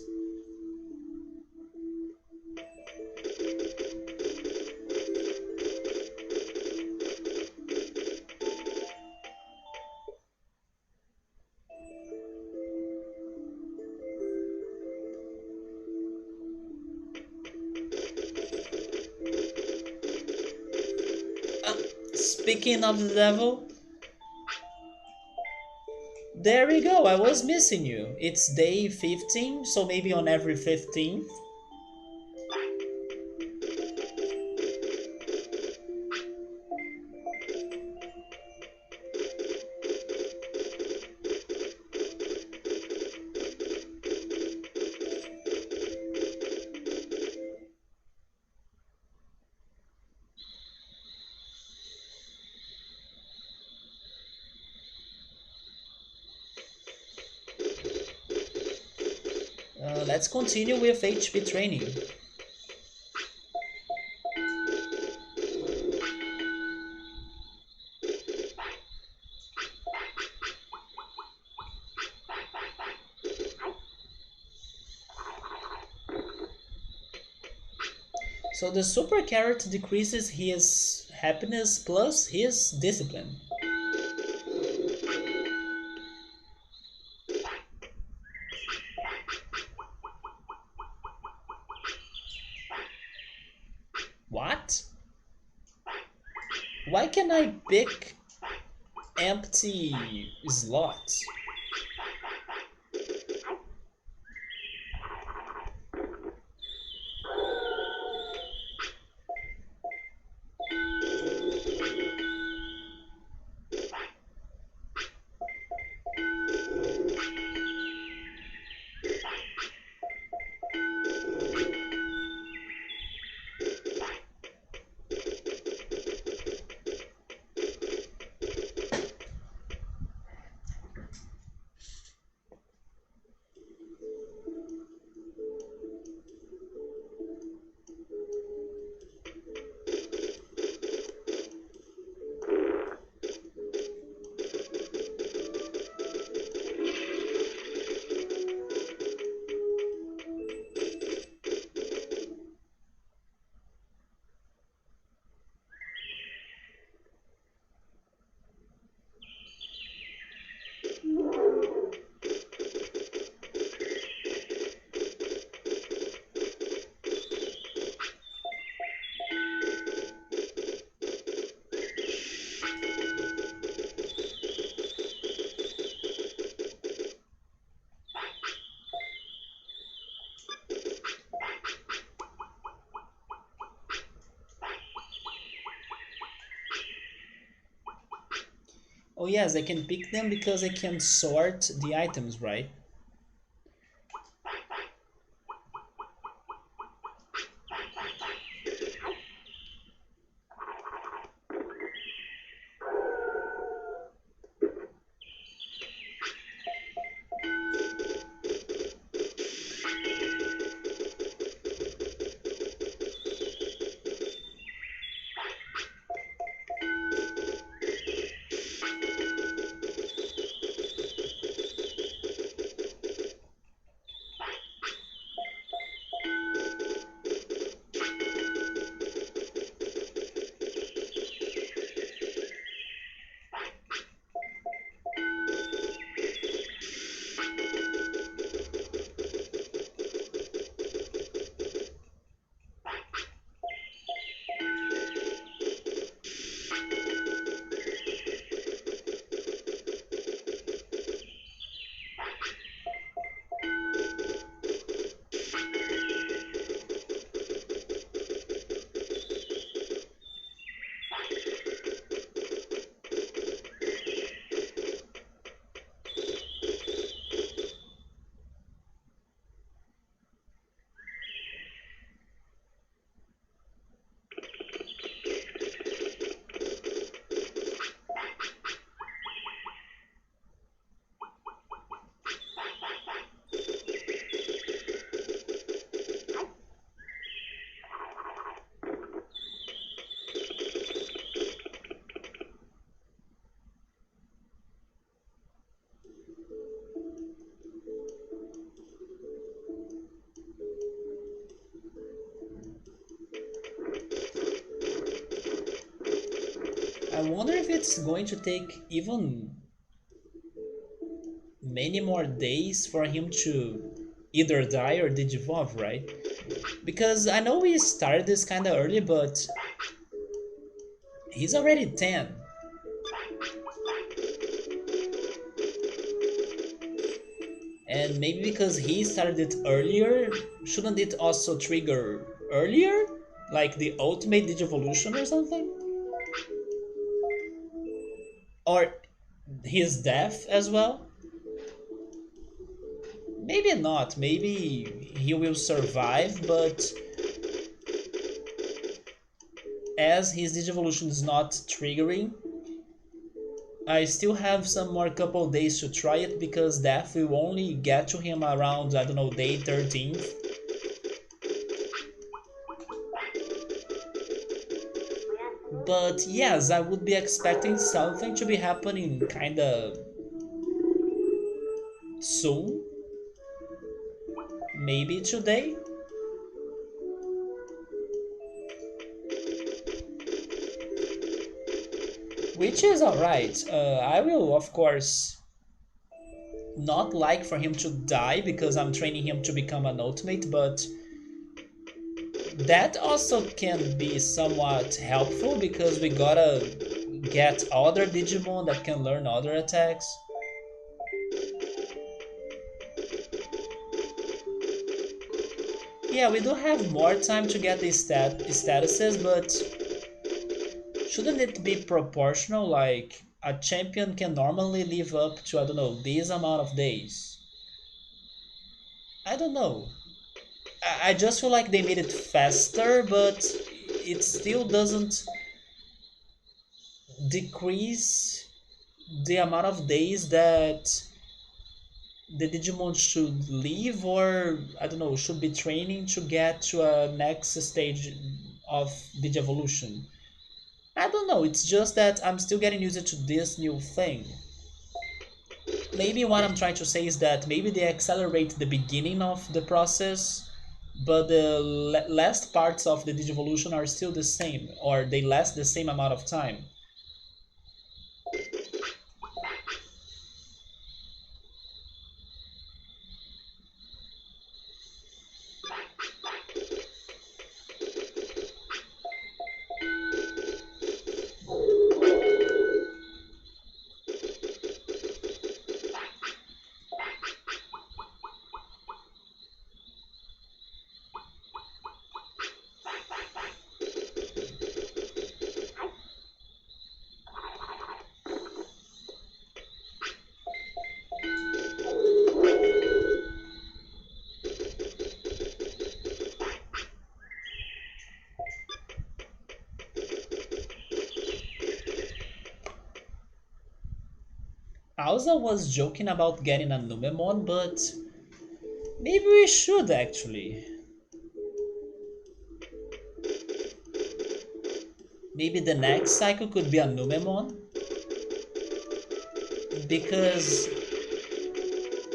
Speaking of the devil, there we go, I was missing you. It's day 15, so maybe on every 15th. Let's continue with HP training. So the super carrot decreases his happiness plus his discipline. What? Why can I pick empty slots? Oh yes, I can pick them because I can sort the items, right? I wonder if it's going to take even many more days for him to either die or digivolve, right? Because I know we started this kind of early, but he's already 10. And maybe because he started it earlier, shouldn't it also trigger earlier? Like the ultimate Digivolution or something? Or his death as well? Maybe not. Maybe he will survive, but as his Digivolution is not triggering, I still have some more couple days to try it because death will only get to him around, I don't know, day 13th. But yes, I would be expecting something to be happening kinda soon. Maybe today. which is alright. I will, of course, not like for him to die because I'm training him to become an ultimate, but that also can be somewhat helpful because we gotta get other Digimon that can learn other attacks. Yeah, we do have more time to get the statuses, but shouldn't it be proportional? Like, a champion can normally live up to, I don't know, this amount of days. I don't know. I just feel like they made it faster, but it still doesn't decrease the amount of days that the Digimon should live or, I don't know, should be training to get to a next stage of Digivolution. I don't know, it's just that I'm still getting used to this new thing. Maybe what I'm trying to say is that maybe they accelerate the beginning of the process, but the last parts of the Digivolution are still the same, or they last the same amount of time. Alza was joking about getting a Numemon, but maybe we should actually. Maybe the next cycle could be a Numemon, because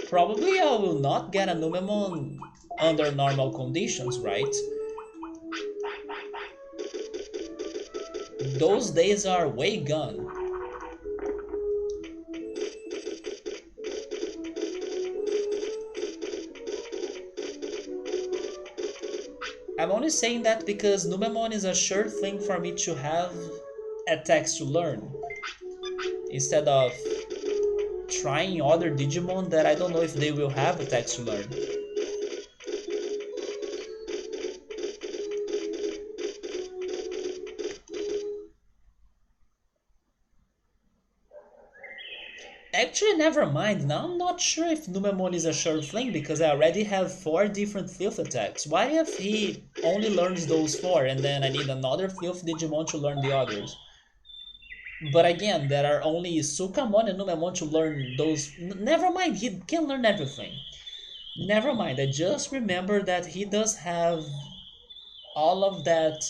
probably I will not get a Numemon under normal conditions, right? Those days are way gone. I'm only saying that because Numemon is a sure thing for me to have attacks to learn, instead of trying other Digimon that I don't know if they will have attacks to learn. Actually, never mind. Now I'm not sure if Numemon is a sure thing because I already have 4 different Filth attacks. Why if he only learns those 4 and then I need another Filth Digimon to learn the others? But again, there are only Sukamon and Numemon to learn those. Never mind, he can learn everything. Never mind, I just remember that he does have all of that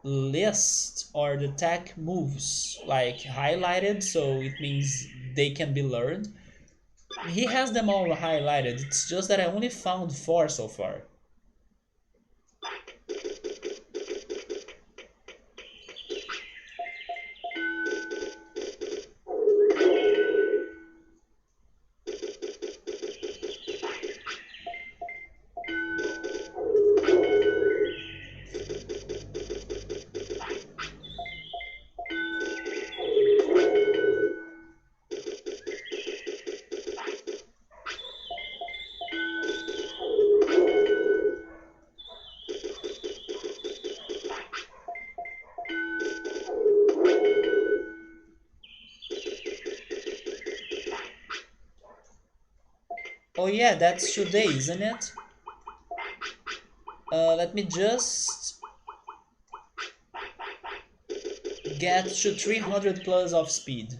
list or the tech moves like highlighted, so it means they can be learned. He has them all highlighted, it's just that I only found 4 so far. Oh yeah, that's today, isn't it? Let me just get to 300 plus of speed.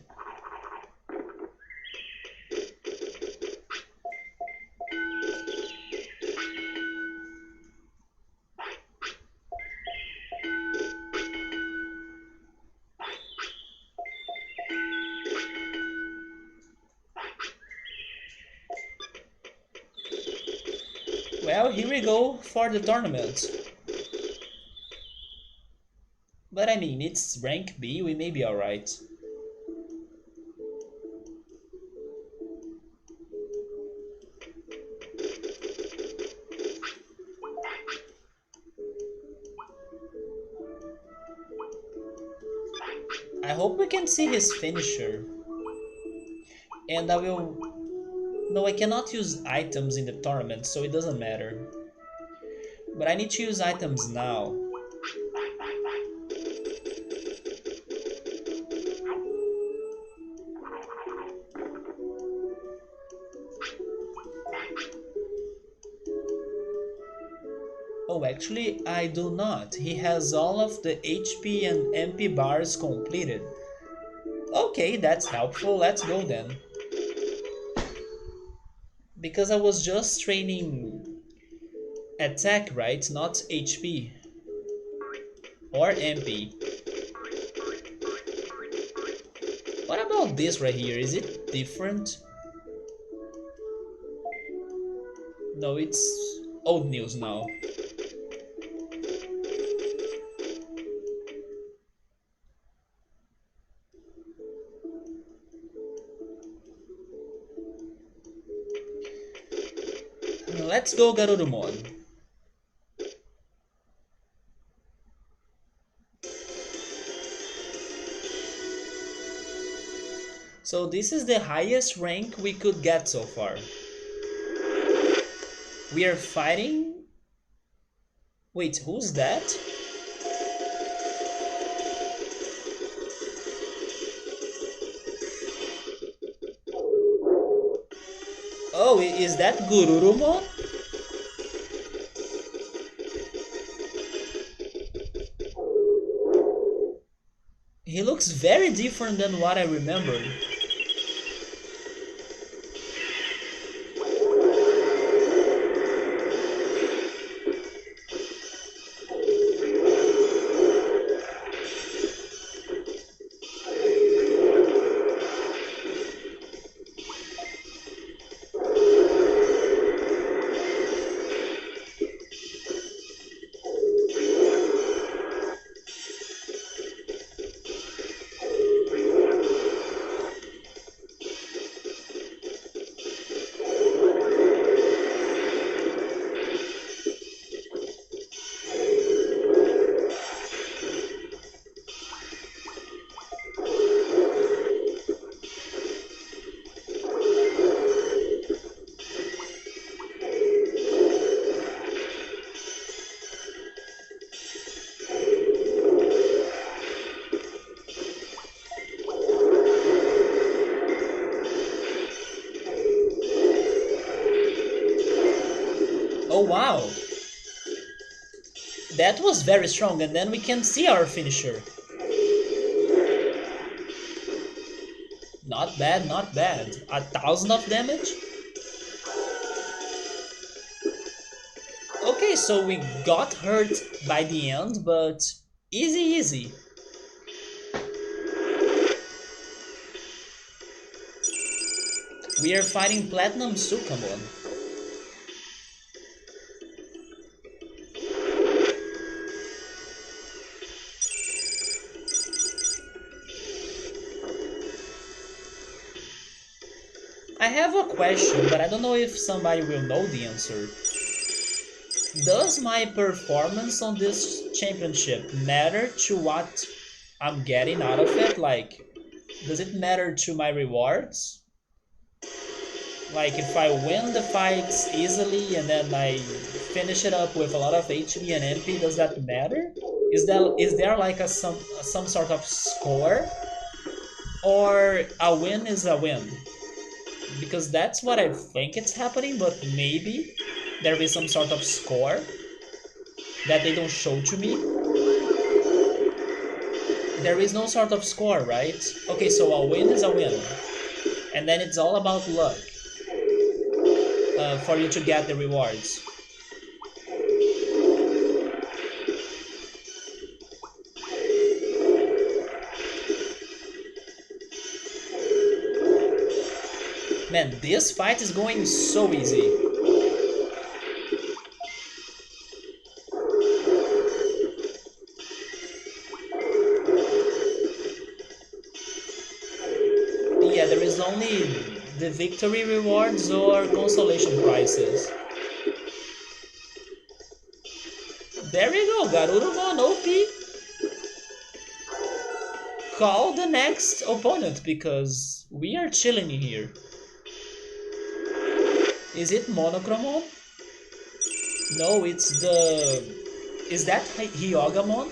Well, here we go for the tournament. But I mean, it's rank B, we may be alright. I hope we can see his finisher. And I will... No, I cannot use items in the tournament, so it doesn't matter. But I need to use items now. Oh, actually, I do not. He has all of the HP and MP bars completed. Okay, that's helpful. Let's go then. Because I was just training attack, right? Not HP. Or MP. What about this right here? Is it different? No, it's old news now. Let's go Garurumon. So this is the highest rank we could get so far. We are fighting... Wait, who's that? Oh, is that Garurumon? He looks very different than what I remembered. Oh wow! That was very strong, and then we can see our finisher. Not bad, not bad. 1,000 of damage? Okay, so we got hurt by the end, but easy easy. We are fighting Platinum Sukamon. I have a question, but I don't know if somebody will know the answer. Does my performance on this championship matter to what I'm getting out of it? Like, does it matter to my rewards? Like, if I win the fights easily and then I finish it up with a lot of HP and MP, does that matter? Is there like some sort of score? Or a win is a win? Because that's what I think it's happening, but maybe there is some sort of score that they don't show to me. There is no sort of score, right? Okay, so a win is a win. And then it's all about luck for you to get the rewards. Man, this fight is going so easy. the victory rewards or consolation prizes. There you go, Garurumon OP. Call the next opponent because we are chilling here. Is it Monochromon? No, it's the... Is that Hyogamon?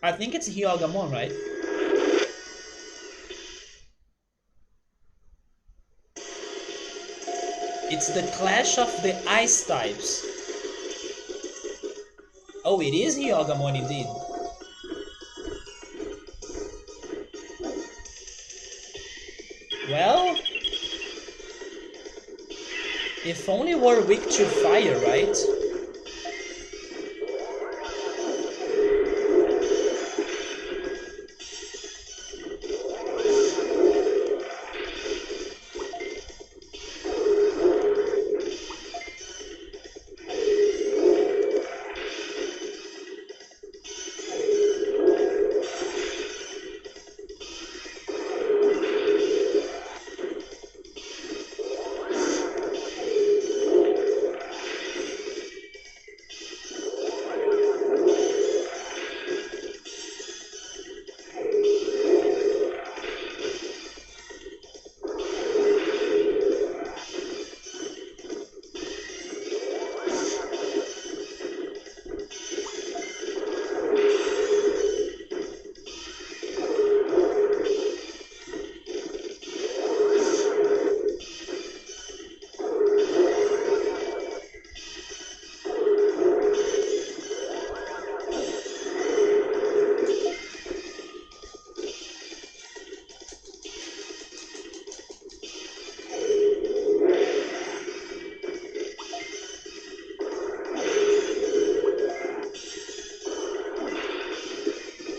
I think it's Hyogamon, right? It's the clash of the ice types. Oh, it is Hyogamon indeed. Well, if only we're weak to fire, right?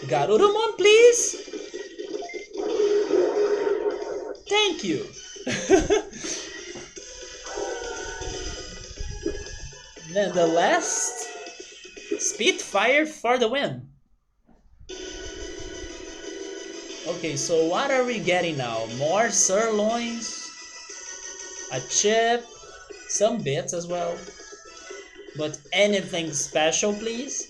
Garurumon, please! Thank you! Then the last Spitfire for the win. Okay, so what are we getting now? More sirloins, a chip, some bits as well. But anything special, please?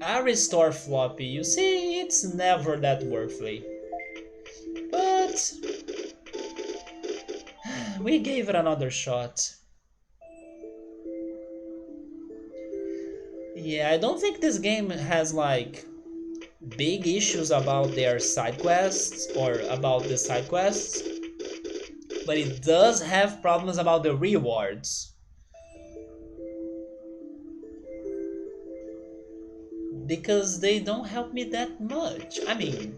A restore floppy, you see, it's never that worthy. But we gave it another shot. Yeah, I don't think this game has like big issues about their side quests or about the side quests, but it does have problems about the rewards. Because they don't help me that much. I mean,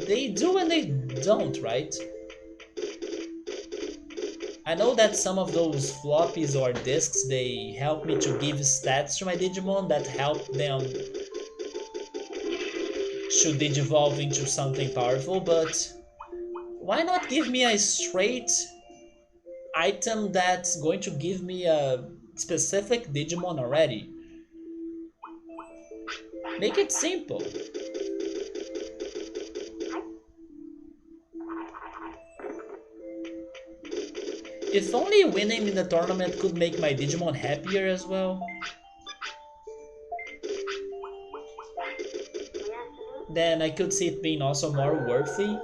they do and they don't, right? I know that some of those floppies or discs, they help me to give stats to my Digimon that help them to digivolve into something powerful, but why not give me a straight item that's going to give me a specific Digimon already? Make it simple. If only winning in the tournament could make my Digimon happier as well. Then I could see it being also more worthy.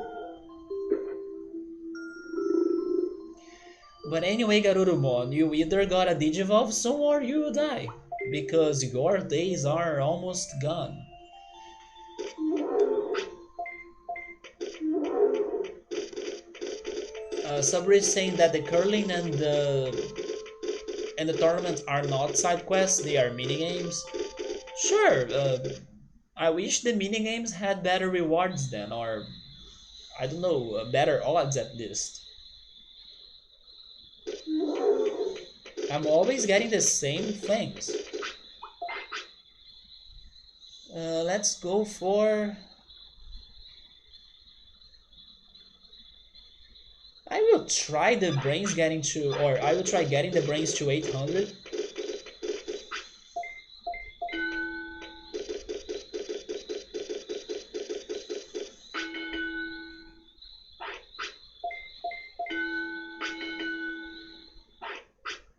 But anyway, Garurumon, you either gotta Digivolve soon or you die. Because your days are almost gone. Sabri is saying that the curling and the tournament are not side quests, they are minigames. Sure, I wish the minigames had better rewards then, or I don't know, better odds at least. I'm always getting the same things. Let's go for... I will try the brains getting to, or I will try getting the brains to 800.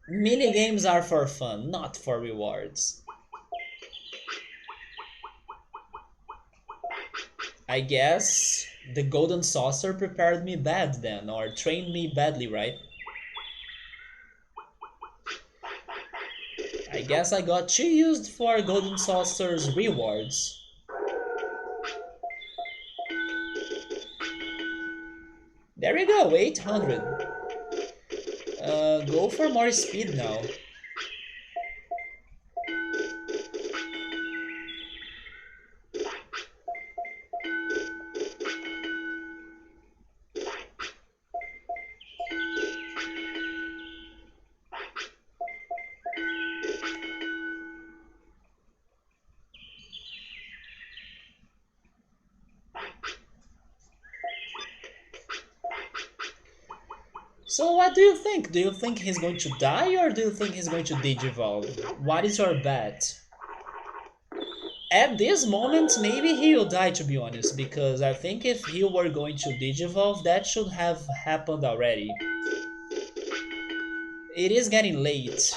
Mini games are for fun, not for rewards. I guess the golden saucer prepared me bad then, or trained me badly, right? I guess I got too used for golden saucer's rewards. There we go, 800. Go for more speed now. So what do you think? Do you think he's going to die or do you think he's going to digivolve? What is your bet? At this moment, maybe he will die, to be honest, because I think if he were going to digivolve, that should have happened already. It is getting late.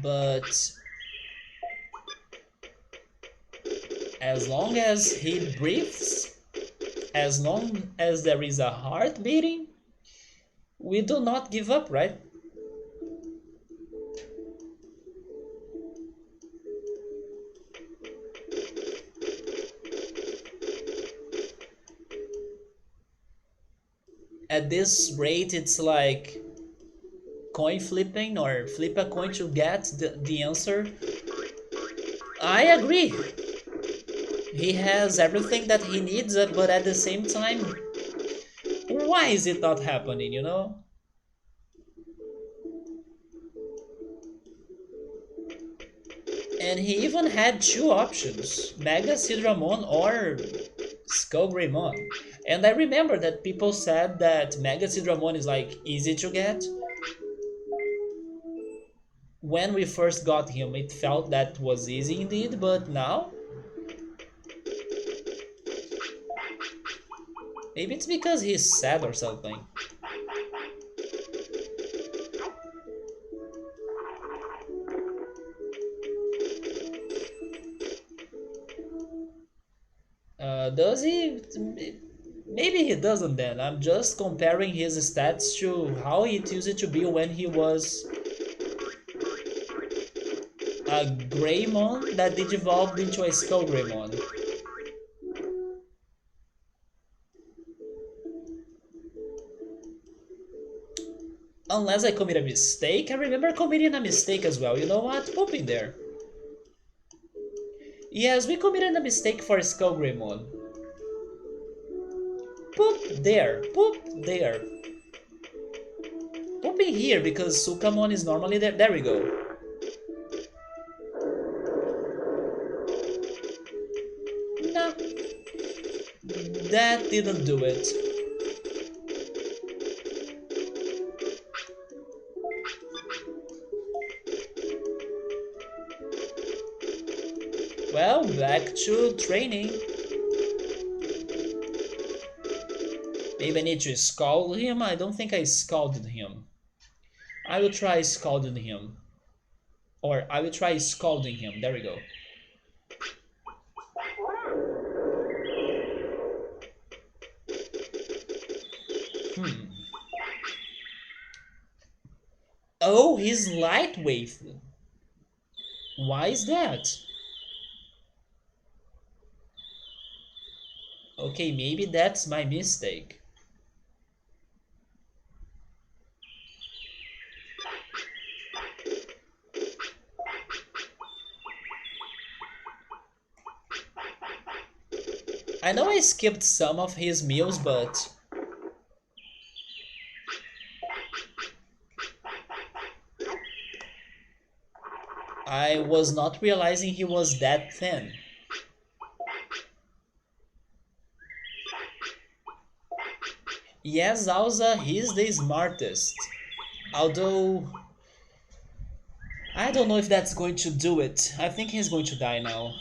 But as long as he breathes, as long as there is a heart beating, we do not give up, right? At this rate, it's like coin flipping or flip a coin to get the answer. I agree. He has everything that he needs, but at the same time, why is it not happening, you know? And he even had two options, Mega Sidramon or Ogremon. And I remember that people said that Mega Sidramon is like easy to get. When we first got him, it felt that was easy indeed, but now maybe it's because he's sad or something. Does he? Maybe he doesn't then. I'm just comparing his stats to how it used to be when he was a Greymon that digivolved into a Skullgreymon. Unless I commit a mistake. I remember committing a mistake as well. You know what? Poop in there. Yes, we committed a mistake for Skullgreymon. Poop there. Poop there. Poop in here because Sukamon is normally there. There we go. No. That didn't do it. Well, back to training. Maybe I need to scald him? I don't think I scalded him. I will try scalding him. Or I will try scalding him. There we go. Oh, he's lightweight. Why is that? Okay, maybe that's my mistake. I know I skipped some of his meals, but I was not realizing he was that thin. Yes, Alza, he's the smartest. Although, I don't know if that's going to do it. I think he's going to die now.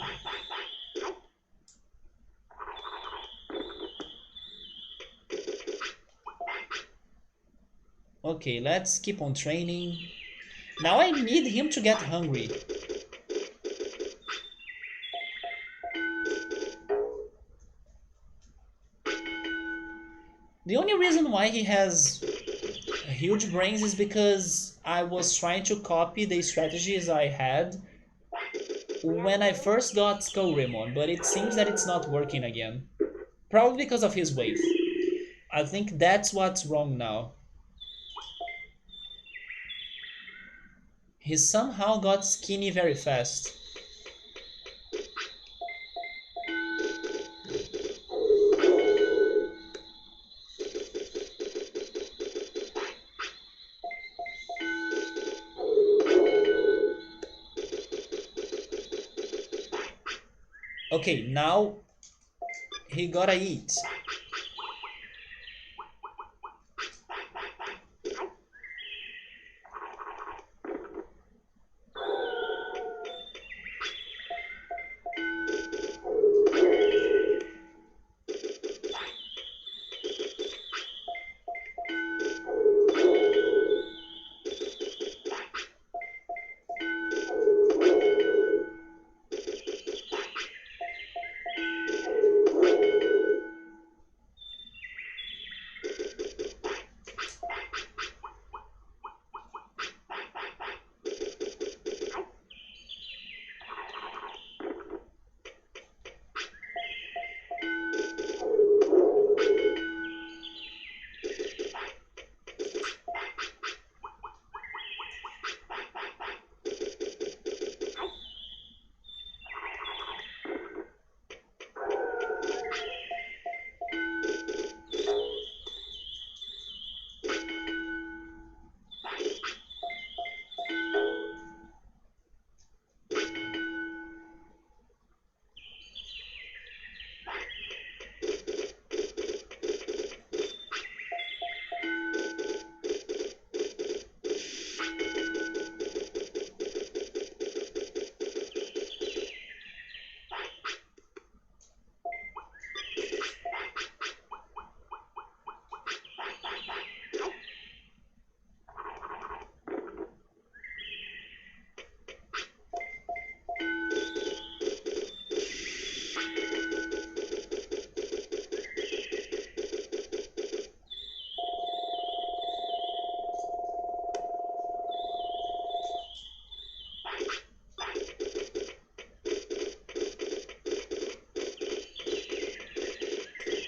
Okay, let's keep on training. Now I need him to get hungry. The only reason why he has huge brains is because I was trying to copy the strategies I had when I first got Garurumon, but it seems that it's not working again. Probably because of his weight. I think that's what's wrong now. He somehow got skinny very fast. Okay, now he gotta eat.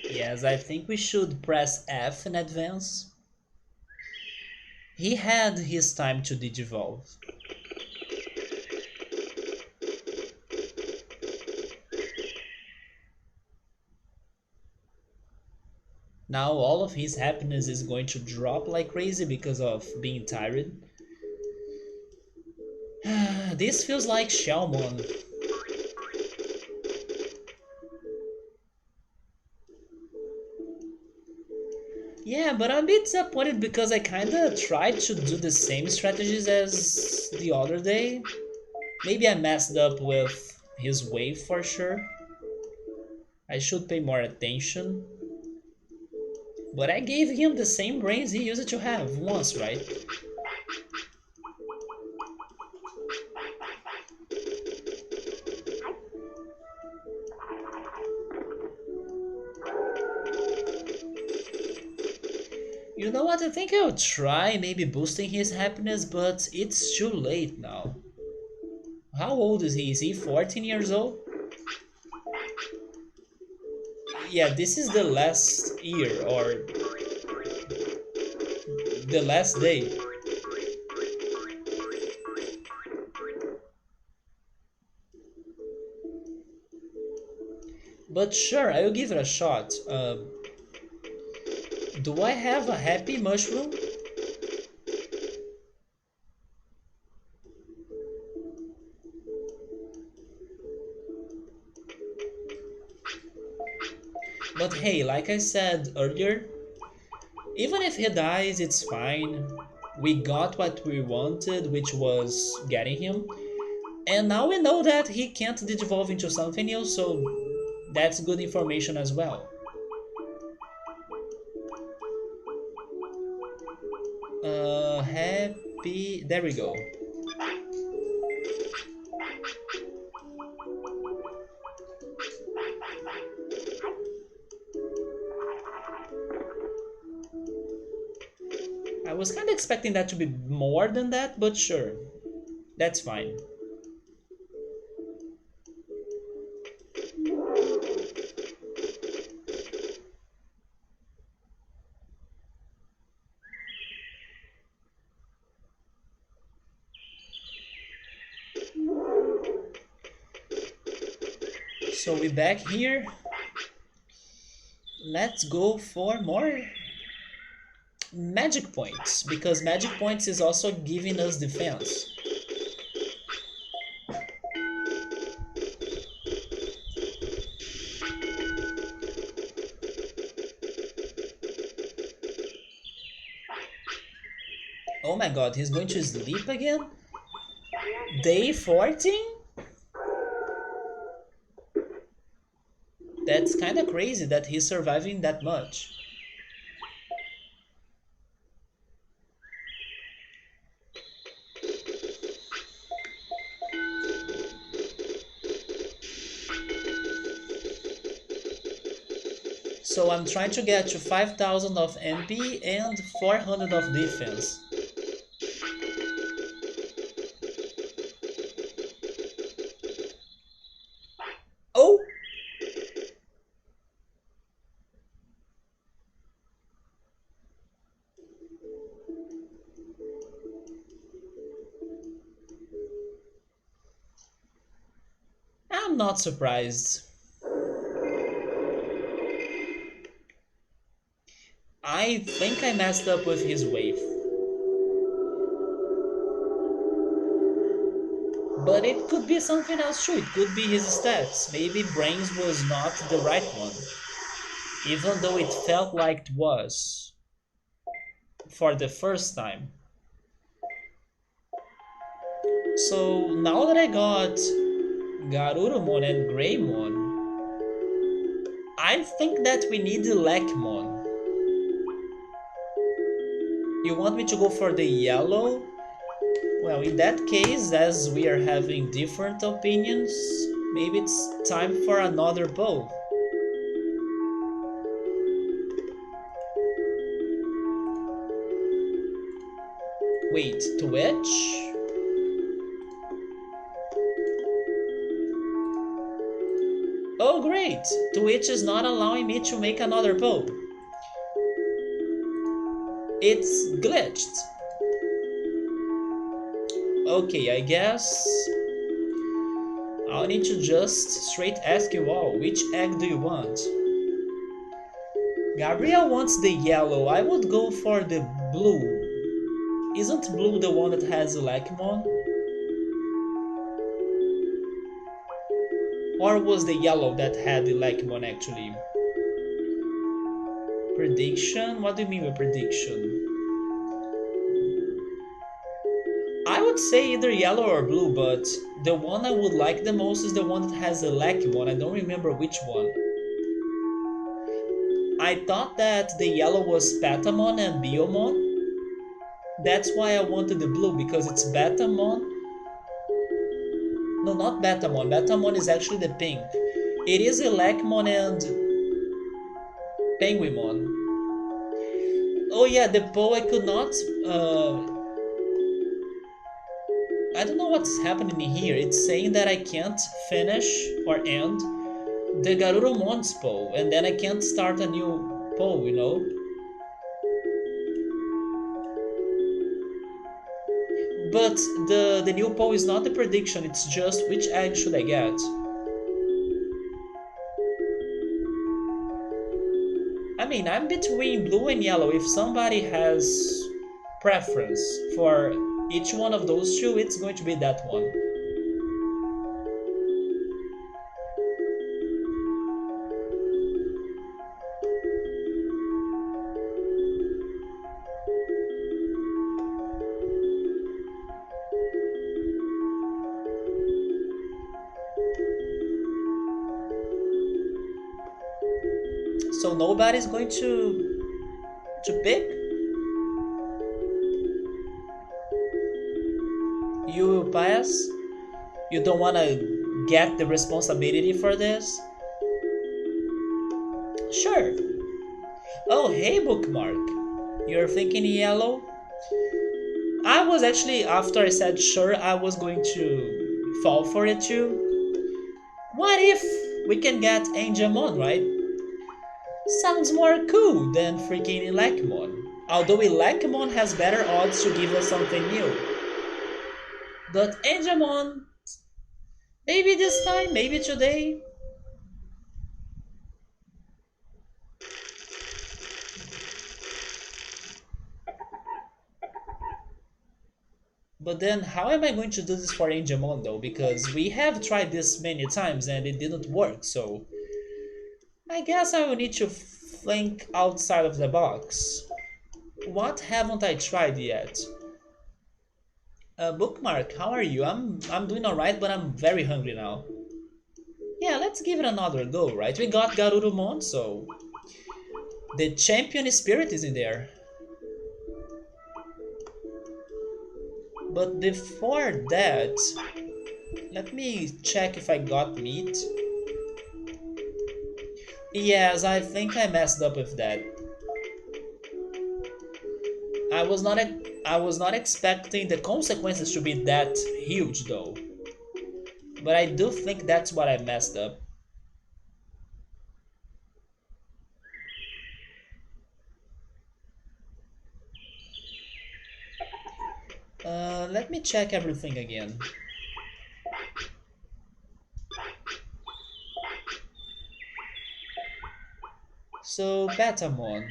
Yes, I think we should press F in advance. He had his time to digivolve. Now all of his happiness is going to drop like crazy because of being tired. This feels like Shelmon. Yeah, but I'm a bit disappointed because I kinda tried to do the same strategies as the other day. Maybe I messed up with his wave for sure. I should pay more attention. But I gave him the same brains he used to have once, right? You know what, I think I'll try maybe boosting his happiness, but it's too late now. How old is he? Is he 14 years old? Yeah, this is the last year or the last day. But sure, I'll give it a shot. Do I have a happy mushroom? But hey, like I said earlier, even if he dies, it's fine. We got what we wanted, which was getting him. And now we know that he can't digivolve into something new, so that's good information as well. Happy... There we go. I was kind of expecting that to be more than that, but sure. That's fine. So we're back here. Let's go for more magic points, because magic points is also giving us defense. Oh my god, he's going to sleep again? Day 14? That's kinda crazy that he's surviving that much. So I'm trying to get to 5000 of MP and 400 of defense. Oh! I'm not surprised. I think I messed up with his wave. But it could be something else too. It could be his stats. Maybe Brains was not the right one. Even though it felt like it was. For the first time. So now that I got Garurumon and Greymon, I think that we need the Lekmon. You want me to go for the yellow? Well, in that case, as we are having different opinions, maybe it's time for another bow. Wait, Twitch? Oh great! Twitch is not allowing me to make another bow. It's glitched. Okay, I guess I'll need to just straight ask you all, which egg do you want? Gabriel wants the yellow, I would go for the blue. Isn't blue the one that has Lekmon? Or was the yellow that had the Lekmon actually? Prediction? What do you mean by prediction? I would say either yellow or blue, but the one I would like the most is the one that has the Lekmon. I don't remember which one. I thought that the yellow was Patamon and Biomon. That's why I wanted the blue, because it's Batamon. No, not Batamon. Batamon is actually the pink. It is Elecmon and Penguimon. Oh yeah, the Poe I could not... I don't know what's happening here. It's saying that I can't finish or end the Garurumon's Poe, and then I can't start a new Poe, you know? But the new Poe is not the prediction, it's just which egg should I get. I mean, I'm between blue and yellow. If somebody has preference for each one of those two, it's going to be that one. nobody's going to pick? You will pass? You don't wanna get the responsibility for this? Sure. Oh, hey, bookmark. You're thinking yellow? I was actually, after I said sure, I was going to fall for it too. What if we can get Angemon, right? Sounds more cool than freaking Elecmon. Although Elecmon has better odds to give us something new. But Angemon, maybe this time, maybe today. But then how am I going to do this for Angemon though? Because we have tried this many times and it didn't work, so I guess I will need to think outside of the box. What haven't I tried yet? Bookmark, how are you? I'm doing alright, but I'm very hungry now. Yeah, let's give it another go, right? We got Garurumon, so the champion spirit is in there. But before that, let me check if I got meat. Yes, I think I messed up with that. I was not I was not expecting the consequences to be that huge though. But I do think that's what I messed up. Let me check everything again. So, Patamon.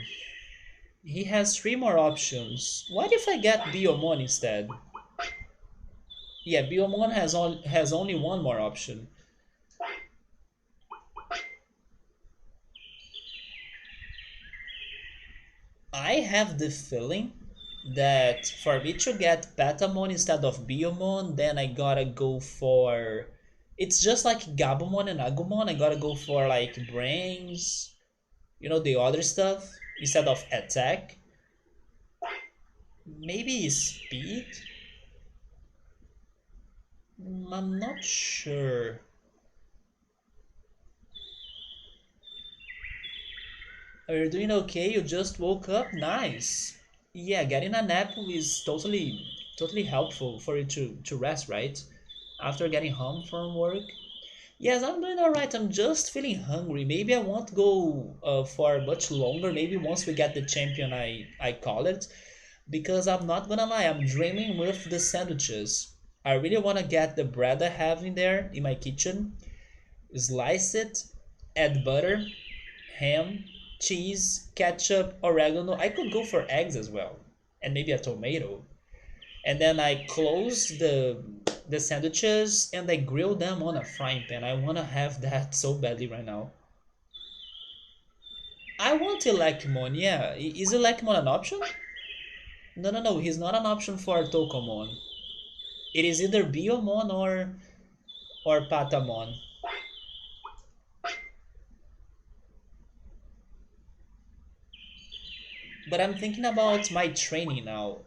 He has 3 more options. What if I get Biomon instead? Yeah, Biomon has only 1 more option. I have the feeling that for me to get Patamon instead of Biomon, then I gotta go for... It's just like Gabumon and Agumon, I gotta go for like brains, the other stuff, instead of attack. Maybe speed? I'm not sure. Are you doing okay? You just woke up? Nice. Yeah, getting a nap is totally helpful for you to rest, right? After getting home from work. Yes, I'm doing alright. I'm just feeling hungry. Maybe I won't go for much longer. Maybe once we get the champion, I call it. Because I'm not gonna lie, I'm dreaming with the sandwiches. I really wanna get the bread I have in there in my kitchen, slice it, add butter, ham, cheese, ketchup, oregano. I could go for eggs as well, and maybe a tomato. And then I close the sandwiches and I grill them on a frying pan. I wanna have that so badly right now. I want Elecmon, yeah. Is Elecmon an option? No, no, no. He's not an option for Tokomon. It is either Biomon or Patamon. But I'm thinking about my training now.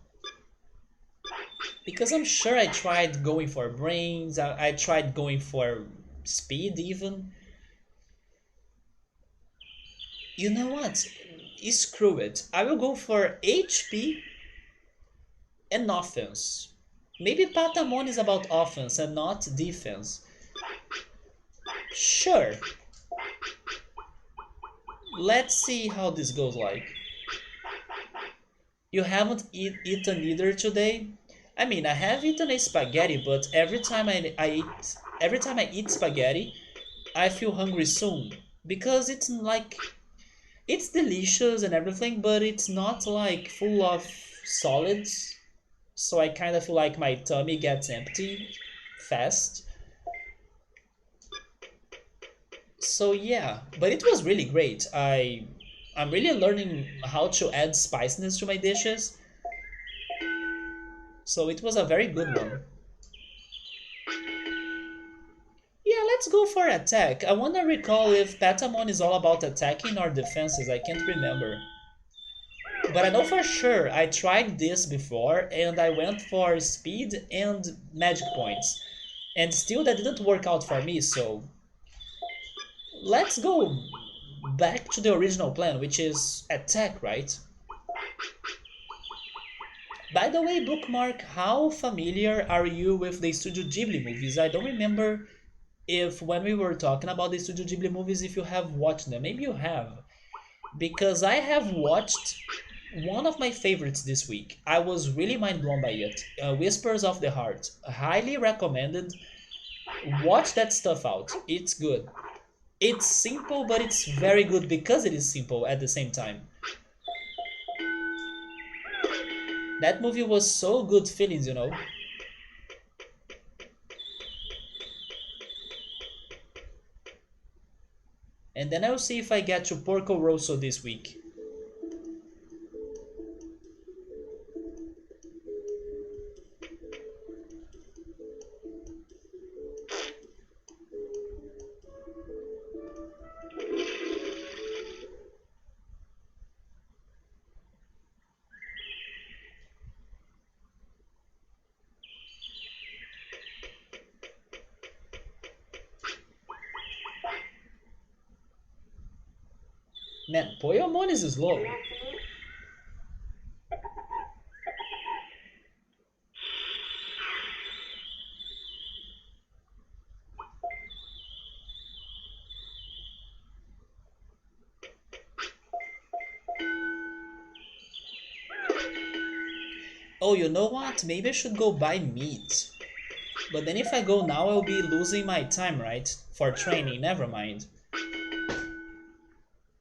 Because I'm sure I tried going for brains, I tried going for speed even. You know what? Screw it. I will go for HP and offense. Maybe Patamon is about offense and not defense. Sure. Let's see how this goes like. You haven't eaten either today? I mean, I have eaten a spaghetti, but every time I eat spaghetti, I feel hungry soon because it's delicious and everything, but it's not like full of solids. So I kind of feel like my tummy gets empty fast. So yeah, but it was really great. I'm really learning how to add spiciness to my dishes. So it was a very good one. Yeah, let's go for attack. I wanna recall if Patamon is all about attacking or defenses. I can't remember. But I know for sure I tried this before and I went for speed and magic points. And still that didn't work out for me, so let's go back to the original plan, which is attack, right? By the way, Bookmark, how familiar are you with the Studio Ghibli movies? I don't remember if when we were talking about the Studio Ghibli movies, if you have watched them. Maybe you have. Because I have watched one of my favorites this week. I was really mind blown by it. Whispers of the Heart. Highly recommended. Watch that stuff out. It's good. It's simple, but it's very good because it is simple at the same time. That movie was so good feelings, you know. And then I'll see if I get to Porco Rosso this week. Man, Poyomon is slow. Oh, you know what? Maybe I should go buy meat. But then if I go now, I'll be losing my time, right? For training, never mind.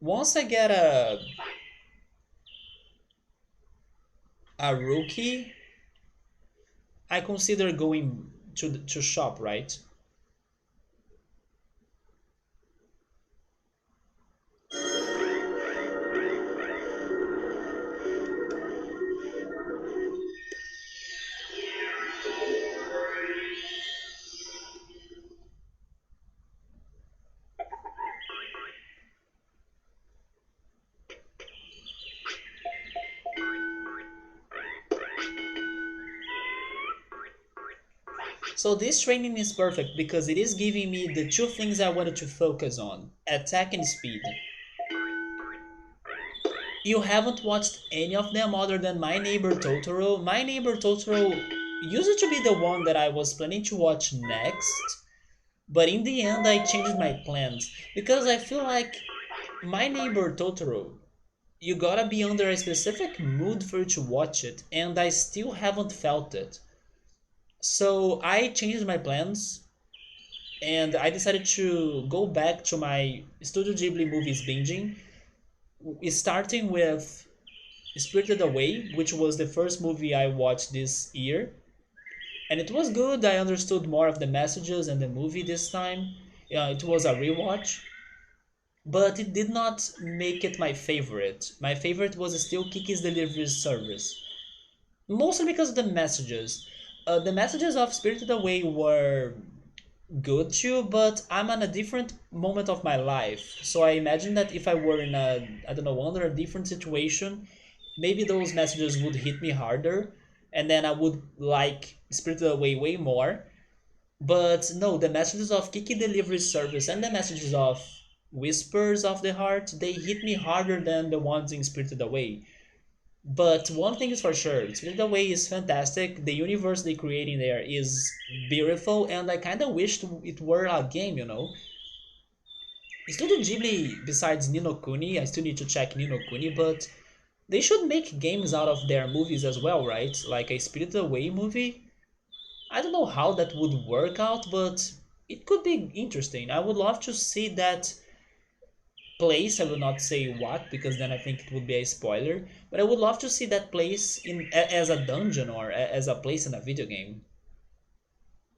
Once I get a rookie, I consider going to shop, right? So this training is perfect because it is giving me the two things I wanted to focus on, attack and speed. You haven't watched any of them other than My Neighbor Totoro. My Neighbor Totoro used to be the one that I was planning to watch next, but in the end I changed my plans because I feel like My Neighbor Totoro, you gotta be under a specific mood for you to watch it, and I still haven't felt it. So I changed my plans and I decided to go back to my Studio Ghibli movies binging, starting with Spirited Away, which was the first movie I watched this year. And it was good, I understood more of the messages and the movie this time. Yeah, it was a rewatch, but it did not make it my favorite. My favorite was still Kiki's Delivery Service, mostly because of the messages. The messages of Spirited Away were good too, but I'm in a different moment of my life. So I imagine that if I were in a, I don't know, under a different situation, maybe those messages would hit me harder, and then I would like Spirited Away way more. But no, the messages of Kiki Delivery Service and the messages of Whispers of the Heart, they hit me harder than the ones in Spirited Away. But one thing is for sure, Spirited Away is fantastic. The universe they create in there is beautiful, and I kind of wished it were a game, you know. Studio Ghibli, besides Ni no Kuni, I still need to check Ni no Kuni, but they should make games out of their movies as well, right? Like a Spirited Away movie. I don't know how that would work out, but it could be interesting. I would love to see that place. I will not say what because then I think it would be a spoiler. But I would love to see that place in as a dungeon or as a place in a video game.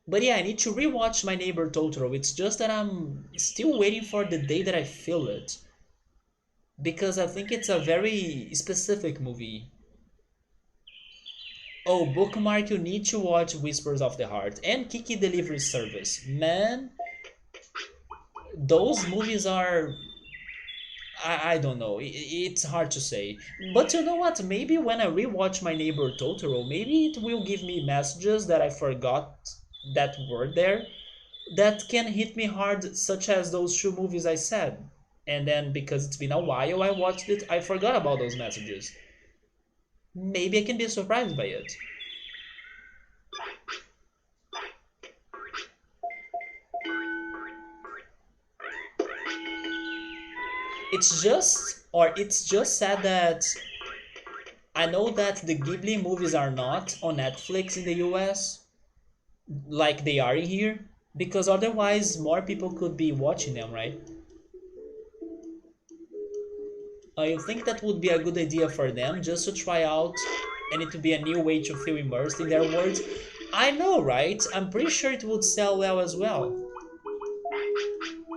But yeah, I need to rewatch My Neighbor Totoro. It's just that I'm still waiting for the day that I feel it because I think it's a very specific movie. Oh, Bookmark, you need to watch Whispers of the Heart and Kiki Delivery Service. Man, those movies are, I don't know. It's hard to say. But you know what? Maybe when I rewatch My Neighbor Totoro, maybe it will give me messages that I forgot that were there that can hit me hard, such as those two movies I said. And then because it's been a while I watched it, I forgot about those messages. Maybe I can be surprised by it. It's just sad that I know that the Ghibli movies are not on Netflix in the US like they are in here, because otherwise more people could be watching them, right? I think that would be a good idea for them just to try out and it to be a new way to feel immersed in their words. I know, right? I'm pretty sure it would sell well as well.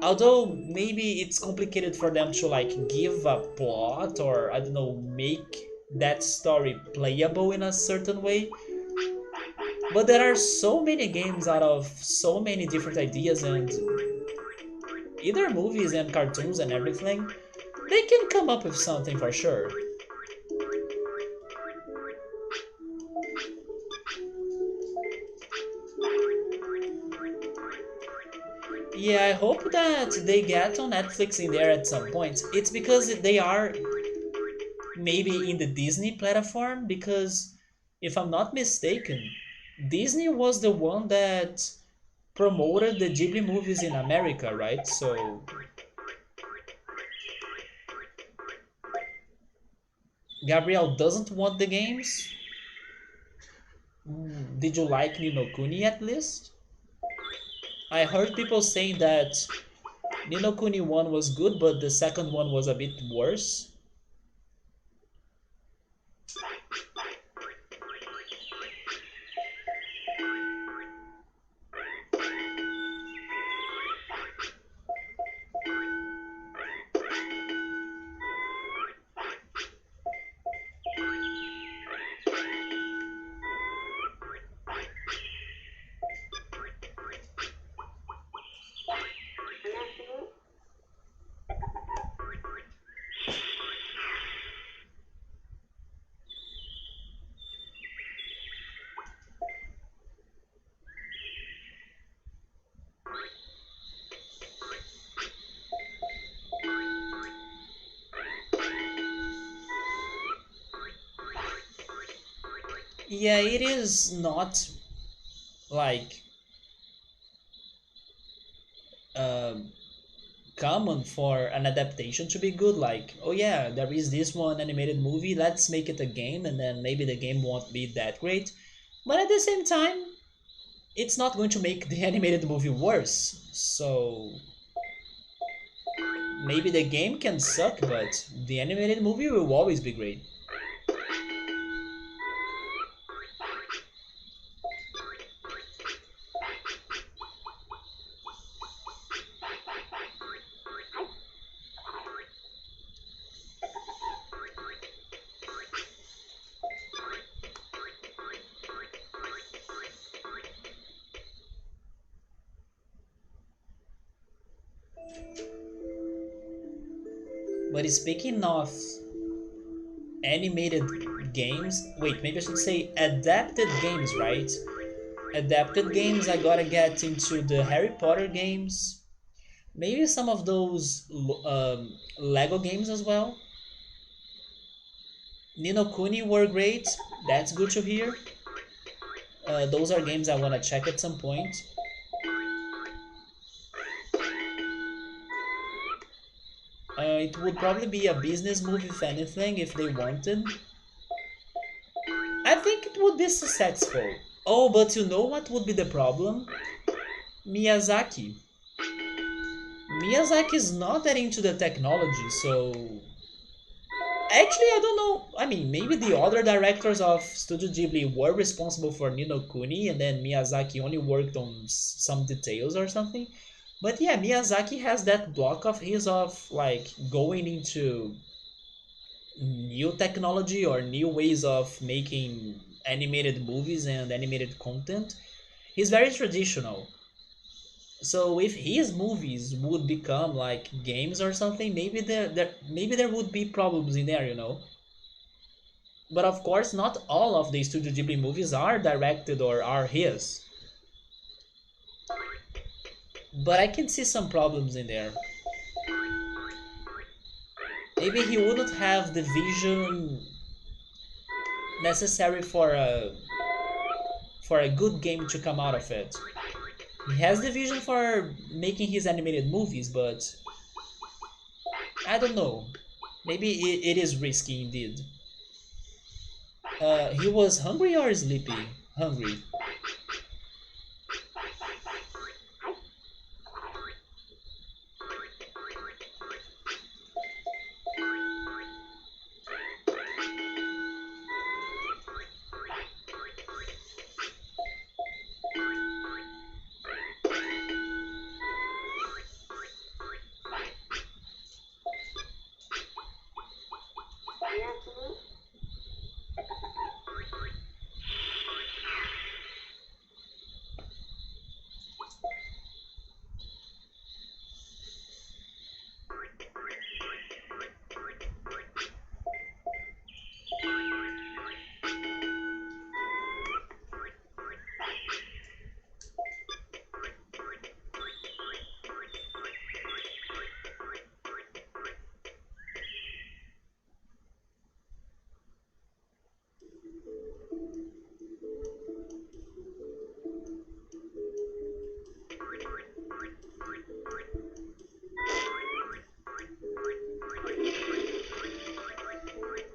Although maybe it's complicated for them to like give a plot or I don't know, make that story playable in a certain way. But there are so many games out of so many different ideas and either movies and cartoons and everything, they can come up with something for sure. Yeah, I hope that they get on Netflix in there at some point. It's because they are maybe in the Disney platform, because if I'm not mistaken, Disney was the one that promoted the Ghibli movies in America, right? So, Gabriel doesn't want the games. Did you like Ni no Kuni at least? I heard people saying that Ni no Kuni 1 was good, but the second one was a bit worse. Yeah, it is not like um common for an adaptation to be good. Like, oh yeah, there is this one animated movie, let's make it a game, and then maybe the game won't be that great. But at the same time, it's not going to make the animated movie worse. So maybe the game can suck, but the animated movie will always be great. But speaking of animated games, wait, maybe I should say adapted games, right? Adapted games, I gotta get into the Harry Potter games. Maybe some of those Lego games as well. Nino Kuni were great. That's good to hear. Those are games I want to check at some point. It would probably be a business move if anything, if they wanted. I think it would be successful. Oh, but you know what would be the problem? Miyazaki. Miyazaki is not that into the technology, so actually, I don't know. I mean, maybe the other directors of Studio Ghibli were responsible for Ni no Kuni, and then Miyazaki only worked on some details or something. But yeah, Miyazaki has that block of his of like going into new technology or new ways of making animated movies and animated content. He's very traditional. So if his movies would become like games or something, maybe there would be problems in there, you know. But of course, not all of the Studio Ghibli movies are directed or are his. But I can see some problems in there. Maybe he wouldn't have the vision necessary for a good game to come out of it. He has the vision for making his animated movies, but I don't know. Maybe it is risky indeed. He was hungry or sleepy? Hungry.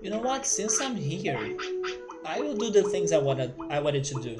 You know what? Since I'm here, I will do the things I wanted to do.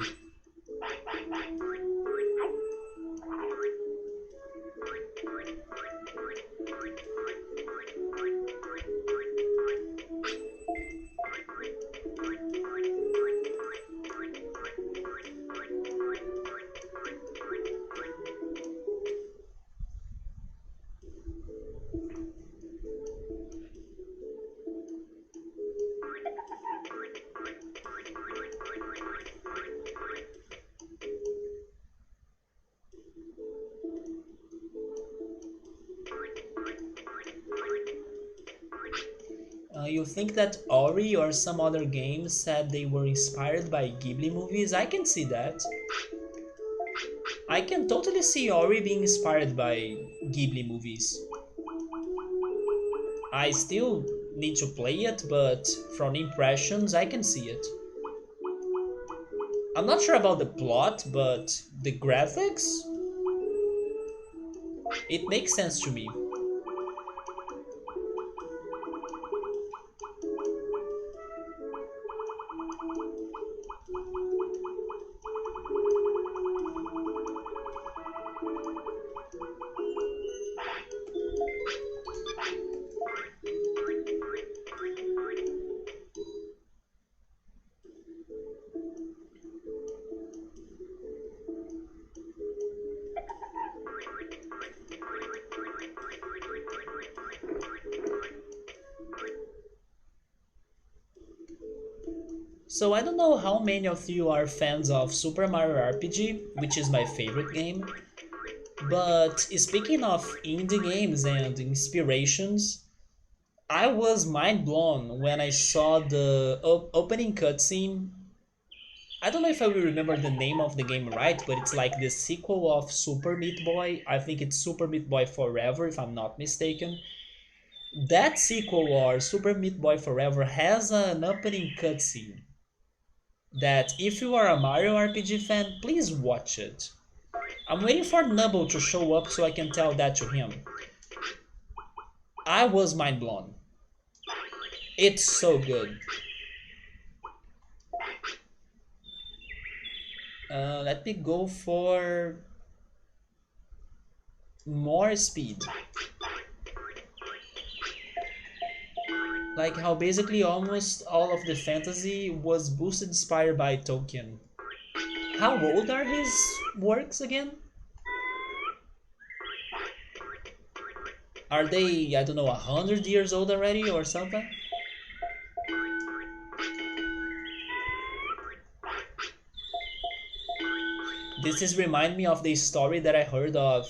You think that Ori or some other games said they were inspired by Ghibli movies? I can see that. I can totally see Ori being inspired by Ghibli movies. I still need to play it, but from impressions, I can see it. I'm not sure about the plot, but the graphics, it makes sense to me. So I don't know how many of you are fans of Super Mario RPG, which is my favorite game, but speaking of indie games and inspirations, I was mind blown when I saw the opening cutscene. I don't know if I will remember the name of the game right, but it's like the sequel of Super Meat Boy. I think it's Super Meat Boy Forever, if I'm not mistaken. That sequel, or Super Meat Boy Forever, has an opening cutscene that if you are a Mario RPG fan, please watch it. I'm waiting for Nubble to show up so I can tell that to him. I was mind blown. It's so good. Let me go for more speed. Like how basically almost all of the fantasy was boosted inspired by Tolkien. How old are his works again? Are they, I don't know, 100 years old already or something? This is remind me of the story that I heard of.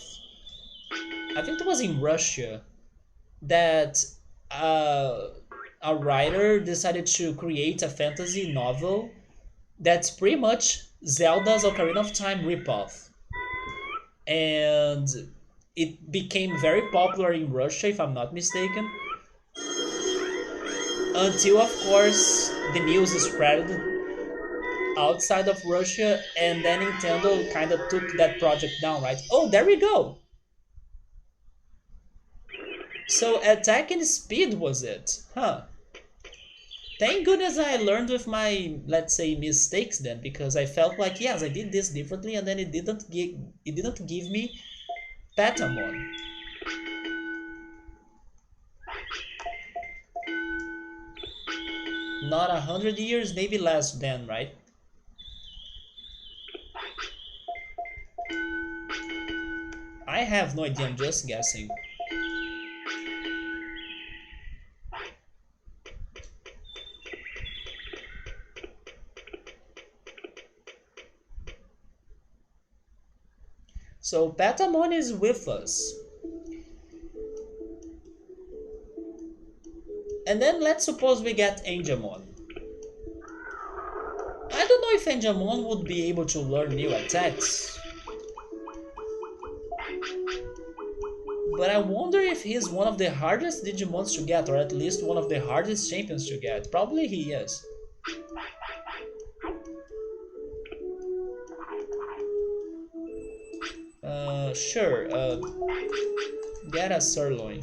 I think it was in Russia that uh, a writer decided to create a fantasy novel that's pretty much Zelda's Ocarina of Time ripoff, and it became very popular in Russia, if I'm not mistaken. Until, of course, the news spread outside of Russia, and then Nintendo kind of took that project down, right? Oh, there we go. So attack and speed was it? Huh. Thank goodness I learned with my, let's say, mistakes then, because I felt like yes, I did this differently, and then it didn't give me Patamon. Not 100 years, maybe less than, right? I have no idea. I'm just guessing. So Patamon is with us. And then let's suppose we get Angemon. I don't know if Angemon would be able to learn new attacks. But I wonder if he's one of the hardest Digimons to get, or at least one of the hardest champions to get. Probably he is. Sure. Get a sirloin.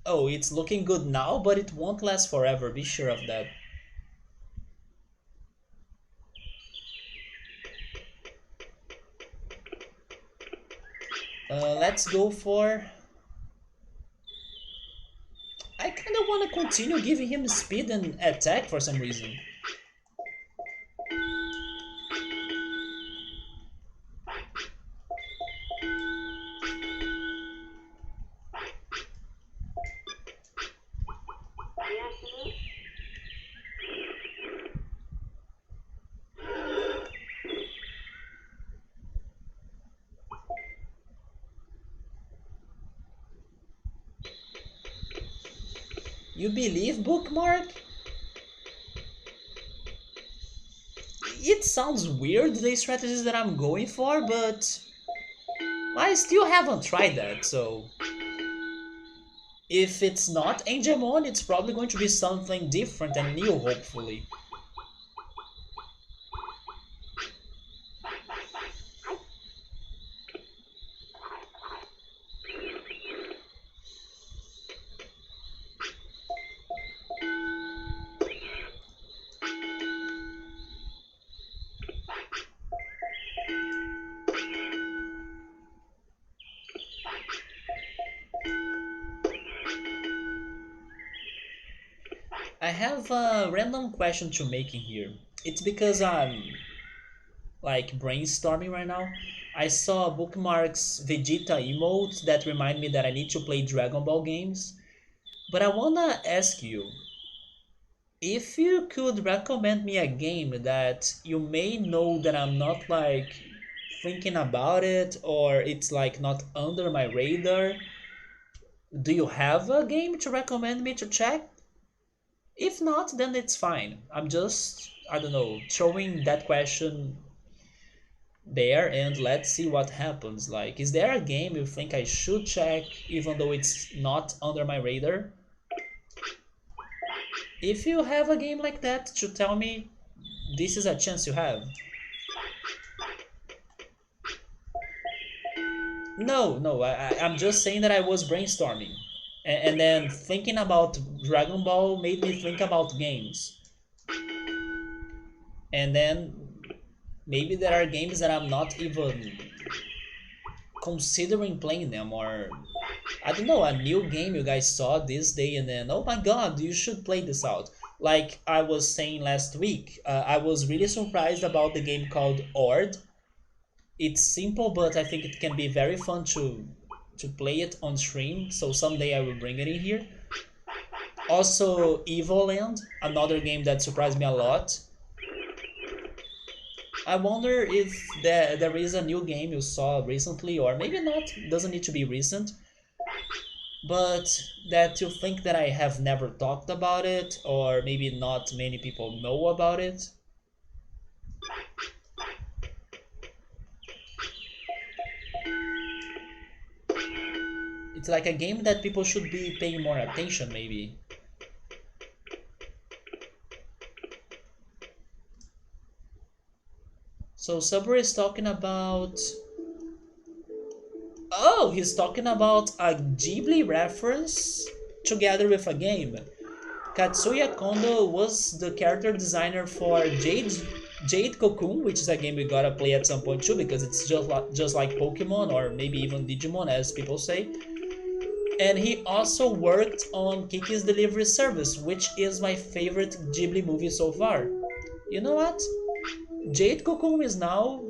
Oh, it's looking good now, but it won't last forever. Be sure of that. Let's go for... I kind of want to continue giving him speed and attack for some reason. You believe, Bookmark? It sounds weird, the strategies that I'm going for, but I still haven't tried that, so... If it's not Angemon, it's probably going to be something different and new, hopefully. I have a random question to make in here. It's because I'm like brainstorming right now. I saw Bookmark's Vegeta emote that remind me that I need to play Dragon Ball games. But I wanna ask you, if you could recommend me a game that you may know that I'm not like thinking about it, or it's like not under my radar, do you have a game to recommend me to check? If not, then it's fine. I'm just, I don't know, throwing that question there and let's see what happens. Like, is there a game you think I should check even though it's not under my radar? If you have a game like that to tell me, this is a chance you have. No, no, I'm just saying that I was brainstorming. And then thinking about Dragon Ball made me think about games. And then maybe there are games that I'm not even considering playing them, or I don't know, a new game you guys saw this day and then, oh my god, you should play this out. Like I was saying last week, I was really surprised about the game called Ord. It's simple, but I think it can be very fun to play it on stream, so someday I will bring it in here. Also, Evil Land, another game that surprised me a lot. I wonder if there is a new game you saw recently, or maybe not, doesn't need to be recent, but that you think that I have never talked about it, or maybe not many people know about it. It's like a game that people should be paying more attention, maybe. So Subway is talking about. Oh, he's talking about a Ghibli reference together with a game. Katsuya Kondo was the character designer for Jade Cocoon, which is a game we gotta play at some point too, because it's just like Pokemon or maybe even Digimon, as people say. And he also worked on Kiki's Delivery Service, which is my favorite Ghibli movie so far. You know what? Jade Cocoon is now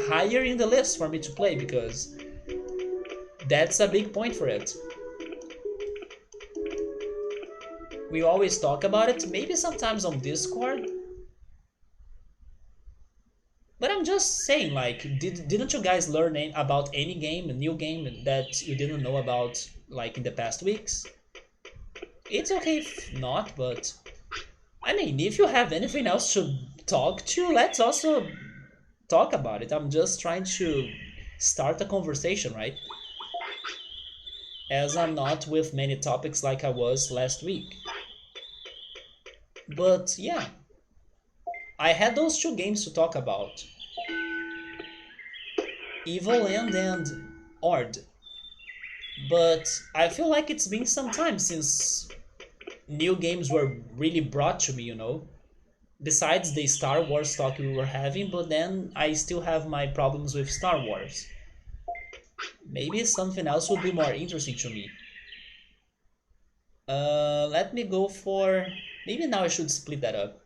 higher in the list for me to play because that's a big point for it. We always talk about it, maybe sometimes on Discord. But I'm just saying, like, didn't you guys learn about any game, a new game that you didn't know about, like, in the past weeks? It's okay if not, but I mean, if you have anything else to talk to, let's also talk about it. I'm just trying to start a conversation, right? As I'm not with many topics like I was last week. But yeah, I had those two games to talk about. Evil Land and Ord. But I feel like it's been some time since new games were really brought to me, you know? Besides the Star Wars talk we were having, but then I still have my problems with Star Wars. Maybe something else would be more interesting to me. Let me go for... Maybe now I should split that up.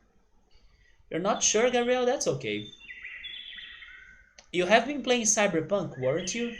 You're not sure, Gabriel? That's okay. You have been playing Cyberpunk, weren't you?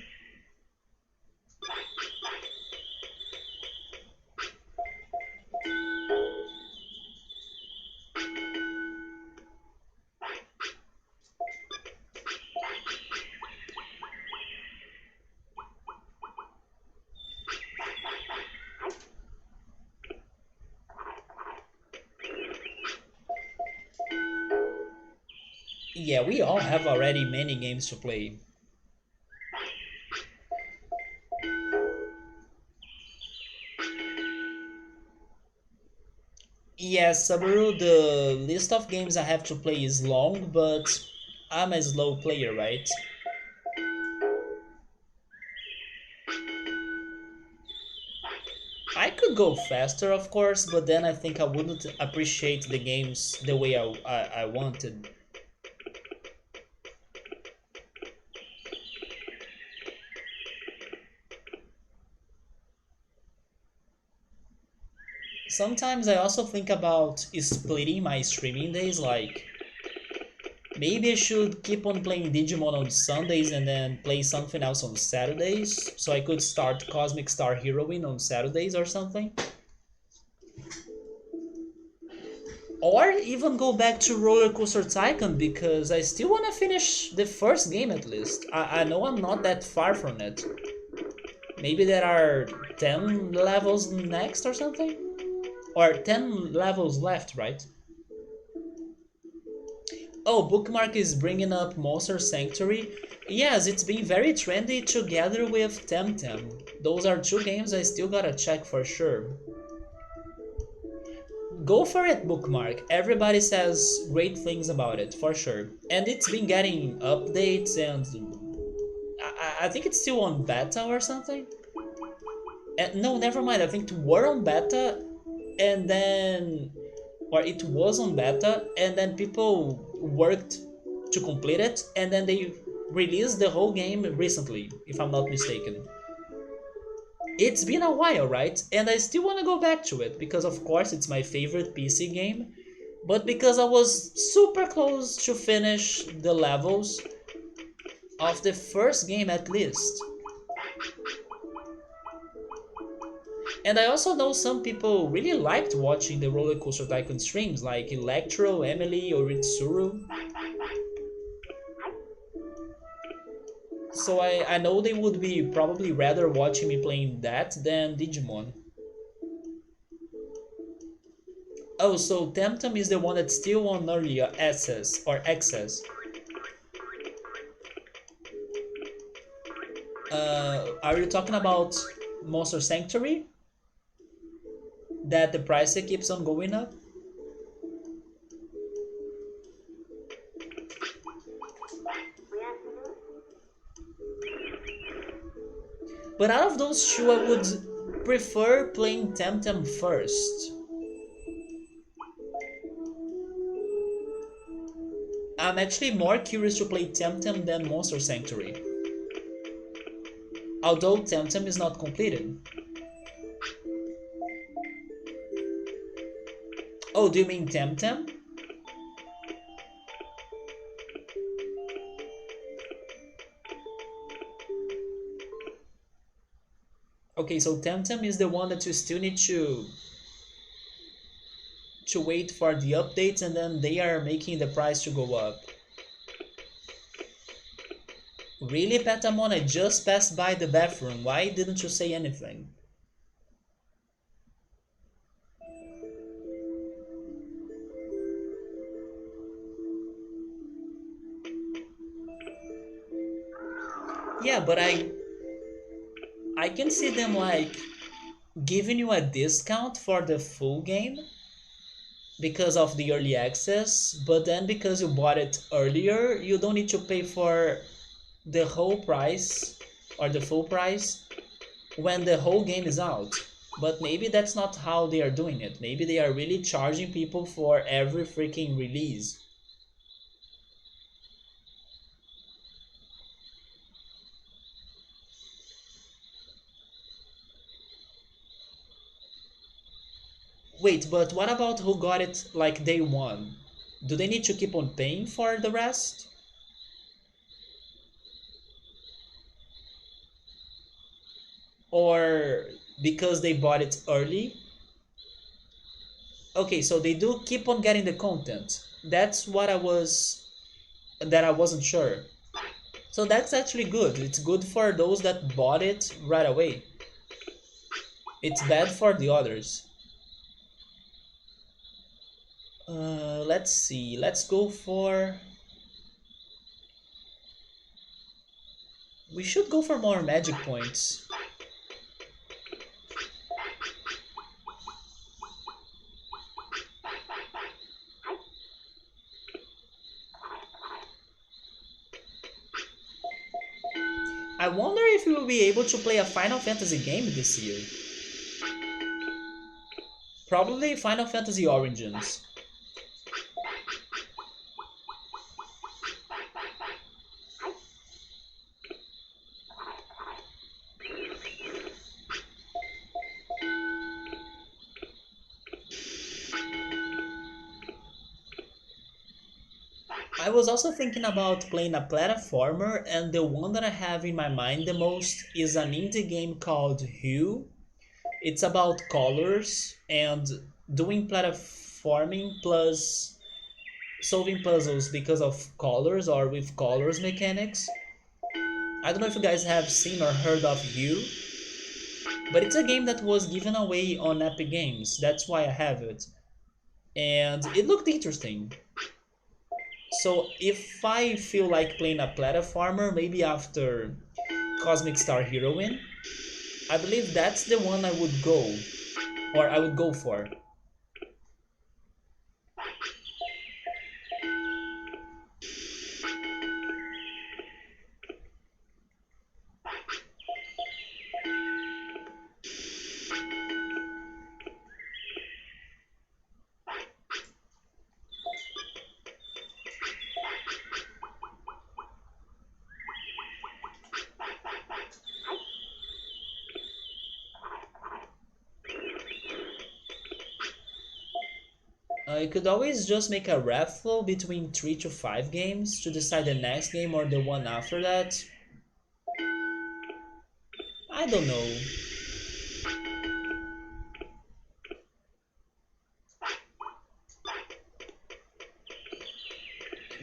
Yeah, we all have already many games to play. Yes, Sabaru, the list of games I have to play is long, but I'm a slow player, right? I could go faster, of course, but then I think I wouldn't appreciate the games the way I wanted. Sometimes I also think about splitting my streaming days, like maybe I should keep on playing Digimon on Sundays and then play something else on Saturdays, so I could start Cosmic Star Heroine on Saturdays or something. Or even go back to Roller Coaster Tycoon because I still want to finish the first game at least. I know I'm not that far from it. Maybe there are 10 levels next or something? Or 10 levels left, right? Oh, Bookmark is bringing up Monster Sanctuary. Yes, it's been very trendy together with Temtem. Those are two games I still gotta check for sure. Go for it, Bookmark. Everybody says great things about it, for sure. And it's been getting updates and I think it's still on beta or something. And no, never mind. I think we're on beta and then or it was on beta and then people worked to complete it and then they released the whole game recently, if I'm not mistaken. It's been a while, right? And I still want to go back to it because of course it's my favorite PC game, but because I was super close to finish the levels of the first game at least. And I also know some people really liked watching the Roller Coaster Tycoon streams, like Electro, Emily, or Ritsuru. So I know they would be probably rather watching me playing that than Digimon. Oh, so Temtem is the one that's still on early access or access. Are you talking about Monster Sanctuary? That the price keeps on going up? But out of those two, I would prefer playing Temtem first. I'm actually more curious to play Temtem than Monster Sanctuary. Although Temtem is not completed. Oh, do you mean Temtem? Okay, so Temtem is the one that you still need to wait for the updates, and then they are making the price to go up. Really, Patamon? I just passed by the bathroom. Why didn't you say anything? Yeah, but I can see them like giving you a discount for the full game because of the early access, but then because you bought it earlier, you don't need to pay for the whole price or the full price when the whole game is out. But maybe that's not how they are doing it. Maybe they are really charging people for every freaking release. Wait, but what about who got it like day one? Do they need to keep on paying for the rest? Or because they bought it early? Okay, so they do keep on getting the content. That's what I wasn't sure. So that's actually good. It's good for those that bought it right away. It's bad for the others. Let's see. Let's go for. We should go for more magic points. I wonder if we will be able to play a Final Fantasy game this year. Probably Final Fantasy Origins. I was also thinking about playing a platformer, and the one that I have in my mind the most is an indie game called Hue. It's about colors and doing platforming plus solving puzzles because of colors or with colors mechanics. I don't know if you guys have seen or heard of Hue, but it's a game that was given away on Epic Games. That's why I have it. And it looked interesting. So if I feel like playing a platformer, maybe after Cosmic Star Heroine, I believe that's the one I would go, or I would go for. You could always just make a raffle between 3 to 5 games to decide the next game or the one after that. I don't know.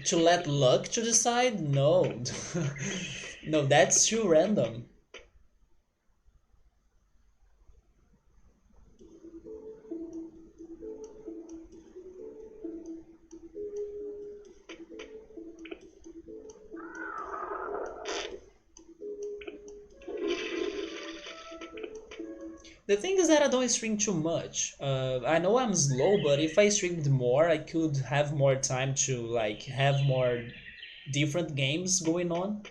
To let luck to decide? No. No, that's too random. The thing is that I don't stream too much. I know I'm slow, but if I streamed more, I could have more time to like have more different games going on.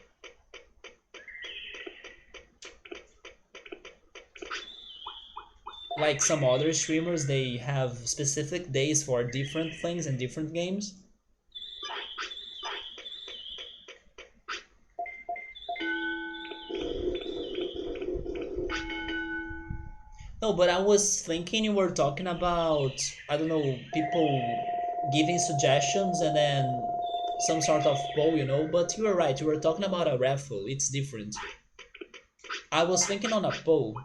Like some other streamers, they have specific days for different things and different games. No, but I was thinking you were talking about, I don't know, people giving suggestions and then some sort of poll, but you were right, you were talking about a raffle. It's different. I was thinking on a poll.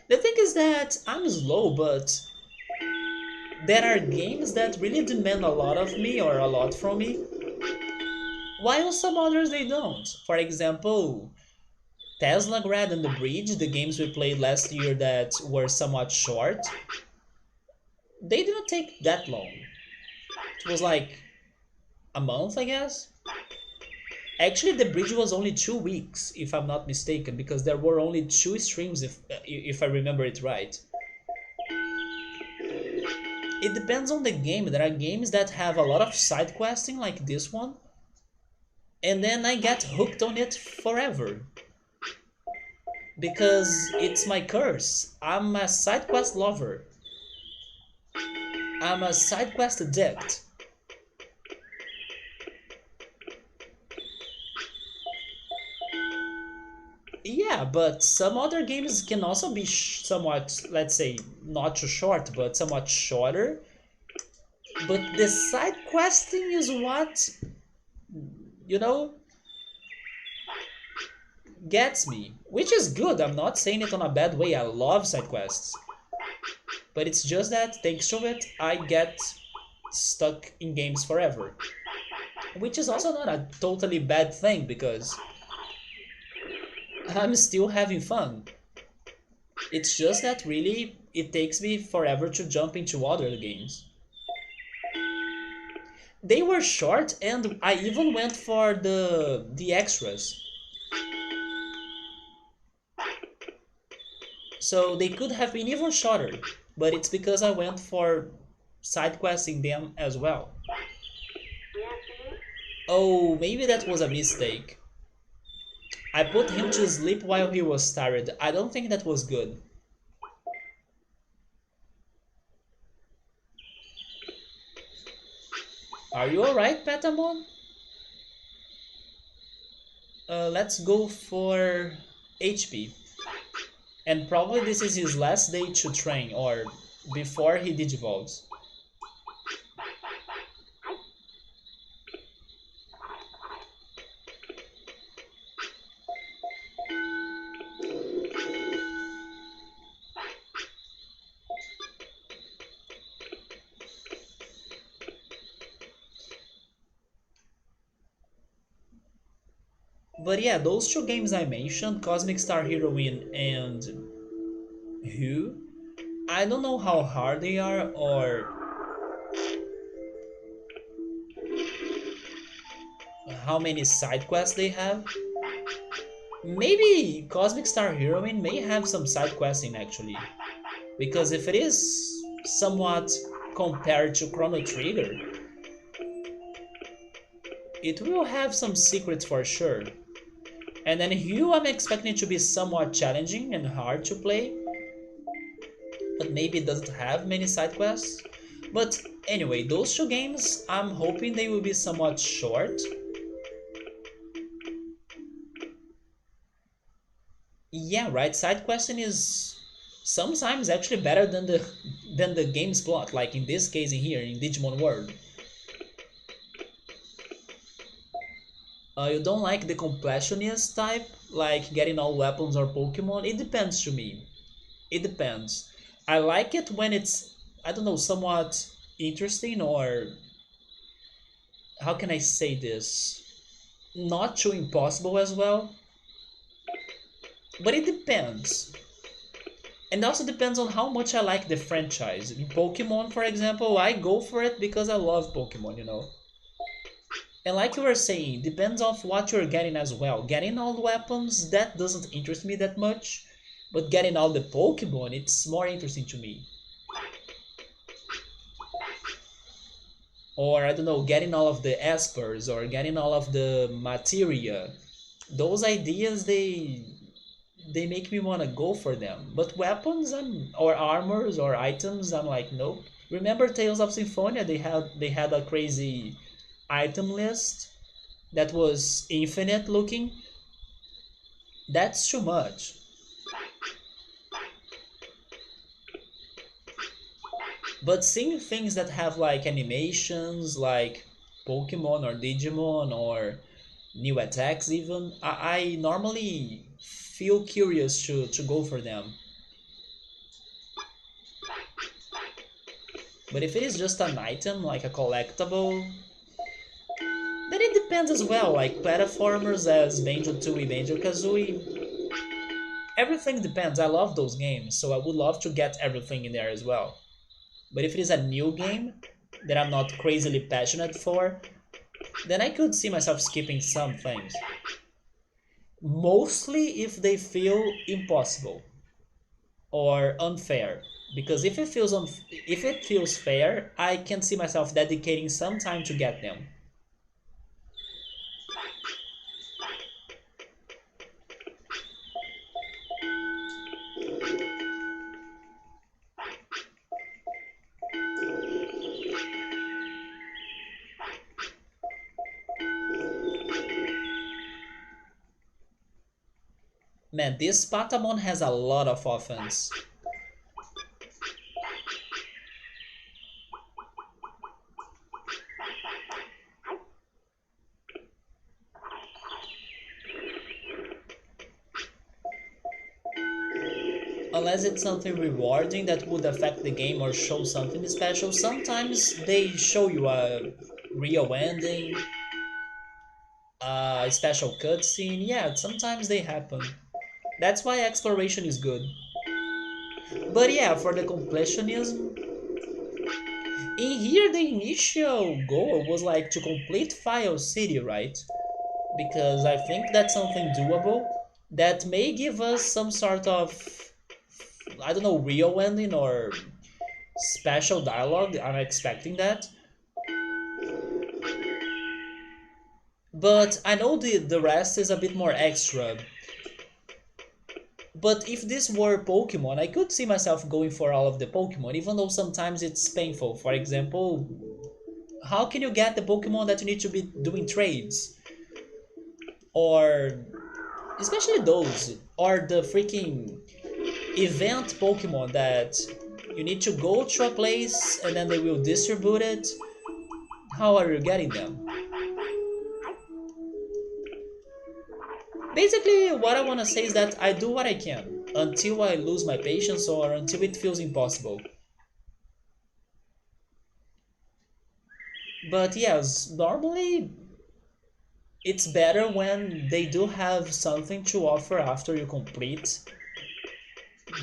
The thing is that I'm slow, but there are games that really demand a lot of me or a lot from me, while some others they don't. For example, Tesla Grad and The Bridge, the games we played last year that were somewhat short, they didn't take that long. It was like a month, I guess. Actually, The Bridge was only 2 weeks, if I'm not mistaken, because there were only two streams, if I remember it right. It depends on the game. There are games that have a lot of side questing, like this one, and then I get hooked on it forever because it's my curse. I'm a side quest lover. I'm a side quest addict. Yeah, but some other games can also be somewhat, let's say, not too short, but somewhat shorter. But the side questing is what, you know, gets me. Which is good, I'm not saying it on a bad way, I love side quests. But it's just that, thanks to it, I get stuck in games forever. Which is also not a totally bad thing, because I'm still having fun. It's just that really it takes me forever to jump into other games. They were short and I even went for the extras. So they could have been even shorter, but it's because I went for side questing them as well. Oh, maybe that was a mistake. I put him to sleep while he was tired. I don't think that was good. Are you alright, Patamon? Let's go for HP. And probably this is his last day to train, or before he digivolves. But yeah, those two games I mentioned, Cosmic Star Heroine and Who, I don't know how hard they are or how many side quests they have. Maybe Cosmic Star Heroine may have some side questing actually. Because if it is somewhat compared to Chrono Trigger, it will have some secrets for sure. And then Hue I'm expecting to be somewhat challenging and hard to play, but maybe it doesn't have many side quests. But anyway, those two games, I'm hoping they will be somewhat short. Yeah, right, side questing is sometimes actually better than the game's plot, like in this case in here, in Digimon World. You don't like the completionist type, like getting all weapons or Pokemon? It depends to me. It depends. I like it when it's, I don't know, somewhat interesting, or how can I say this? Not too impossible as well. But it depends. And also depends on how much I like the franchise. In Pokemon, for example, I go for it because I love Pokemon. And like you were saying, depends on what you're getting as well. Getting all the weapons, that doesn't interest me that much. But getting all the Pokemon, it's more interesting to me. Or I don't know, getting all of the espers or getting all of the materia. Those ideas, they make me want to go for them. But weapons or armors or items, I'm like, nope. Remember Tales of Symphonia? They had a crazy item list that was infinite looking. That's too much. But seeing things that have like animations, like Pokemon or Digimon or new attacks, even, I normally feel curious to go for them. But if it is just an item, like a collectible, then it depends as well. Like platformers as Banjo Tooie, Banjo Kazooie, everything depends. I love those games, so I would love to get everything in there as well. But if it is a new game that I'm not crazily passionate for, then I could see myself skipping some things. Mostly if they feel impossible or unfair. Because if it feels fair, I can see myself dedicating some time to get them. Man, this Patamon has a lot of offense. Unless it's something rewarding that would affect the game or show something special, sometimes they show you a real ending, a special cutscene. Yeah, sometimes they happen. That's why exploration is good. But yeah, for the completionism, in here the initial goal was like to complete File City, right? Because I think that's something doable that may give us some sort of, I don't know, real ending or special dialogue. I'm expecting that. But I know the rest is a bit more extra. But if this were Pokemon, I could see myself going for all of the Pokemon, even though sometimes it's painful. For example, how can you get the Pokemon that you need to be doing trades? Or especially those, or the freaking event Pokemon that you need to go to a place and then they will distribute it. How are you getting them? Basically, what I want to say is that I do what I can until I lose my patience or until it feels impossible. But yes, normally it's better when they do have something to offer after you complete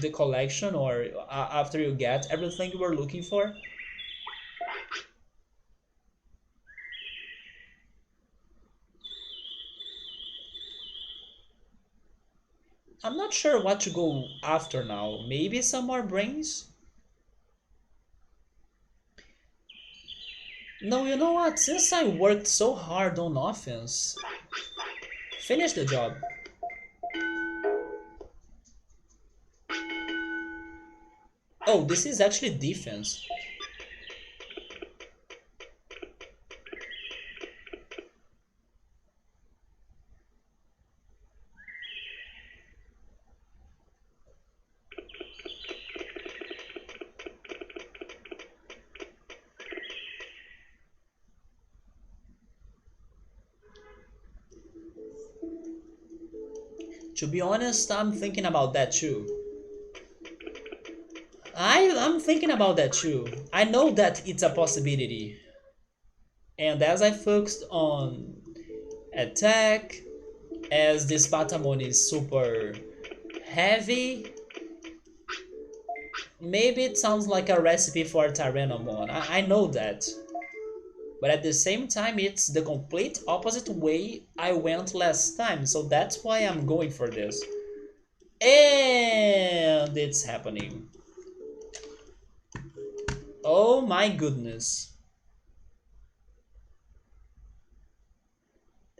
the collection or after you get everything you were looking for. I'm not sure what to go after now. Maybe some more brains? No, you know what? Since I worked so hard on offense, finish the job. Oh, this is actually defense. To be honest, I'm thinking about that too. I'm thinking about that too. I know that it's a possibility. And as I focused on attack, as this Patamon is super heavy, maybe it sounds like a recipe for Tyrannomon. I know that. But at the same time, it's the complete opposite way I went last time. So that's why I'm going for this. And it's happening. Oh my goodness.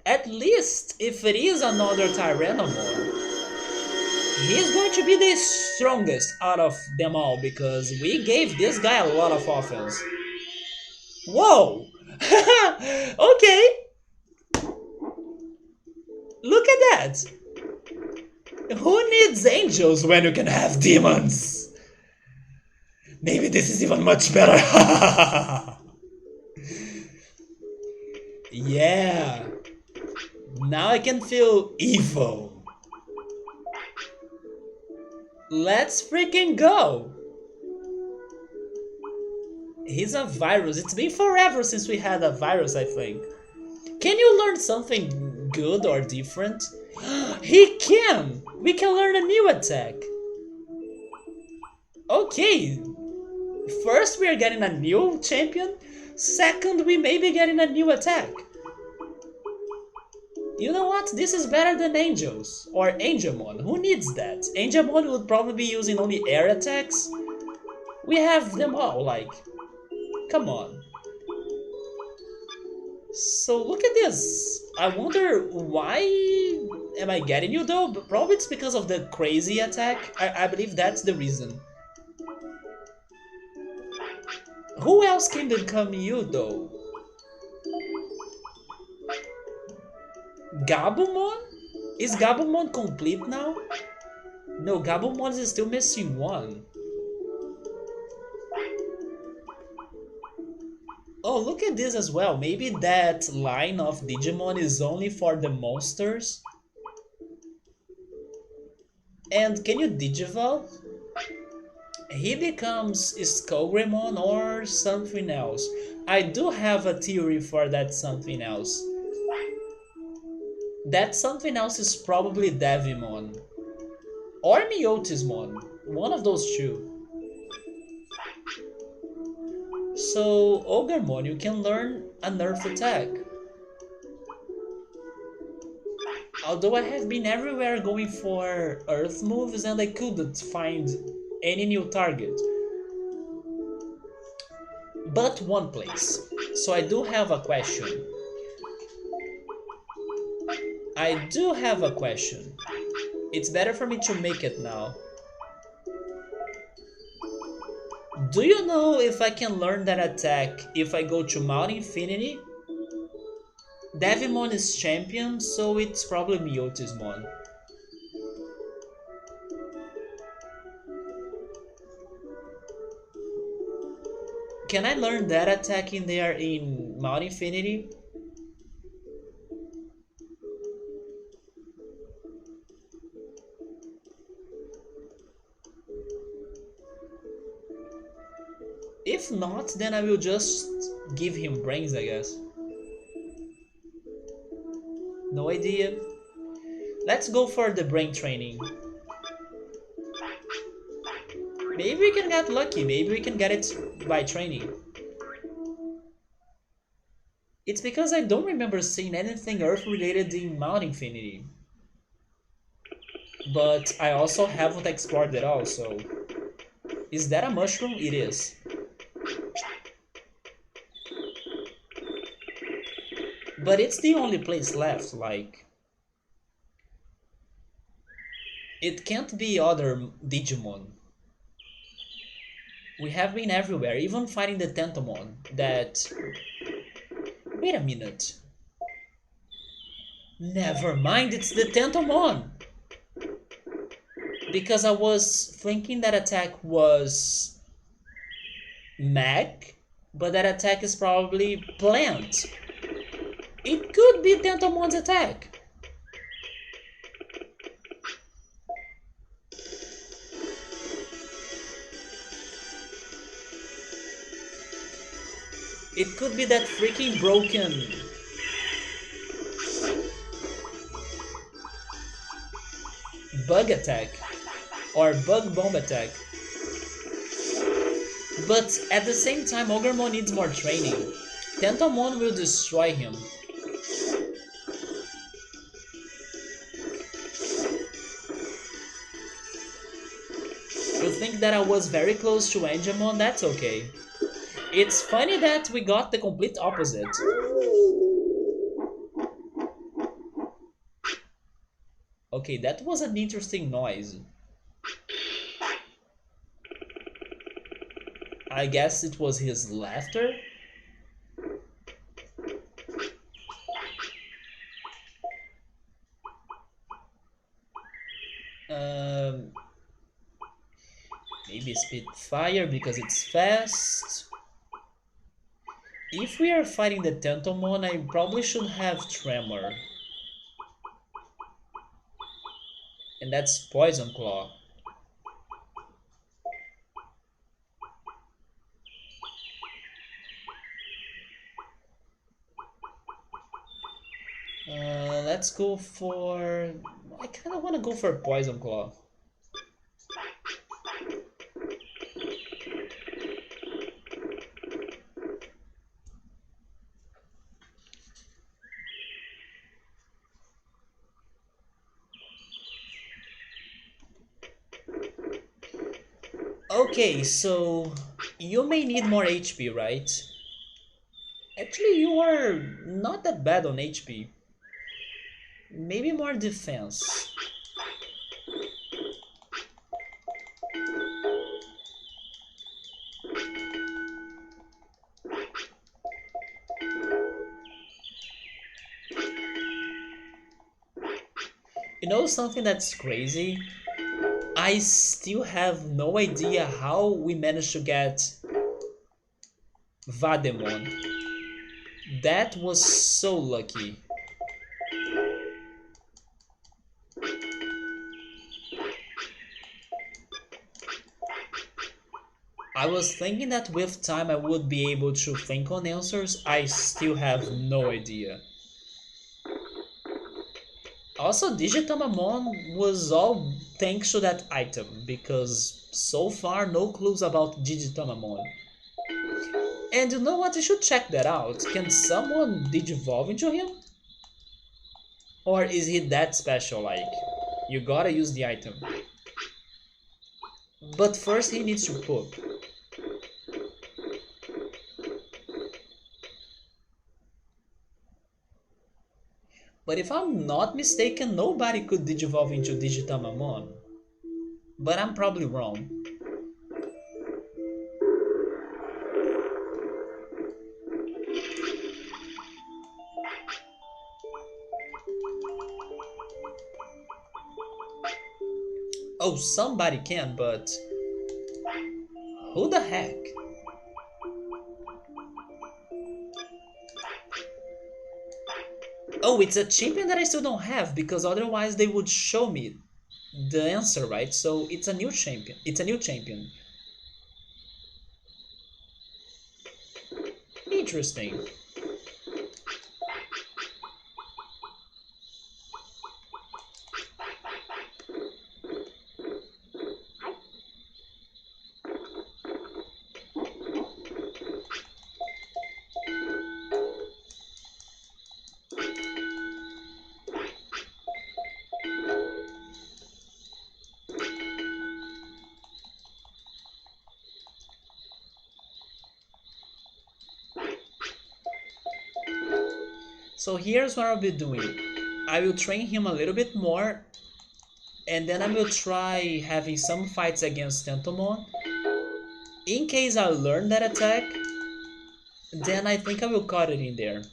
At least if it is another Tyrannomon, he's going to be the strongest out of them all because we gave this guy a lot of offense. Whoa! Okay, look at that. Who needs angels when you can have demons? Maybe this is even much better. Yeah. Now I can feel evil. Let's freaking go. He's a virus. It's been forever since we had a virus, I think. Can you learn something good or different? He can! We can learn a new attack. Okay. First, we are getting a new champion. Second, we may be getting a new attack. You know what? This is better than Angels or Angelmon. Who needs that? Angelmon would probably be using only air attacks. We have them all, like, come on. So look at this. I wonder why am I getting you though? But probably it's because of the crazy attack. I believe that's the reason. Who else can become you though? Gabumon? Is Gabumon complete now? No, Gabumon is still missing one. Oh, look at this as well. Maybe that line of Digimon is only for the monsters. And can you Digivolve? He becomes Ogremon or something else. I do have a theory for that something else. That something else is probably Devimon. Or Miotismon. One of those two. So, Ogremon, you can learn a nerf attack. Although I have been everywhere going for earth moves and I couldn't find any new target. But one place. So I do have a question. It's better for me to make it now. Do you know if I can learn that attack if I go to Mount Infinity? Devimon is champion, so it's probably Miotismon. Can I learn that attack in there in Mount Infinity? If not, then I will just give him brains, I guess. No idea. Let's go for the brain training. Maybe we can get lucky. Maybe we can get it by training. It's because I don't remember seeing anything Earth related in Mount Infinity. But I also haven't explored it all, so... Is that a mushroom? It is. But it's the only place left, like... It can't be other Digimon. We have been everywhere, even fighting the Tentomon, that... Wait a minute. Never mind, it's the Tentomon! Because I was thinking that attack was... Mag, but that attack is probably Plant. It could be Tentomon's attack. It could be that freaking broken bug attack or bug bomb attack. But at the same time, Ogremon needs more training. Tentomon will destroy him. You think that I was very close to Angemon? That's okay. It's funny that we got the complete opposite. Okay, that was an interesting noise. I guess it was his laughter? Um, maybe Spitfire because it's fast. If we are fighting the Tentomon, I probably should have Tremor. And that's Poison Claw. Let's go for... I kind of want to go for Poison Claw. Okay, so you may need more HP, right? Actually, you are not that bad on HP. Maybe more defense. You know something that's crazy? I still have no idea how we managed to get Vademon. That was so lucky. I was thinking that with time I would be able to think on answers. I still have no idea. Also, Digitamamon was all thanks to that item, because so far no clues about Digitamamon. And you know what? You should check that out. Can someone Digivolve into him? Or is he that special, like, you gotta use the item? But first he needs to poop. But if I'm not mistaken, nobody could Digivolve into Digitamamon. But I'm probably wrong. Oh, somebody can, but who the heck? Oh, it's a champion that I still don't have, because otherwise they would show me the answer, right? So it's a new champion. It's a new champion. Interesting. So here's what I'll be doing. I will train him a little bit more, and then I will try having some fights against Tentomon. In case I learn that attack, then I think I will cut it in there.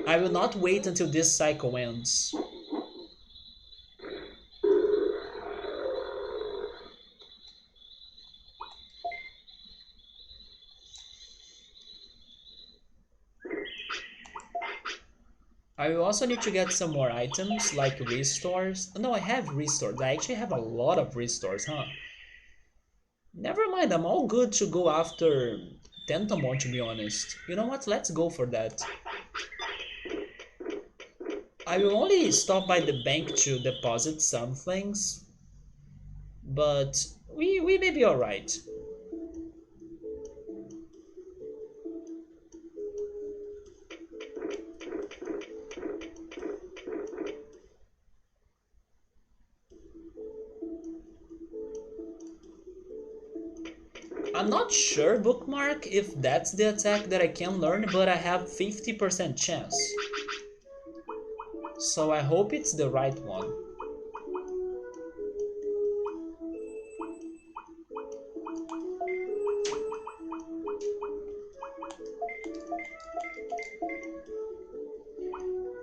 I will not wait until this cycle ends. I will also need to get some more items, like restores. No, I have restores. I actually have a lot of restores, huh? Never never mind. I'm all good to go after Tentomon, to be honest. You know what? Let's go for that. I will only stop by the bank to deposit some things, but we may be alright. I'm not sure, Bookmark, if that's the attack that I can learn, but I have 50% chance. So I hope it's the right one.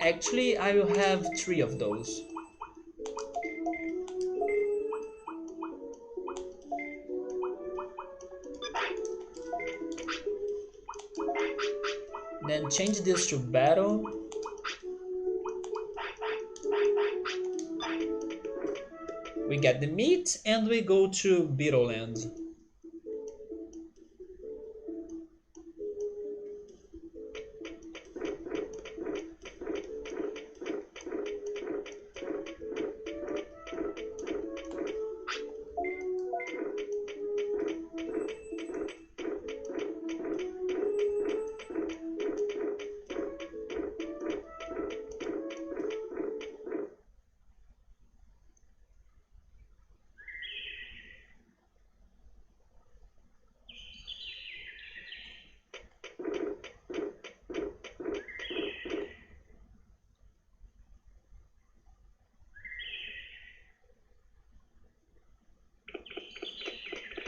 Actually, I will have 3 of those. Then change this to battle. We get the meat and we go to Beetle Land.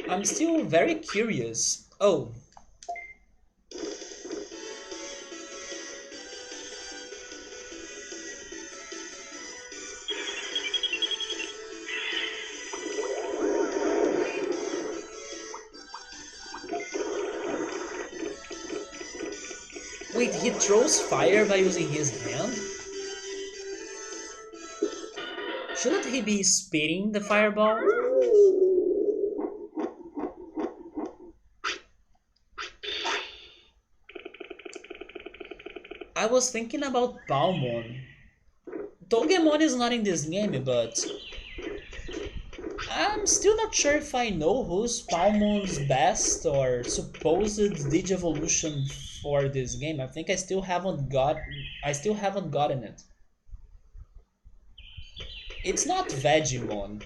I'm still very curious. Oh. Wait, he throws fire by using his hand? Shouldn't he be spitting the fireball? I was thinking about Palmon. Ogremon is not in this game, but I'm still not sure if I know who's Palmon's best or supposed Digivolution for this game. I think I still haven't gotten it. It's not Vegemon.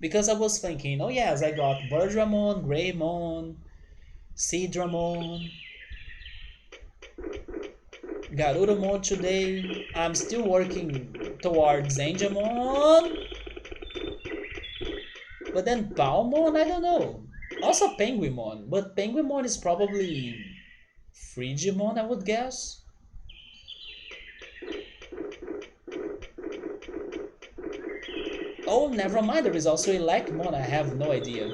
Because I was thinking, oh yes, I got Birdramon, Greymon, Seedramon, Garurumon today. I'm still working towards Angemon. But then Palmon, I don't know. Also Penguimon, but Penguimon is probably Frigimon, I would guess. Oh, never mind, there is also Elecmon, I have no idea.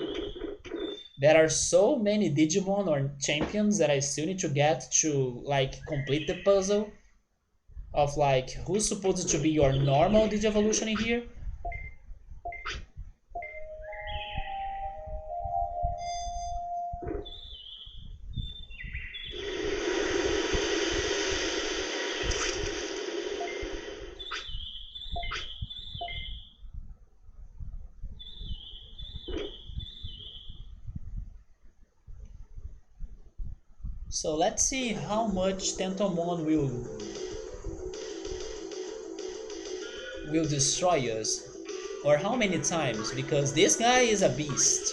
There are so many Digimon or champions that I still need to get to, like, complete the puzzle of, like, who's supposed to be your normal Digivolution in here. So let's see how much Tentomon will destroy us, or how many times, because this guy is a beast.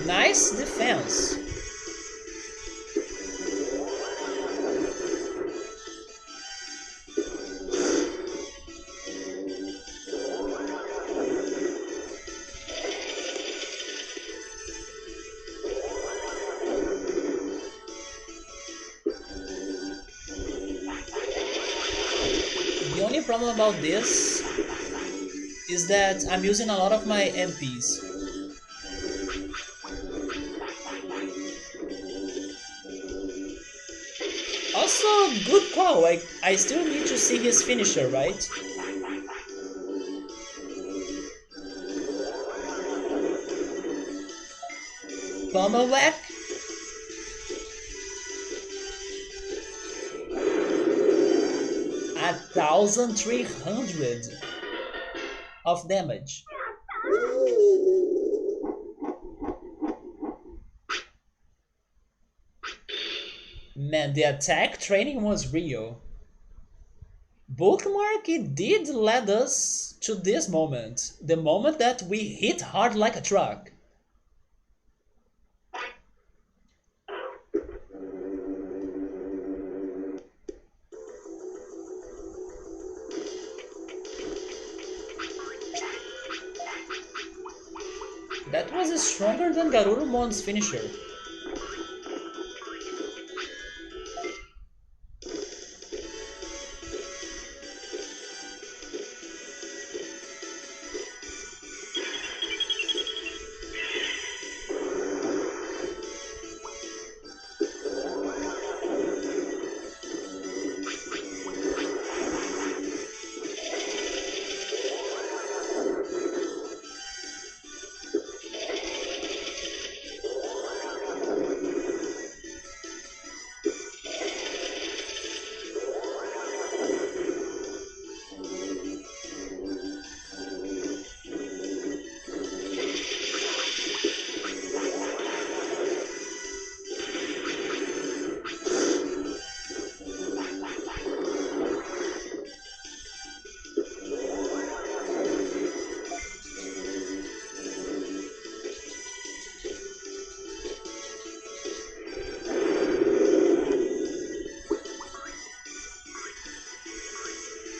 Nice defense. The only only problem about this is that I'm using a lot of my MPs. Also, good call. I still need to see his finisher, right? Pummel whack. 1,300 of damage. Man, the attack training was real. Bookmark, it did lead us to this moment. The moment that we hit hard like a truck. That was stronger than Garurumon's finisher.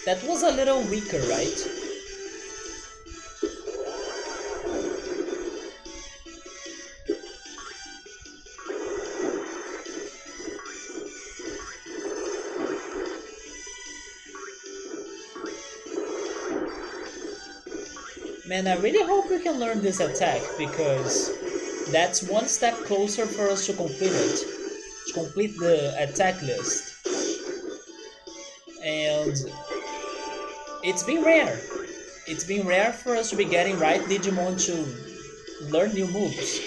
That was a little weaker, right? Man, I really hope we can learn this attack, because that's one step closer for us to complete it. To complete the attack list. And it's been rare. It's been rare for us to be getting right Digimon to learn new moves.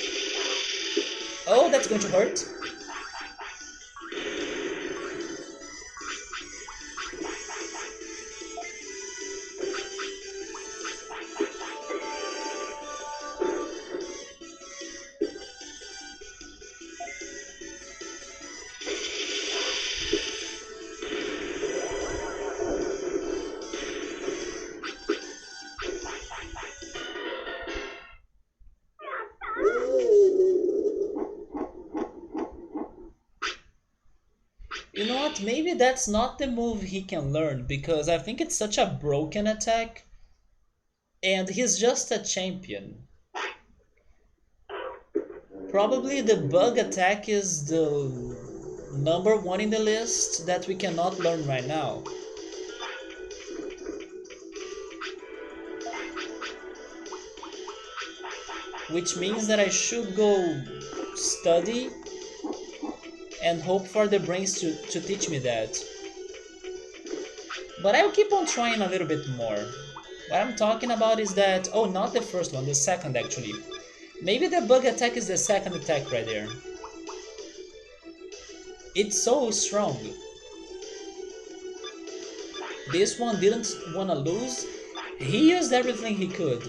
Oh, that's going to hurt. You know what, maybe that's not the move he can learn, because I think it's such a broken attack. And he's just a champion. Probably the bug attack is the number one in the list that we cannot learn right now. Which means that I should go study and hope for the brains to teach me that. But I'll keep on trying a little bit more. What I'm talking about is that, oh, not the first one, the second actually. Maybe the bug attack is the second attack right there. It's so strong. This one didn't want to lose. He used everything he could.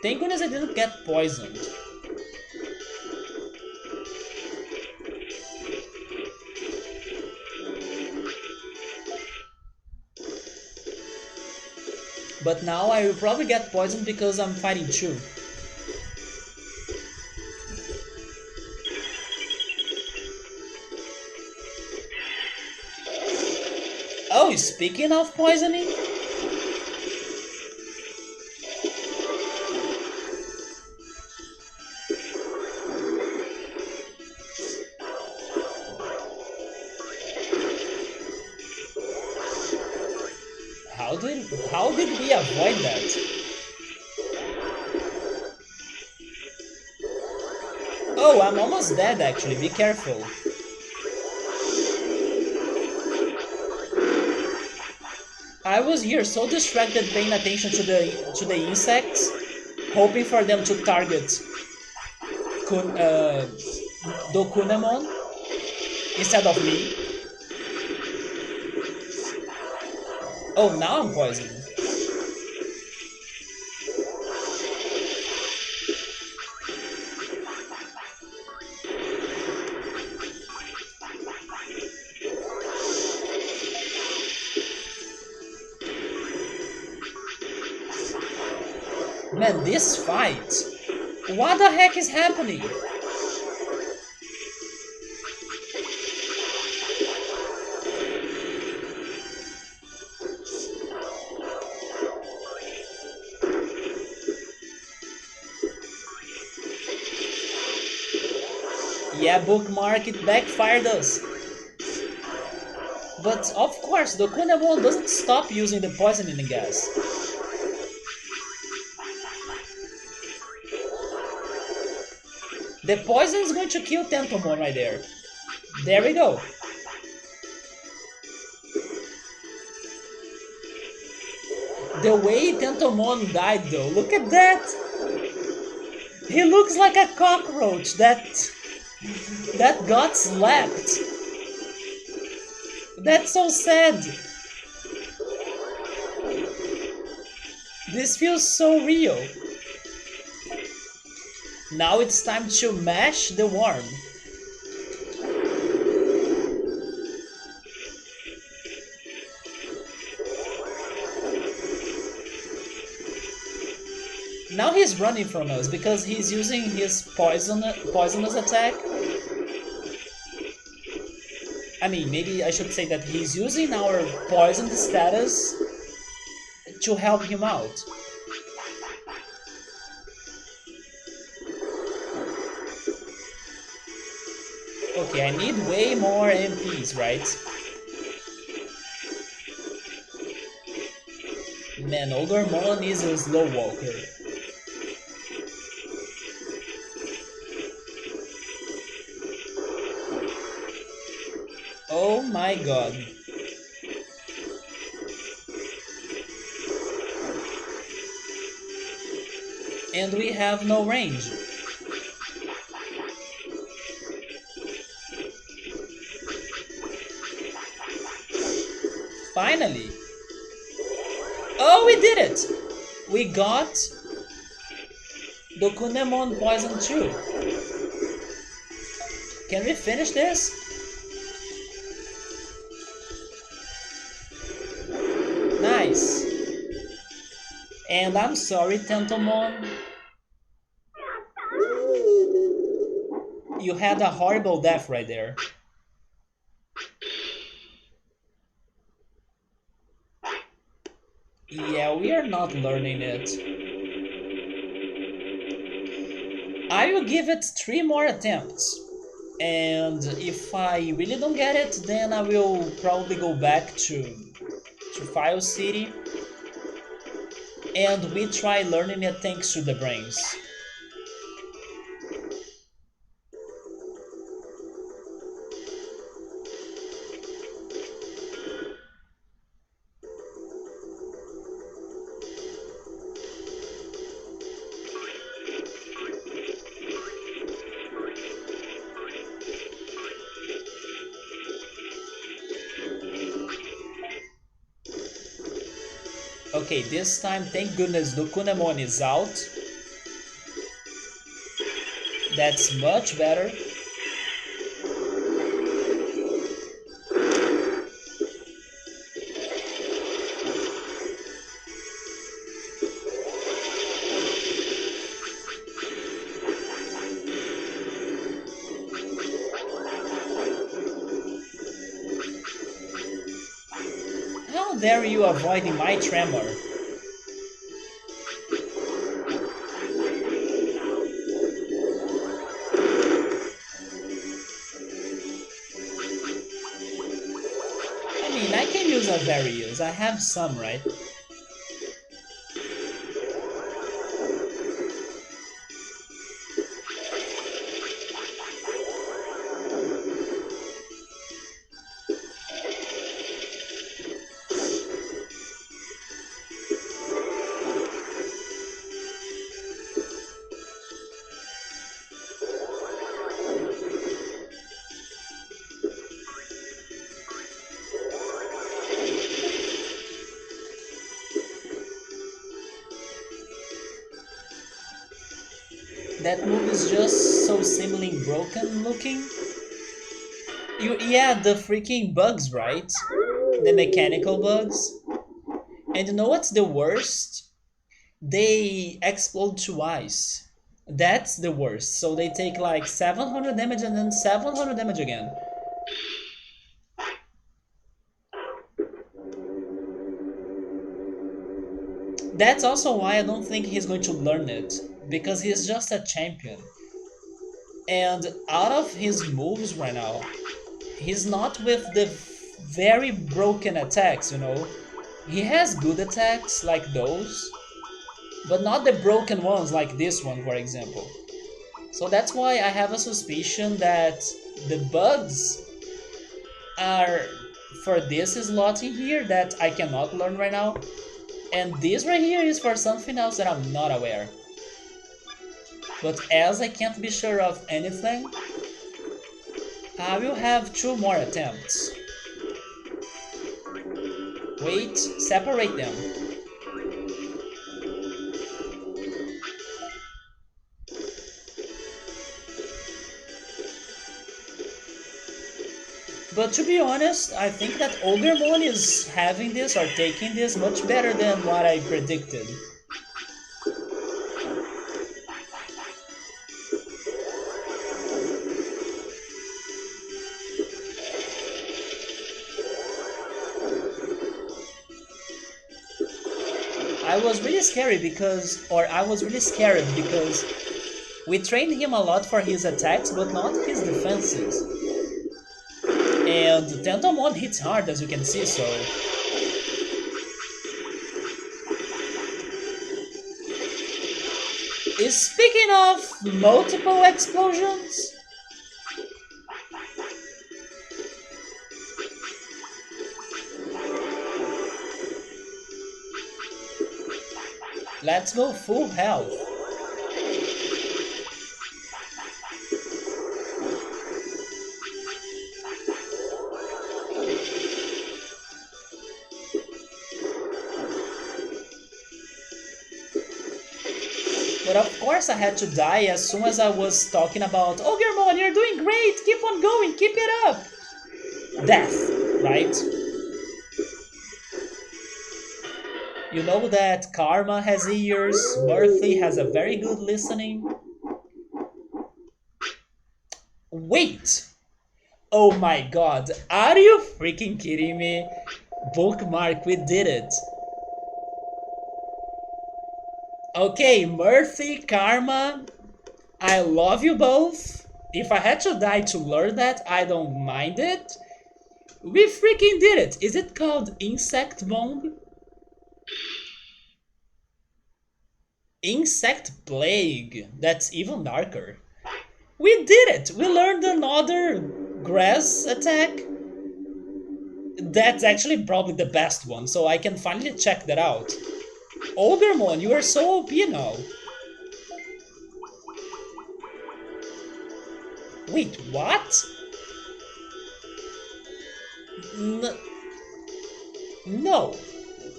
Thank goodness I didn't get poisoned. But now I will probably get poisoned because I'm fighting two. Oh, speaking of poisoning, How did we avoid that? Oh, I'm almost dead actually. Be careful. I was here so distracted paying attention to the insects, hoping for them to target Kun, Dokunemon instead of me. Oh, now I'm poisoned. Man, this fight! What the heck is happening? Yeah, bookmark, it backfired us. But of course, the Kunemon doesn't stop using the poisoning gas. The poison is going to kill Tentomon right there. There we go. The way Tentomon died though, look at that! He looks like a cockroach that got slapped. That's so sad. This feels so real. Now it's time to mash the worm. Now he's running from us because he's using his poisonous attack. I mean, maybe I should say that he's using our poisoned status to help him out. Okay, I need way more MPs, right? Man, Ogremon is a slow walker. Oh my god. And we have no range. Finally! Oh, we did it! We got the Kunemon poison too. Can we finish this? Nice. And I'm sorry, Tentomon. You had a horrible death right there. Yeah, we are not learning it. I will give it 3 more attempts. And if I really don't get it, then I will probably go back to File City. And we try learning it thanks to the brains. Okay, this time, thank goodness, the Kunemon is out. That's much better. How dare you avoiding my tremor? I mean, I can use a very areas. I have some, right? That move is just so seemingly broken looking. Yeah, the freaking bugs, right? The mechanical bugs. And you know what's the worst? They explode twice. That's the worst. So they take like 700 damage and then 700 damage again. That's also why I don't think he's going to learn it. Because he's just a champion. And out of his moves right now, he's not with the very broken attacks, you know. He has good attacks like those, but not the broken ones like this one, for example. So that's why I have a suspicion that the bugs are for this slot in here that I cannot learn right now, and this right here is for something else that I'm not aware. But as I can't be sure of anything, I will have 2 more attempts. Wait, separate them. But to be honest, I think that Ogremon is having this or taking this much better than what I predicted. I was really scared because we trained him a lot for his attacks, but not his defenses. And Tentomon hits hard, as you can see, so... Speaking of multiple explosions... Let's go full health. But of course I had to die as soon as I was talking about Ogremon, you're doing great, keep on going, keep it up. Death, right? You know that Karma has ears, Murphy has a very good listening. Wait! Oh my god, are you freaking kidding me? Bookmark, we did it. Okay, Murphy, Karma, I love you both. If I had to die to learn that, I don't mind it. We freaking did it. Is it called Insect Bomb? Insect Plague. That's even darker. We did it! We learned another grass attack. That's actually probably the best one, so I can finally check that out. Ogremon, you are so OP now. Wait, what? No.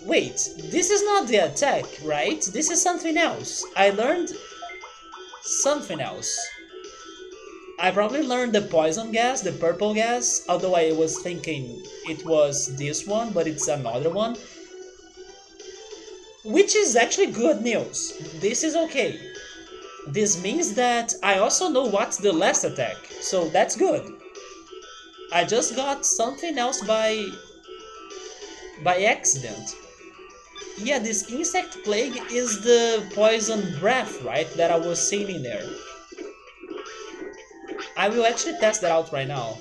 Wait, this is not the attack, right? This is something else. I learned something else. I probably learned the poison gas, the purple gas, although I was thinking it was this one, but it's another one. Which is actually good news. This is okay. This means that I also know what's the last attack, so that's good. I just got something else by accident. Yeah, this insect plague is the poison breath, right, that I was seeing in there. I will actually test that out right now.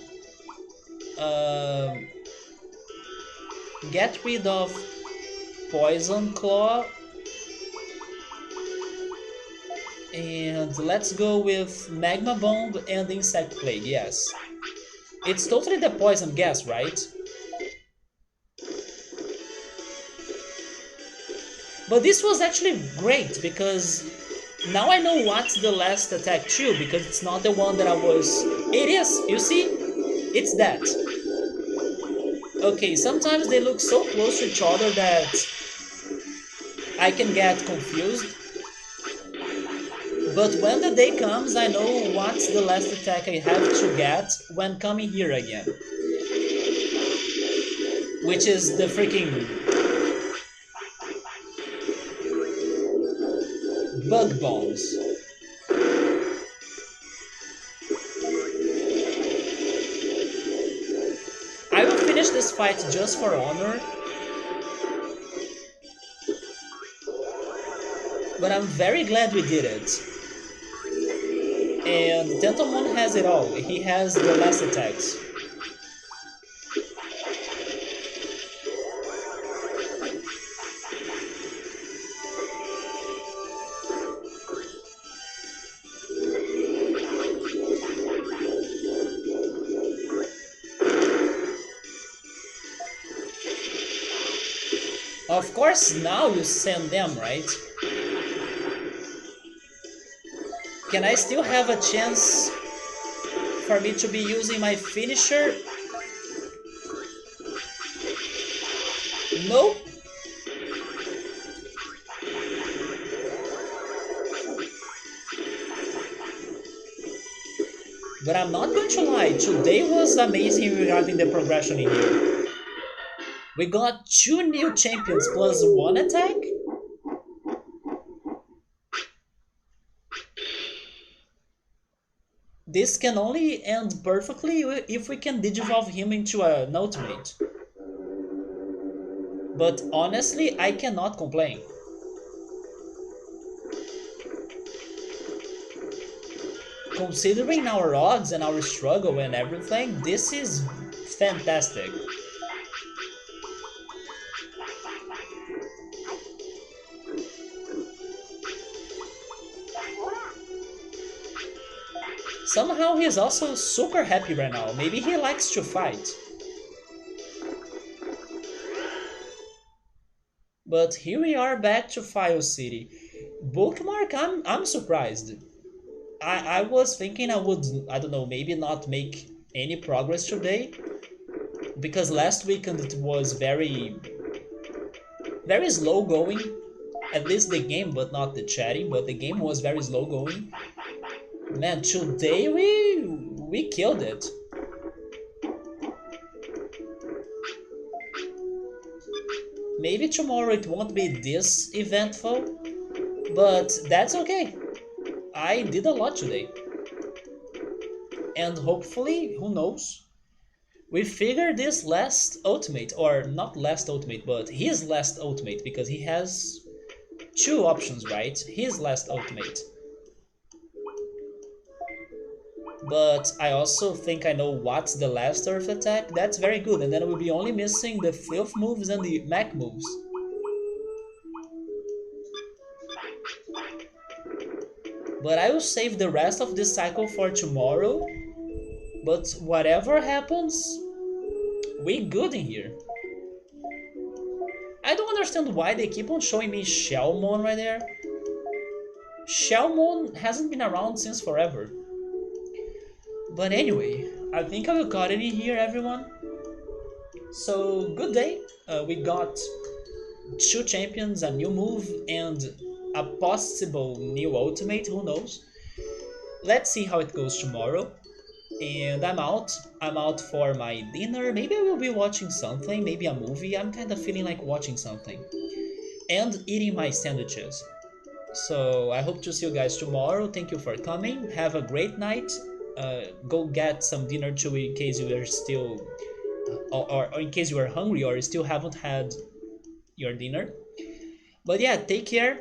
get rid of Poison Claw, and let's go with Magma Bomb and Insect Plague, yes. It's totally the poison gas, right? But this was actually great because now I know what's the last attack too, because it's not the one that I was... It is! You see? It's that. Okay, sometimes they look so close to each other that I can get confused. But when the day comes, I know what's the last attack I have to get when coming here again. Which is the freaking Bug Bombs. I will finish this fight just for honor. But I'm very glad we did it. And Tentomon has it all. He has the last attacks. Of course, now you send them, right? Can I still have a chance for me to be using my finisher? Nope. But I'm not going to lie, today was amazing regarding the progression in here. We got 2 new champions plus 1 attack? This can only end perfectly if we can digivolve him into an ultimate. But honestly, I cannot complain. Considering our odds and our struggle and everything, this is fantastic. Somehow he's also super happy right now. Maybe he likes to fight. But here we are back to File City. Bookmark, I'm surprised. I was thinking I would, I don't know, maybe not make any progress today. Because last weekend it was very slow going. At least the game, but not the chatting. But the game was very slow going. Man, today we killed it. Maybe tomorrow it won't be this eventful, but that's okay. I did a lot today. And hopefully, who knows, we figure this last ultimate, or not last ultimate, but his last ultimate, because he has 2 options, right? His last ultimate. But I also think I know what's the last Earth attack. That's very good, and then we'll be only missing the Filth moves and the Mech moves. But I will save the rest of this cycle for tomorrow. But whatever happens, we good in here. I don't understand why they keep on showing me Shellmon right there. Shellmon hasn't been around since forever. But anyway, I think I will cut it in here, everyone. So, good day. We got 2 champions, a new move, and a possible new ultimate, who knows. Let's see how it goes tomorrow. And I'm out. I'm out for my dinner. Maybe I will be watching something, maybe a movie. I'm kind of feeling like watching something. And eating my sandwiches. So, I hope to see you guys tomorrow. Thank you for coming. Have a great night. Go get some dinner too in case you are still or in case you are hungry or you still haven't had your dinner. But yeah, take care,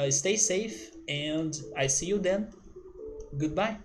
stay safe, and I see you then. Goodbye.